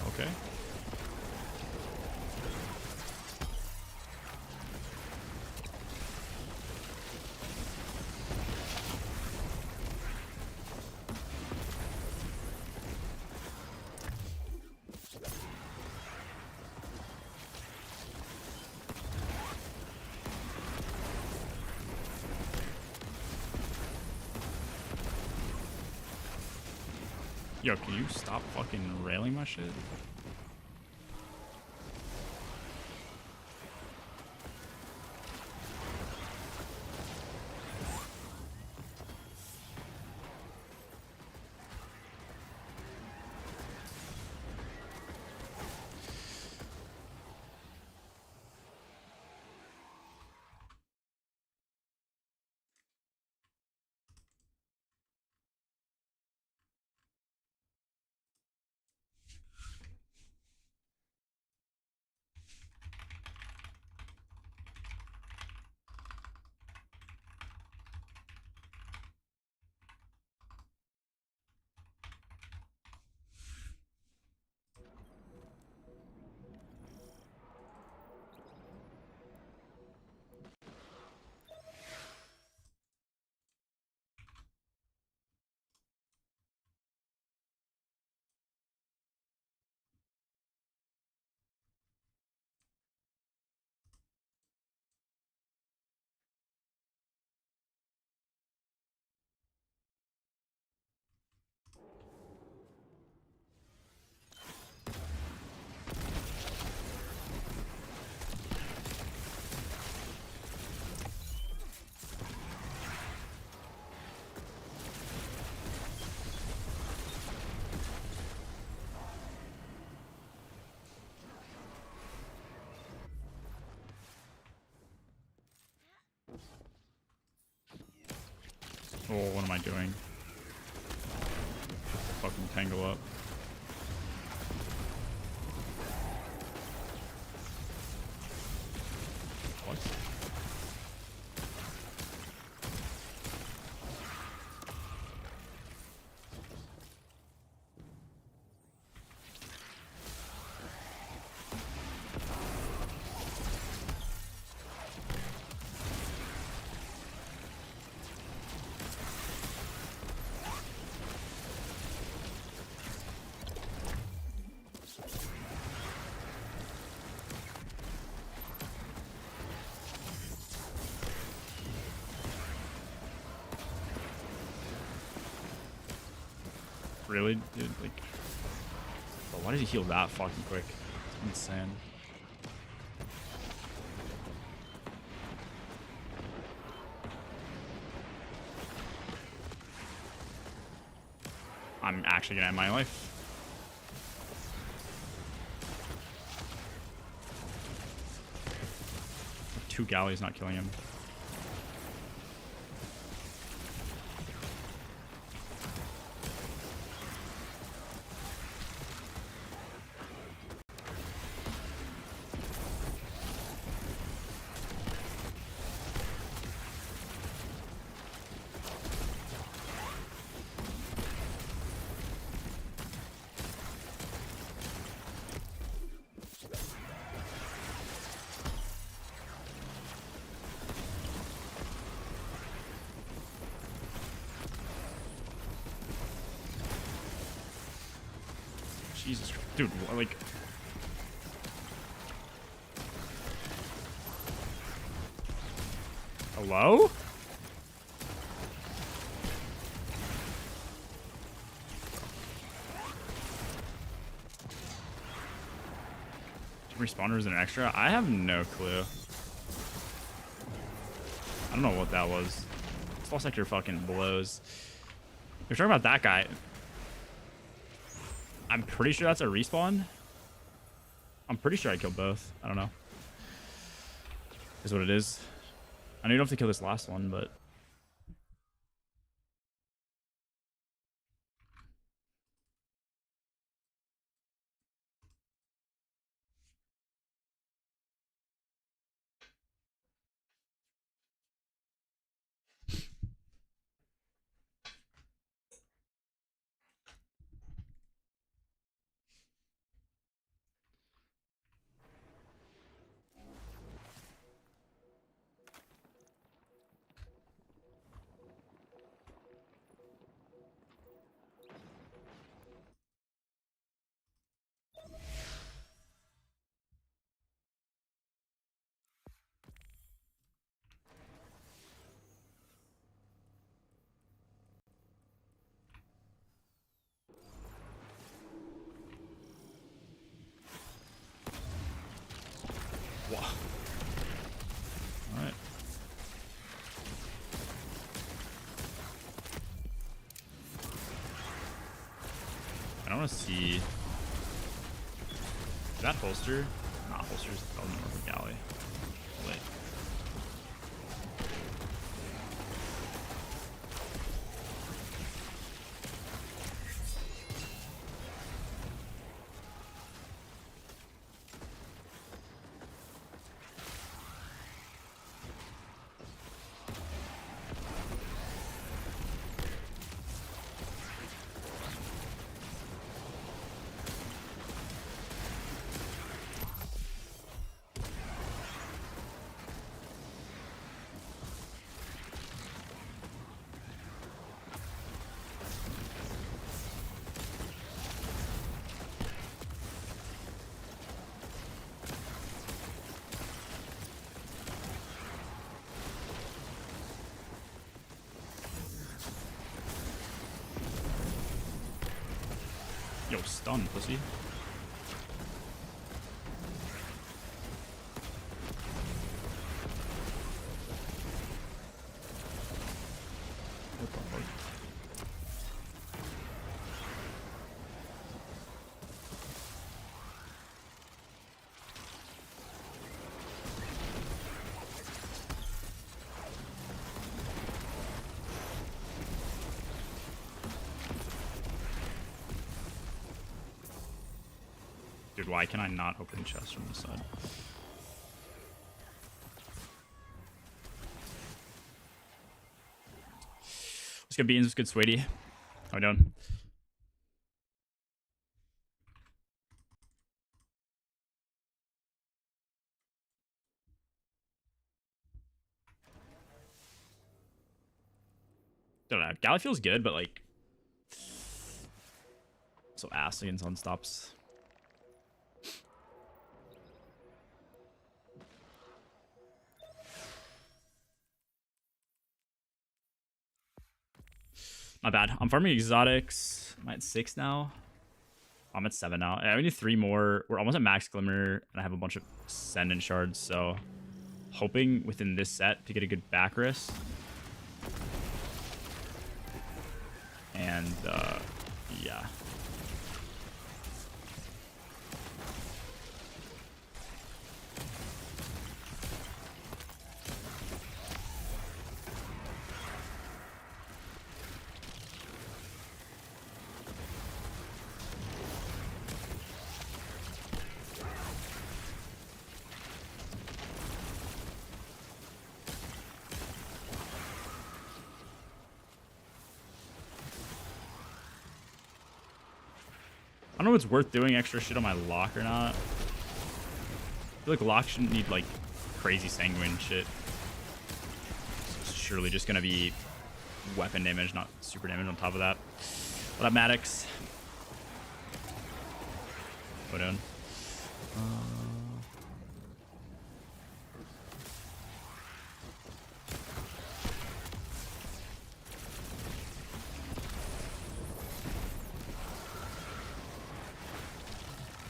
Okay. Yo, can you stop fucking railing my shit? Oh, what am I doing? Fucking tangle up. What? Really, dude? Like, but why did he heal that fucking quick? It's insane. I'm actually gonna end my life. Two galleys not killing him. Jesus Christ. Dude, like... Hello? Respawners and an extra? I have no clue. I don't know what that was. Small sector fucking blows. You're talking about that guy. I'm pretty sure that's a respawn. I'm pretty sure I killed both. I don't know. Is what it is. I know you don't have to kill this last one, but... Alright. I want to see... Is that holster? Nah, holster's probably more of a galley. Wait. Yo, stun, pussy. What the fuck? Dude, why can I not open chests from this side? What's good, Beans? What's good, Sweetie? How we doing? Don't know. Galley feels good, but like, so ass against unstops. Not bad. I'm farming exotics. I'm at 6 now. I'm at 7 now. I need 3 more. We're almost at max Glimmer, and I have a bunch of Ascendant shards, so hoping within this set to get a good back risk. And, yeah. I don't know if it's worth doing extra shit on my lock or not. I feel like lock shouldn't need like crazy sanguine shit. It's surely just gonna be weapon damage, not super damage on top of that. What up, Maddox? Put in.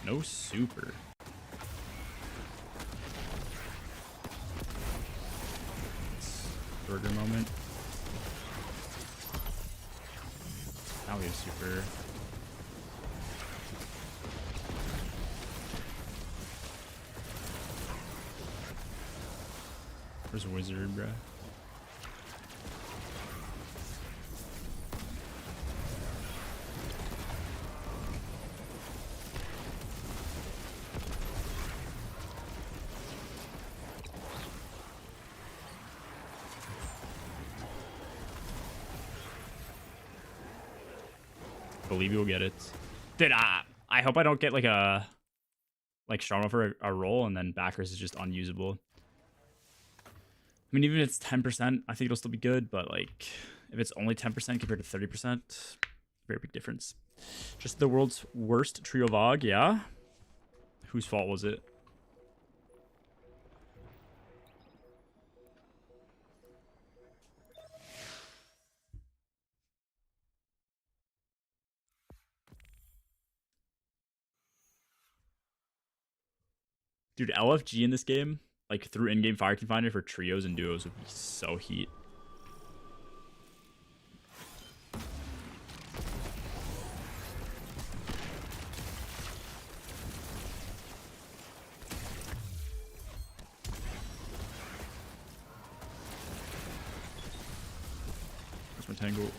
No super. Burger moment. Now we have super. Where's wizard, bruh? Believe you'll get it. Dude, I hope I don't get like a strong for a roll and then backers is just unusable. I mean, even if it's 10%, I think it'll still be good, but like if it's only 10% compared to 30%, very big difference. Just the world's worst trio VOG, yeah? Whose fault was it? Dude, LFG in this game, like through in-game Fire Team Finder for trios and duos would be so heat. Where's my tangle?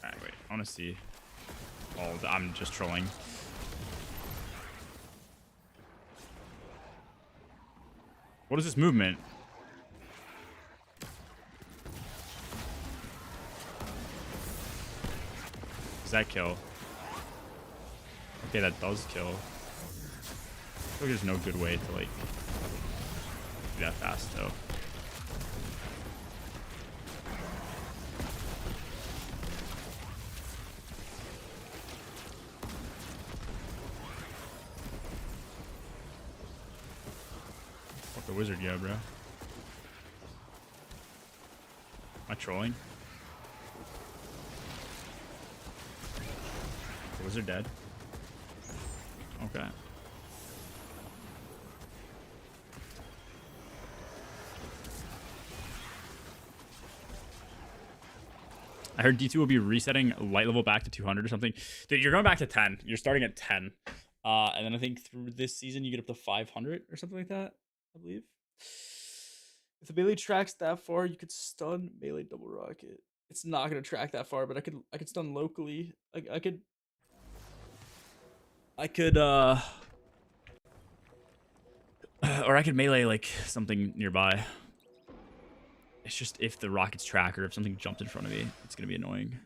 I want to see. Oh, I'm just trolling. What is this movement? Does that kill? Okay, that does kill. I feel like there's no good way to like do that fast though. The wizard, yeah, bro. Am I trolling? The wizard dead. Okay. I heard D2 will be resetting light level back to 200 or something. Dude, you're going back to 10. You're starting at 10. And then I think through this season you get up to 500 or something like that, I believe. If the melee tracks that far, you could stun melee double rocket. It's not gonna track that far, but I could stun locally. I could or I could melee like something nearby. It's just if the rockets track or if something jumped in front of me, it's gonna be annoying.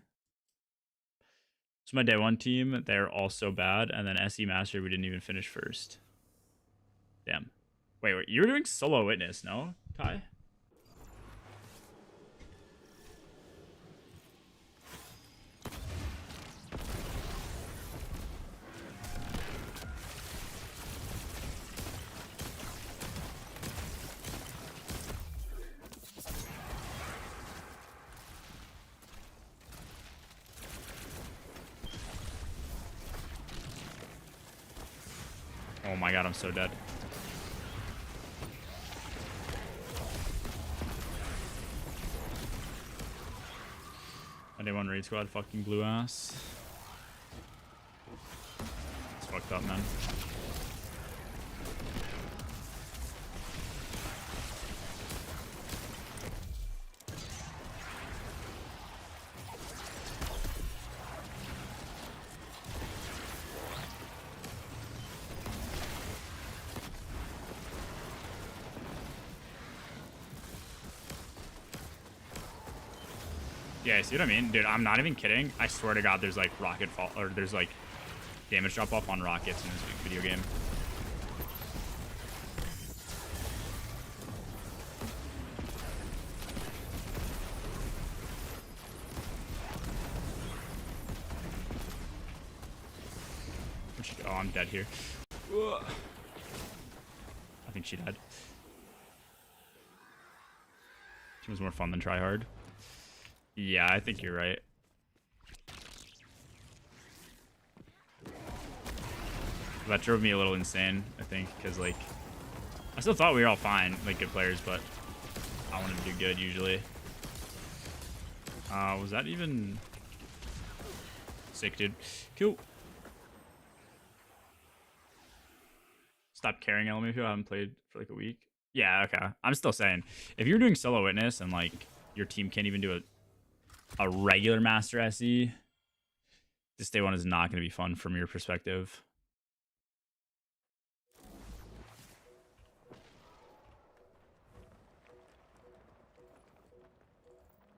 So my day one team, they're all so bad, and then SE Master, we didn't even finish first. Damn. Wait, you were doing solo witness, no, Kai? Oh my god, I'm so dead. My day one raid squad fucking blue ass. It's fucked up, man. Yeah, see what I mean? Dude, I'm not even kidding. I swear to God, there's like rocket fall, or there's like damage drop off on rockets in this video game. Oh, I'm dead here. Ugh. I think she died. It was more fun than try hard. Yeah, I think you're right. That drove me a little insane, I think, because, like, I still thought we were all fine, like, good players, but I wanted to do good, usually. Was that even... Sick, dude. Cool. Stop caring, LMA, if you haven't played for, like, a week. Yeah, okay. I'm still saying, if you're doing solo witness and, like, your team can't even do a regular Master SE, this day one is not going to be fun from your perspective.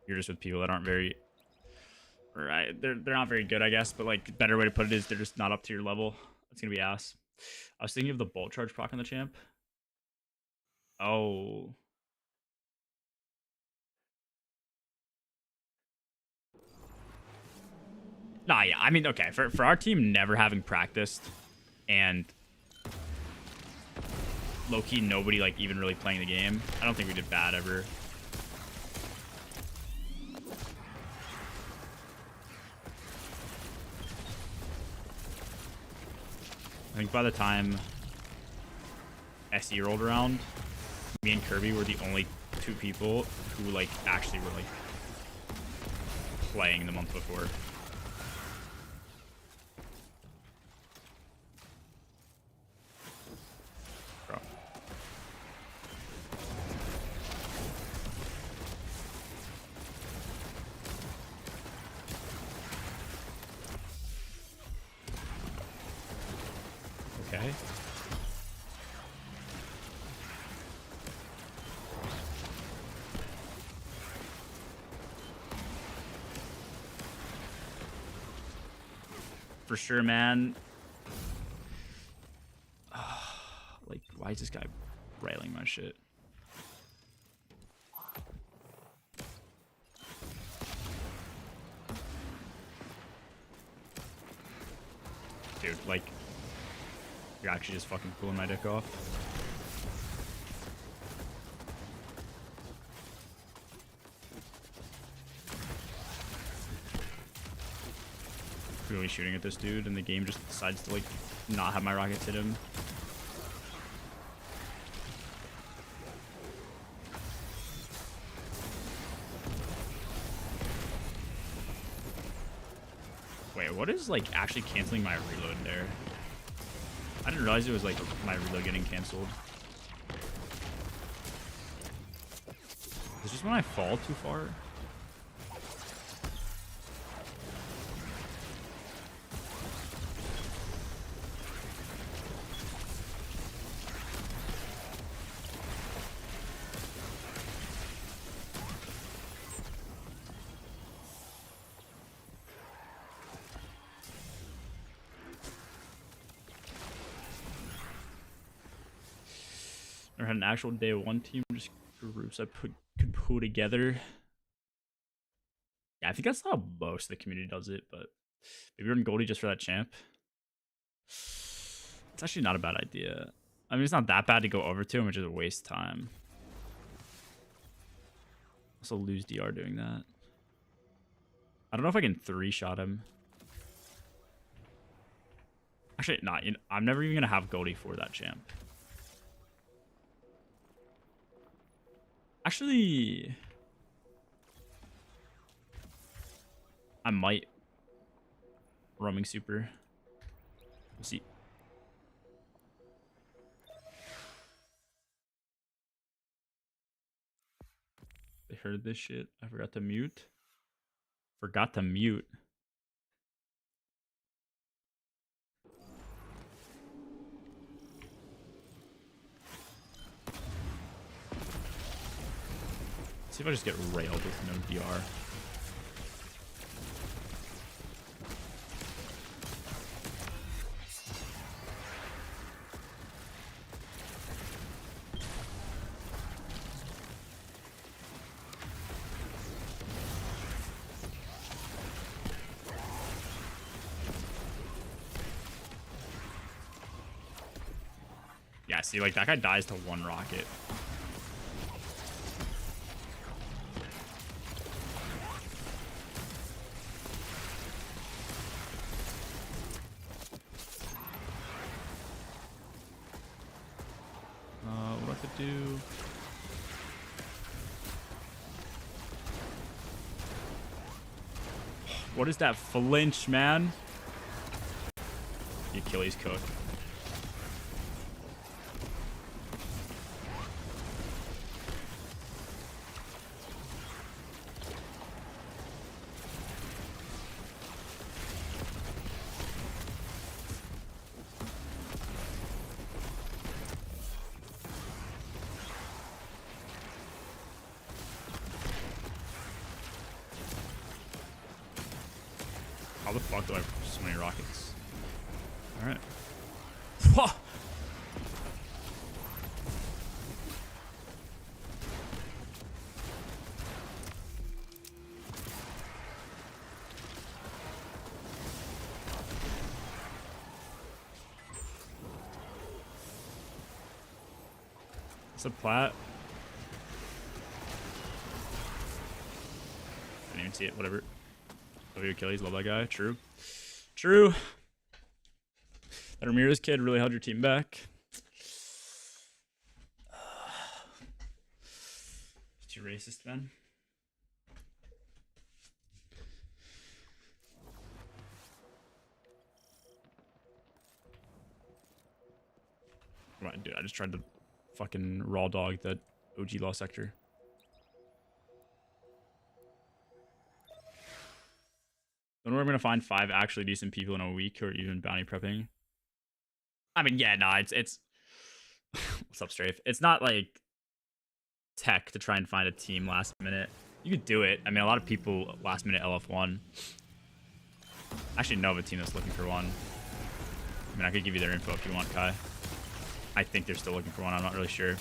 You're just with people that aren't very... Right, they're not very good, I guess, but, like, better way to put it is they're just not up to your level. That's going to be ass. I was thinking of the bolt charge proc on the champ. Oh... Nah, yeah, I mean, okay, for our team never having practiced and low-key nobody, like, even really playing the game, I don't think we did bad ever. I think by the time SE rolled around, me and Kirby were the only two people who, like, actually were, like, playing the month before. Bro. Okay. For sure, man. Like, why is this guy railing my shit? Dude, like, you're actually just fucking pulling my dick off. Really shooting at this dude, and the game just decides to, like, not have my rockets hit him. Wait, what is like actually canceling my reload there? I didn't realize it was like my reload getting canceled. Is it just when I fall too far? Never had an actual day one team, just groups I could pull together. Yeah, I think that's how most of the community does it, but maybe we're in Goldie just for that champ. It's actually not a bad idea. I mean, it's not that bad to go over to him, which is a waste of time. Also lose DR doing that. I don't know if I can 3-shot him. Actually, not. I'm never even going to have Goldie for that champ. Actually, I might. Roaming super. We'll see. They heard this shit. I forgot to mute. Forgot to mute. See if I just get railed with no DR. Yeah, see, like that guy dies to 1 rocket. What do I have to do? What is that flinch, man? The Achilles cook. How the fuck do I have so many rockets? Alright. It's a plat. Didn't even see it, whatever. Love your Achilles, love that guy. True. True. That Ramirez kid really held your team back. Too racist, man. Come on, dude. I just tried to fucking raw dog that OG law sector. Don't know where I'm gonna find 5 actually decent people in a week or even bounty prepping. I mean, yeah, no, it's what's up, Strafe? It's not like tech to try and find a team last minute. You could do it. I mean, a lot of people last minute LF1. I actually know of a team that's looking for one. I mean, I could give you their info if you want, Kai. I think they're still looking for one. I'm not really sure.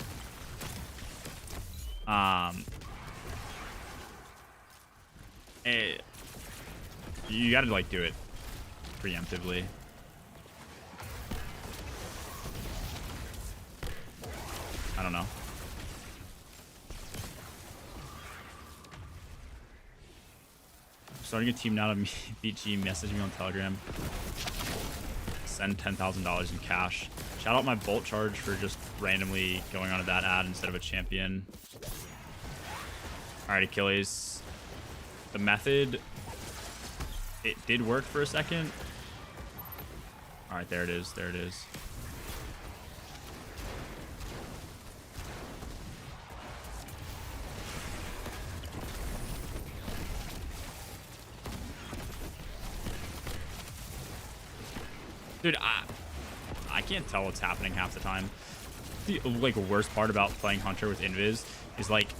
You gotta like do it preemptively. I don't know. Starting a team now to beat G. Message me on Telegram. Send $10,000 in cash. Shout out my Bolt Charge for just randomly going onto that ad instead of a champion. Alright, Achilles. The method it did work for a second. All right, there it is. There it is. Dude, I can't tell what's happening half the time. The like worst part about playing Hunter with Invis is like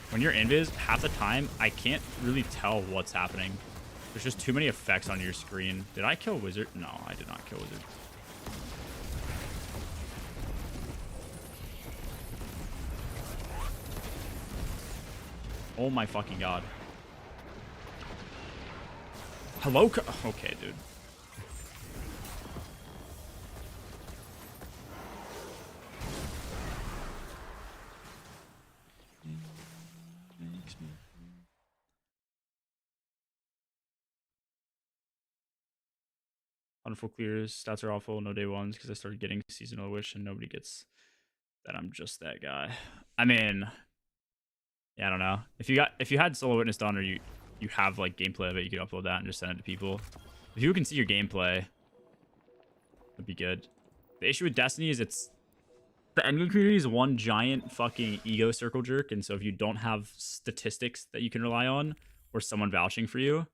when you're Invis, half the time I can't really tell what's happening. There's just too many effects on your screen. Did I kill Wizard? No, I did not kill Wizard. Oh my fucking god. Hello? Okay, dude. Wonderful clears. Stats are awful. No day ones because I started getting seasonal wish and nobody gets that I'm just that guy. I mean, yeah, I don't know. If you had solo witness done or you have like gameplay of it, you could upload that and just send it to people. If you can see your gameplay, that'd be good. The issue with Destiny is the endgame community is one giant fucking ego circle jerk, and so if you don't have statistics that you can rely on or someone vouching for you,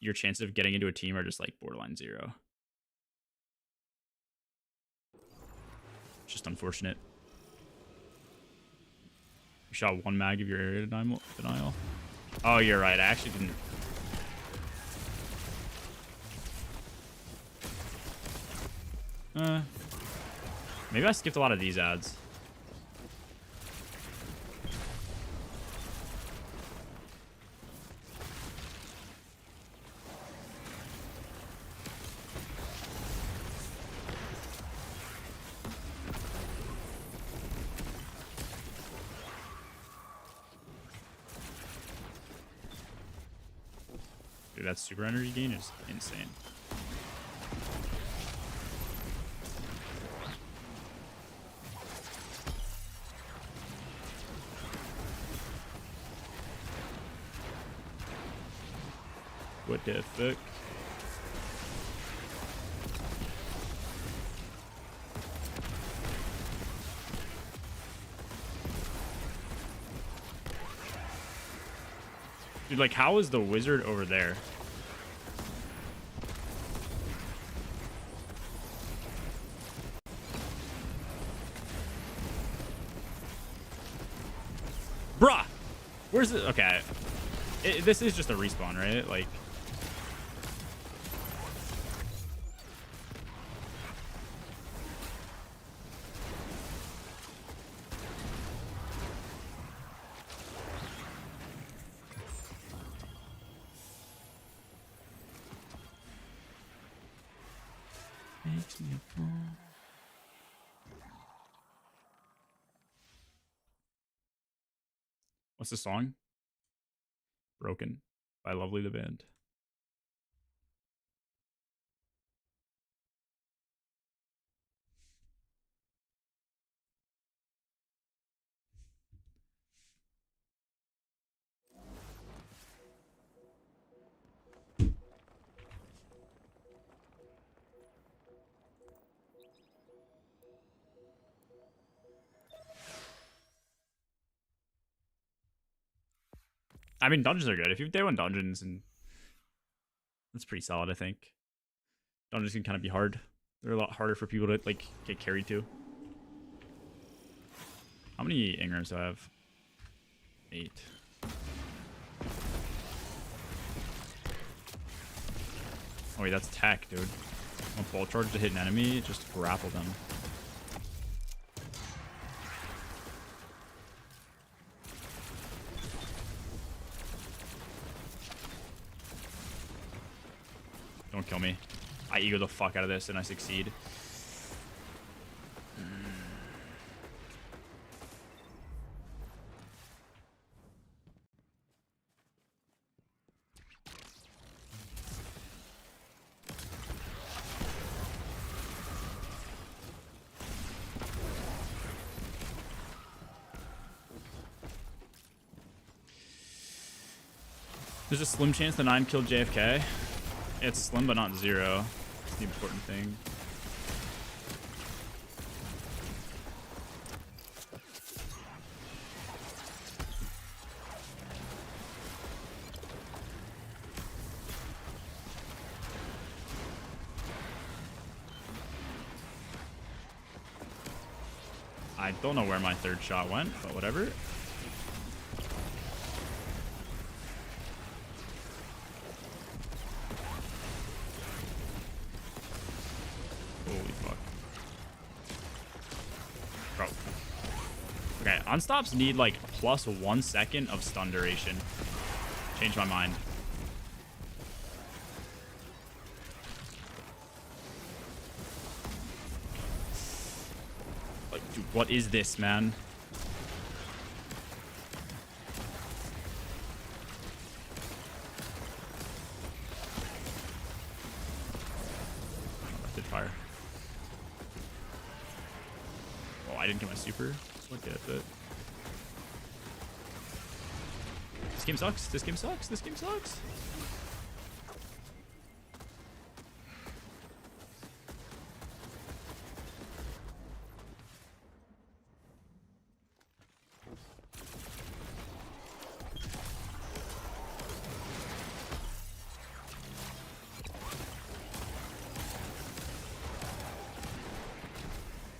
your chances of getting into a team are just like borderline 0. It's just unfortunate. You shot 1 mag of your area denial. Oh, you're right. I actually didn't. Maybe I skipped a lot of these ads. Dude, that super energy gain is insane. What the fuck? Dude, like, how is the wizard over there? Bruh! Where's it? Okay. This is just a respawn, right? Like... Makes me a fool. What's the song? Broken by Lovely the Band. I mean, dungeons are good. If you've day one dungeons, and that's pretty solid, I think. Dungeons can kind of be hard. They're a lot harder for people to like get carried to. How many Ingrams do I have? 8. Oh wait, that's tech, dude. When full charge to hit an enemy, just grapple them. Don't kill me. I ego the fuck out of this and I succeed. There's a slim chance the 9 killed JFK. It's slim, but not zero. That's the important thing. I don't know where my third shot went, but whatever. Holy fuck. Bro. Okay, unstops need like plus 1 second of stun duration. Change my mind. Like, dude, what is this, man? Oh, that did fire. Oh, I didn't get my super. Look at it. This game sucks. This game sucks. This game sucks.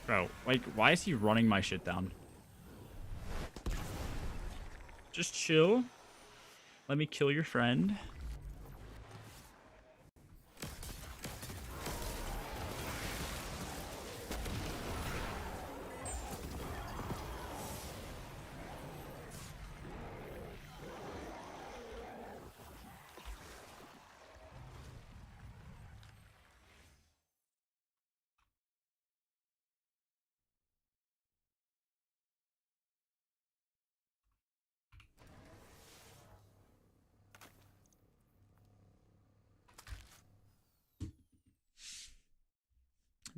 Bro, like, why is he running my shit down? Just chill. Let me kill your friend.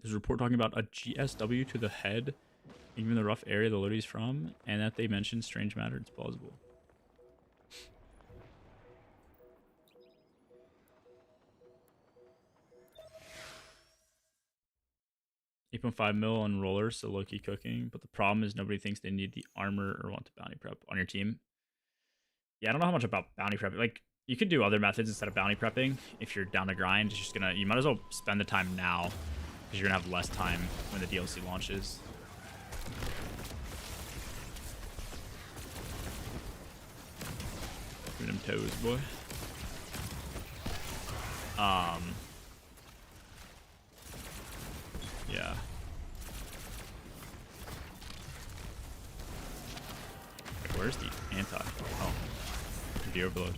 There's a report talking about a GSW to the head, even the rough area the Lodi's from, and that they mentioned strange matter. It's plausible. 8.5 mil on rollers, so low-key cooking. But the problem is nobody thinks they need the armor or want to bounty prep on your team. Yeah, I don't know how much about bounty prep. Like, you could do other methods instead of bounty prepping. If you're down to grind, it's just gonna, you might as well spend the time now, because you're gonna have less time when the DLC launches. Give them toes, boy. Yeah. Wait, where's the anti? Oh, the overload.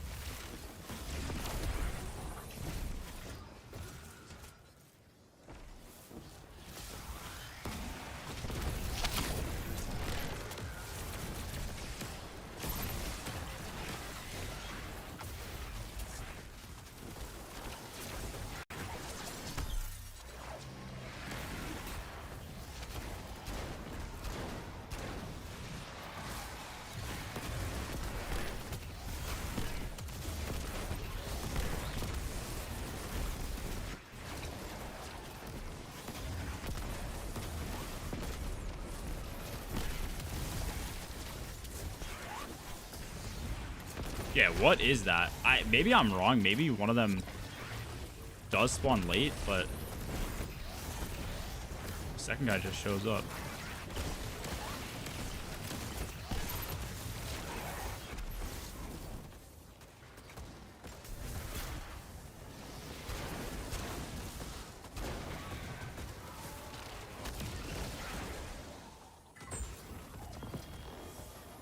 Yeah, what is that? Maybe I'm wrong. Maybe one of them does spawn late, but the second guy just shows up.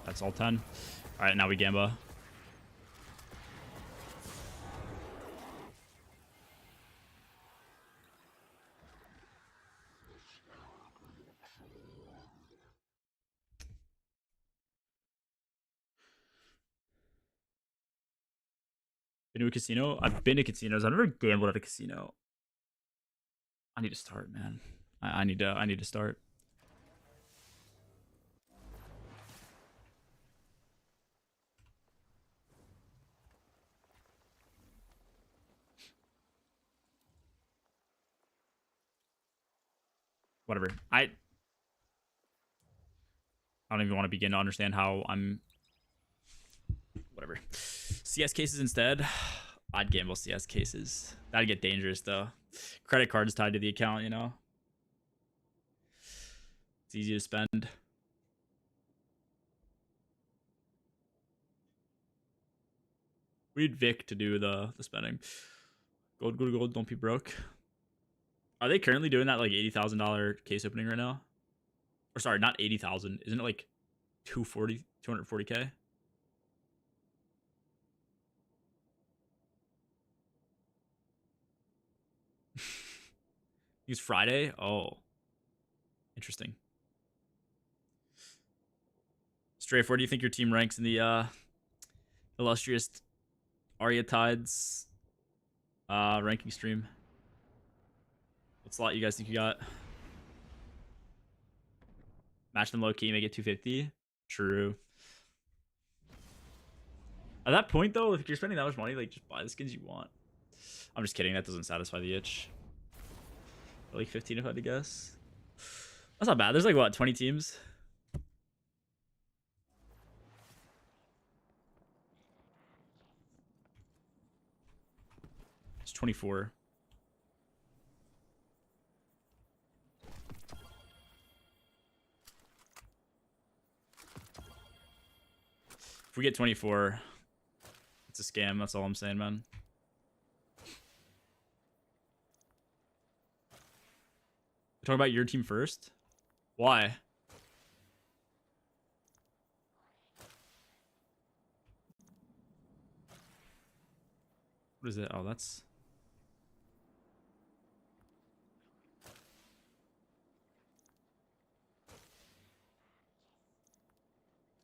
That's all 10. All right, now we Gamba. Been to a casino? I've been to casinos. I've never gambled at a casino. I need to start, man. I need to start. whatever. I don't even want to begin to understand how I'm. Whatever. CS cases instead. I'd gamble CS cases. That'd get dangerous though. Credit card is tied to the account, you know. It's easy to spend. We need Vic to do the spending. Gold, gold, gold. Don't be broke. Are they currently doing that like $80,000 case opening right now? Or sorry, not 80,000. Isn't it like 240K? Use Friday. Oh, interesting. Strafe, where do you think your team ranks in the illustrious Arya Tides ranking stream? What slot you guys think you got? Match them low key, make it 250. True. At that point though, if you're spending that much money, like just buy the skins you want. I'm just kidding. That doesn't satisfy the itch. Like 15 if I had to guess. That's not bad. There's like what, 20 teams? It's 24. If we get 24, it's a scam. That's all I'm saying, man. Talk about your team first. Why? What is it? Oh, that's...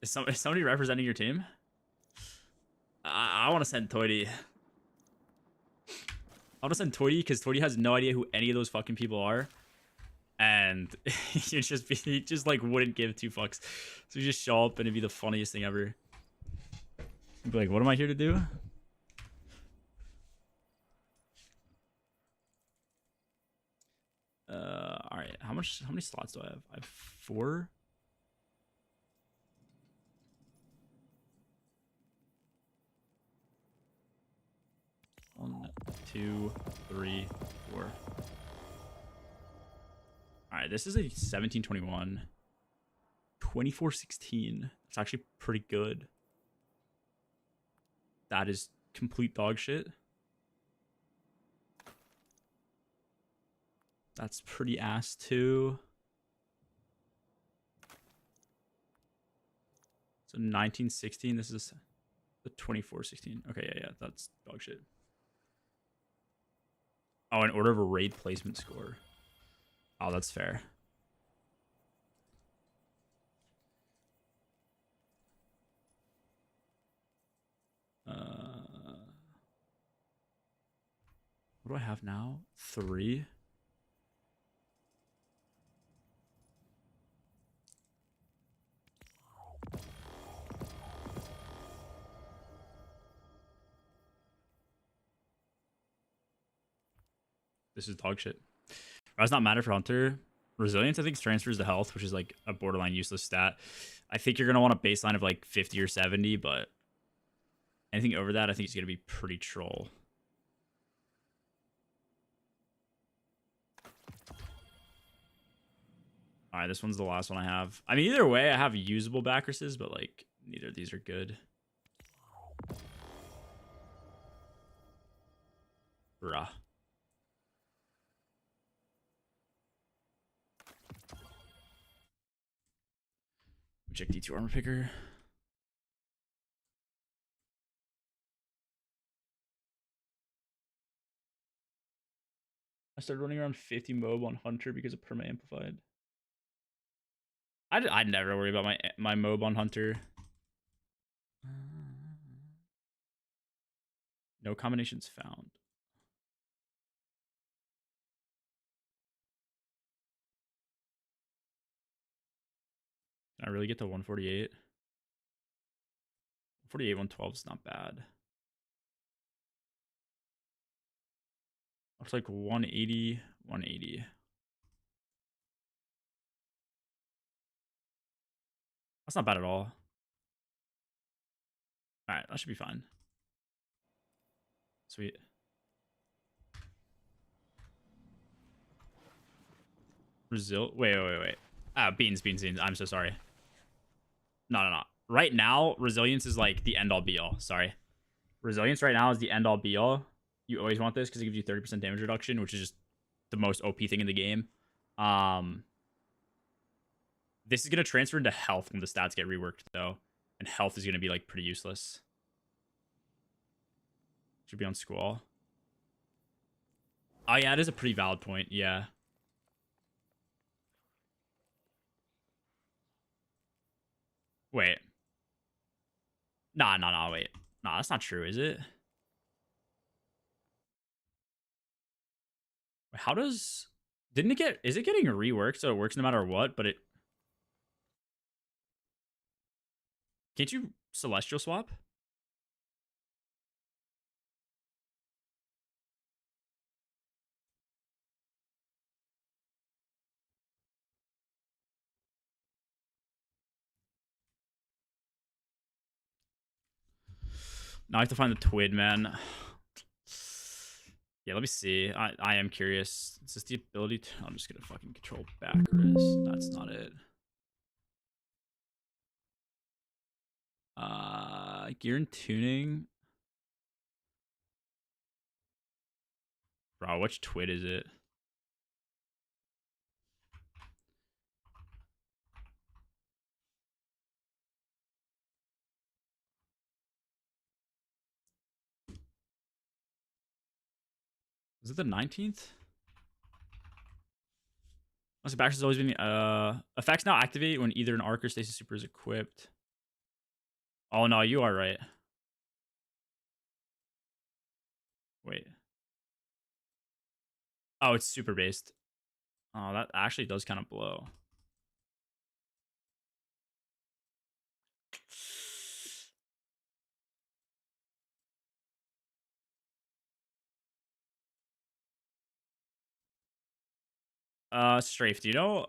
Is somebody representing your team? I want to send Toity. I want to send Toity because Toity has no idea who any of those fucking people are. And he just like wouldn't give two fucks. So you just show up and it'd be the funniest thing ever. You'd be like, what am I here to do? All right. How many slots do I have? I have 4. One, 2, 3, 4. All right, this is a 1721. 2416. It's actually pretty good. That is complete dog shit. That's pretty ass too. So 1916. This is the 2416. Okay, yeah, that's dog shit. Oh, in order of a raid placement score. Oh, that's fair. What do I have now? 3. This is dog shit. Does not matter for Hunter. Resilience, I think, transfers to health, which is like a borderline useless stat. I think you're going to want a baseline of like 50 or 70, but anything over that, I think it's going to be pretty troll. All right, this one's the last one I have. I mean, either way, I have usable backresses, but like neither of these are good. Bruh. Check D2 armor picker. I started running around 50 mob on Hunter because of perma amplified. I'd never worry about my mob on Hunter. No combinations found. Can I really get to 148? 148, 112 is not bad. Looks like 180, 180. That's not bad at all. Alright, that should be fine. Sweet. Wait. Ah, beans. I'm so sorry. No. Right now, resilience is like the end all be all. Sorry. Resilience right now is the end all be all. You always want this because it gives you 30% damage reduction, which is just the most OP thing in the game. This is going to transfer into health when the stats get reworked, though. And health is going to be like pretty useless. Should be on Squall. Oh, yeah, it is a pretty valid point. Yeah. Wait. Nah, wait. Nah, that's not true, is it? Wait, how does... Didn't it get... Is it getting reworked so it works no matter what, but it... Can't you Celestial swap? Now I have to find the Twid, man. Yeah, let me see. I am curious. Is this the ability to... I'm just gonna fucking control back wrist. That's not it. Gear and tuning. Bro, which Twid is it? Is it the 19th? Must have has always been effects now activate when either an arc or stasis super is equipped. Oh no, you are right. Wait. Oh, it's super based. Oh, that actually does kind of blow. Strafe, do you know?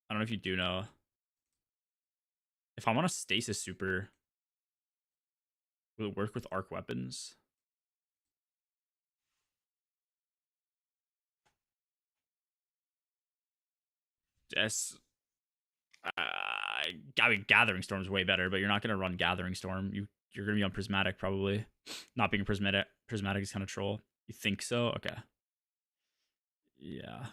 I don't know if you do know. If I'm on a stasis super, will it work with arc weapons? Yes. I mean, Gathering Storm's way better, but you're not gonna run Gathering Storm. You're gonna be on Prismatic probably. Not being Prismatic is kind of troll. You think so? Okay. Yeah.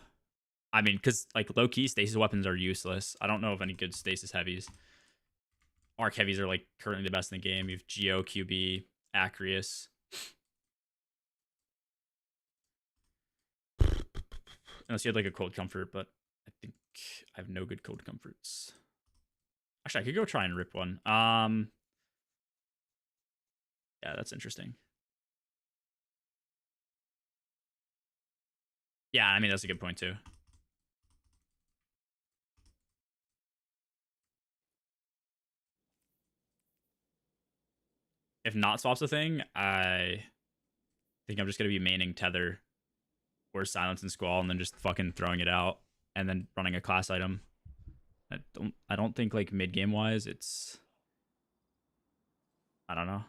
I mean, because like low key stasis weapons are useless. I don't know of any good stasis heavies. Arc heavies are like currently the best in the game. You have Geo, QB, Acreus. Unless you had like a cold comfort, but I think I have no good cold comforts. Actually, I could go try and rip one. Yeah, that's interesting. Yeah, I mean that's a good point too. If not swaps a thing, I think I'm just gonna be maining Tether or Silence and Squall and then just fucking throwing it out and then running a class item. I don't think like mid game wise it's I don't know.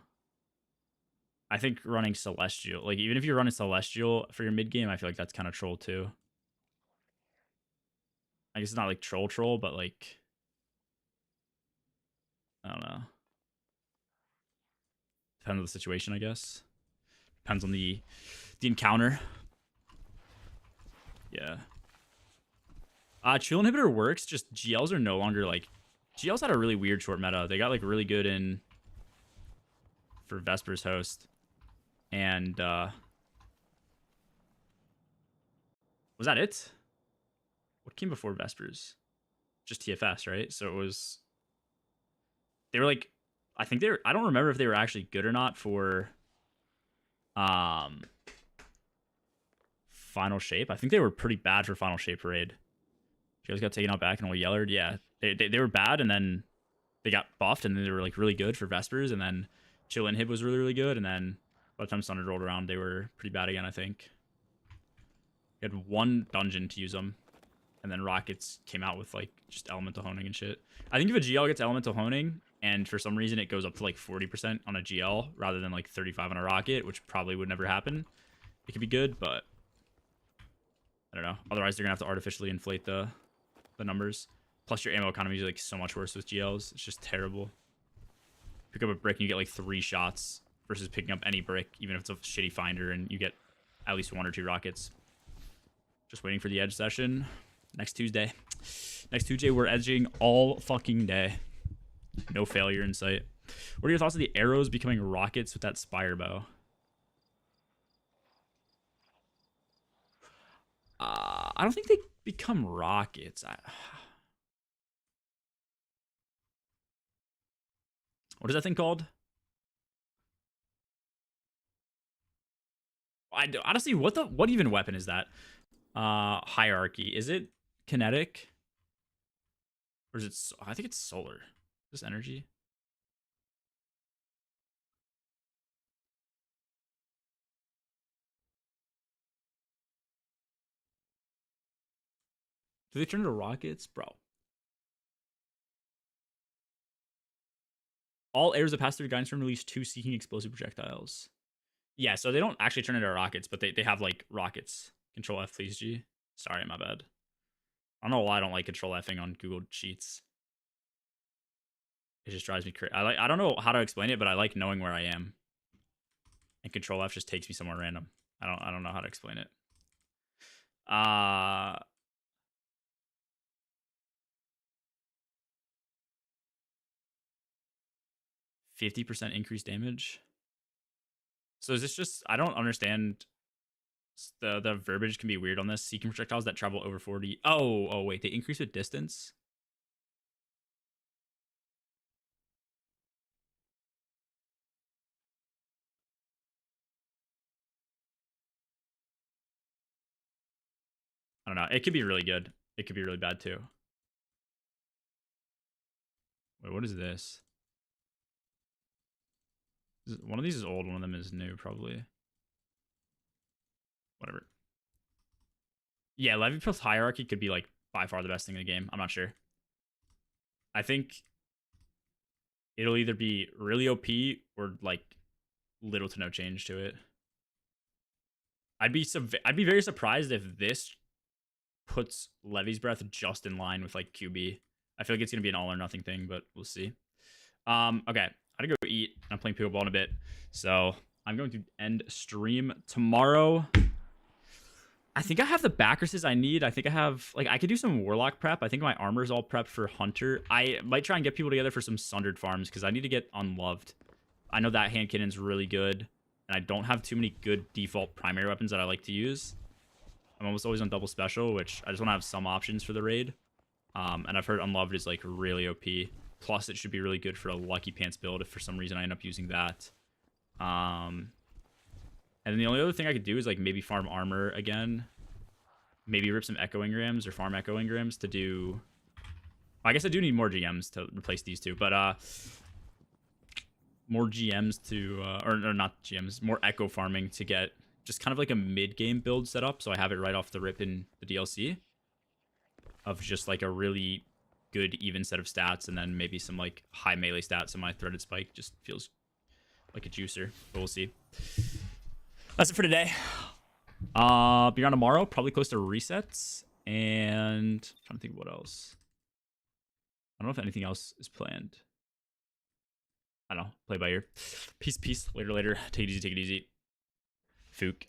I think running Celestial, like even if you're running Celestial for your mid game, I feel like that's kind of troll too. I guess it's not like troll, but like I don't know. Depends on the situation, I guess. Depends on the encounter. Yeah. Chill inhibitor works, just GLs are no longer like GLs had a really weird short meta. They got like really good in for Vesper's host. And was that it? What came before Vespers? Just TFS, right? So it was they were like I think they were I don't remember if they were actually good or not for Final Shape. I think they were pretty bad for Final Shape Parade. You guys got taken out back and all yellered. Yeah. They were bad and then they got buffed and then they were like really good for Vespers and then Chill Inhib was really good and then by the time Thunder rolled around they were pretty bad again, I think. You had one dungeon to use them and then rockets came out with like just elemental honing and shit. I think if a GL gets elemental honing and for some reason it goes up to like 40% on a GL rather than like 35 on a rocket, which probably would never happen, it could be good, but I don't know. Otherwise, they're gonna have to artificially inflate the numbers. Plus, your ammo economy is like so much worse with GLs. It's just terrible. Pick up a brick and you get like 3 shots versus picking up any brick, even if it's a shitty finder, and you get at least 1 or 2 rockets. Just waiting for the edge session next Tuesday. Next Tuesday, we're edging all fucking day. No failure in sight. What are your thoughts on the arrows becoming rockets with that spire bow? I don't think they become rockets. What is that thing called? Honestly, what even weapon is that? Hierarchy. Is it kinetic? Or is it... I think it's solar. Is this energy? Do they turn into rockets? Bro. All arrows that pass through guidance from release 2 seeking explosive projectiles. Yeah, so they don't actually turn into rockets, but they have like rockets. Control F, please, G. Sorry, my bad. I don't know why I don't like Control Fing on Google Sheets. It just drives me crazy. I don't know how to explain it, but I like knowing where I am. And Control F just takes me somewhere random. I don't know how to explain it. 50% increased damage. So is this just... I don't understand. The verbiage can be weird on this. Seeking projectiles that travel over 40. Oh, wait. They increase with distance? I don't know. It could be really good. It could be really bad too. Wait, what is this? One of these is old. One of them is new, probably. Whatever. Yeah, Levy plus Hierarchy could be like by far the best thing in the game. I'm not sure. I think it'll either be really OP or like little to no change to it. I'd be very surprised if this puts Levy's Breath just in line with like QB. I feel like it's gonna be an all or nothing thing, but we'll see. Okay, I gotta go eat. I'm playing pickleball in a bit, so I'm going to end stream tomorrow. I think I have the backers I need. I think I have, like, I could do some Warlock prep. I think my armor's all prepped for Hunter. I might try and get people together for some Sundered farms because I need to get Unloved. I know that Hand Cannon's really good, and I don't have too many good default primary weapons that I like to use. I'm almost always on double special, which I just want to have some options for the raid. And I've heard Unloved is, like, really OP. Plus, it should be really good for a Lucky Pants build if for some reason I end up using that. And then the only other thing I could do is like maybe farm armor again. Maybe rip some Echo Engrams or farm Echo Engrams to do... I guess I do need more GMs to replace these two, but more GMs to... or not GMs, more Echo farming to get just kind of like a mid-game build set up so I have it right off the rip in the DLC. Of just like a really good even set of stats and then maybe some like high melee stats and my Threaded Spike just feels like a juicer, but we'll see. That's it for today. Be on tomorrow, probably close to resets. And I'm trying to think of what else. I don't know if anything else is planned. I don't know. Play by ear. Peace. Later. Take it easy. Fook.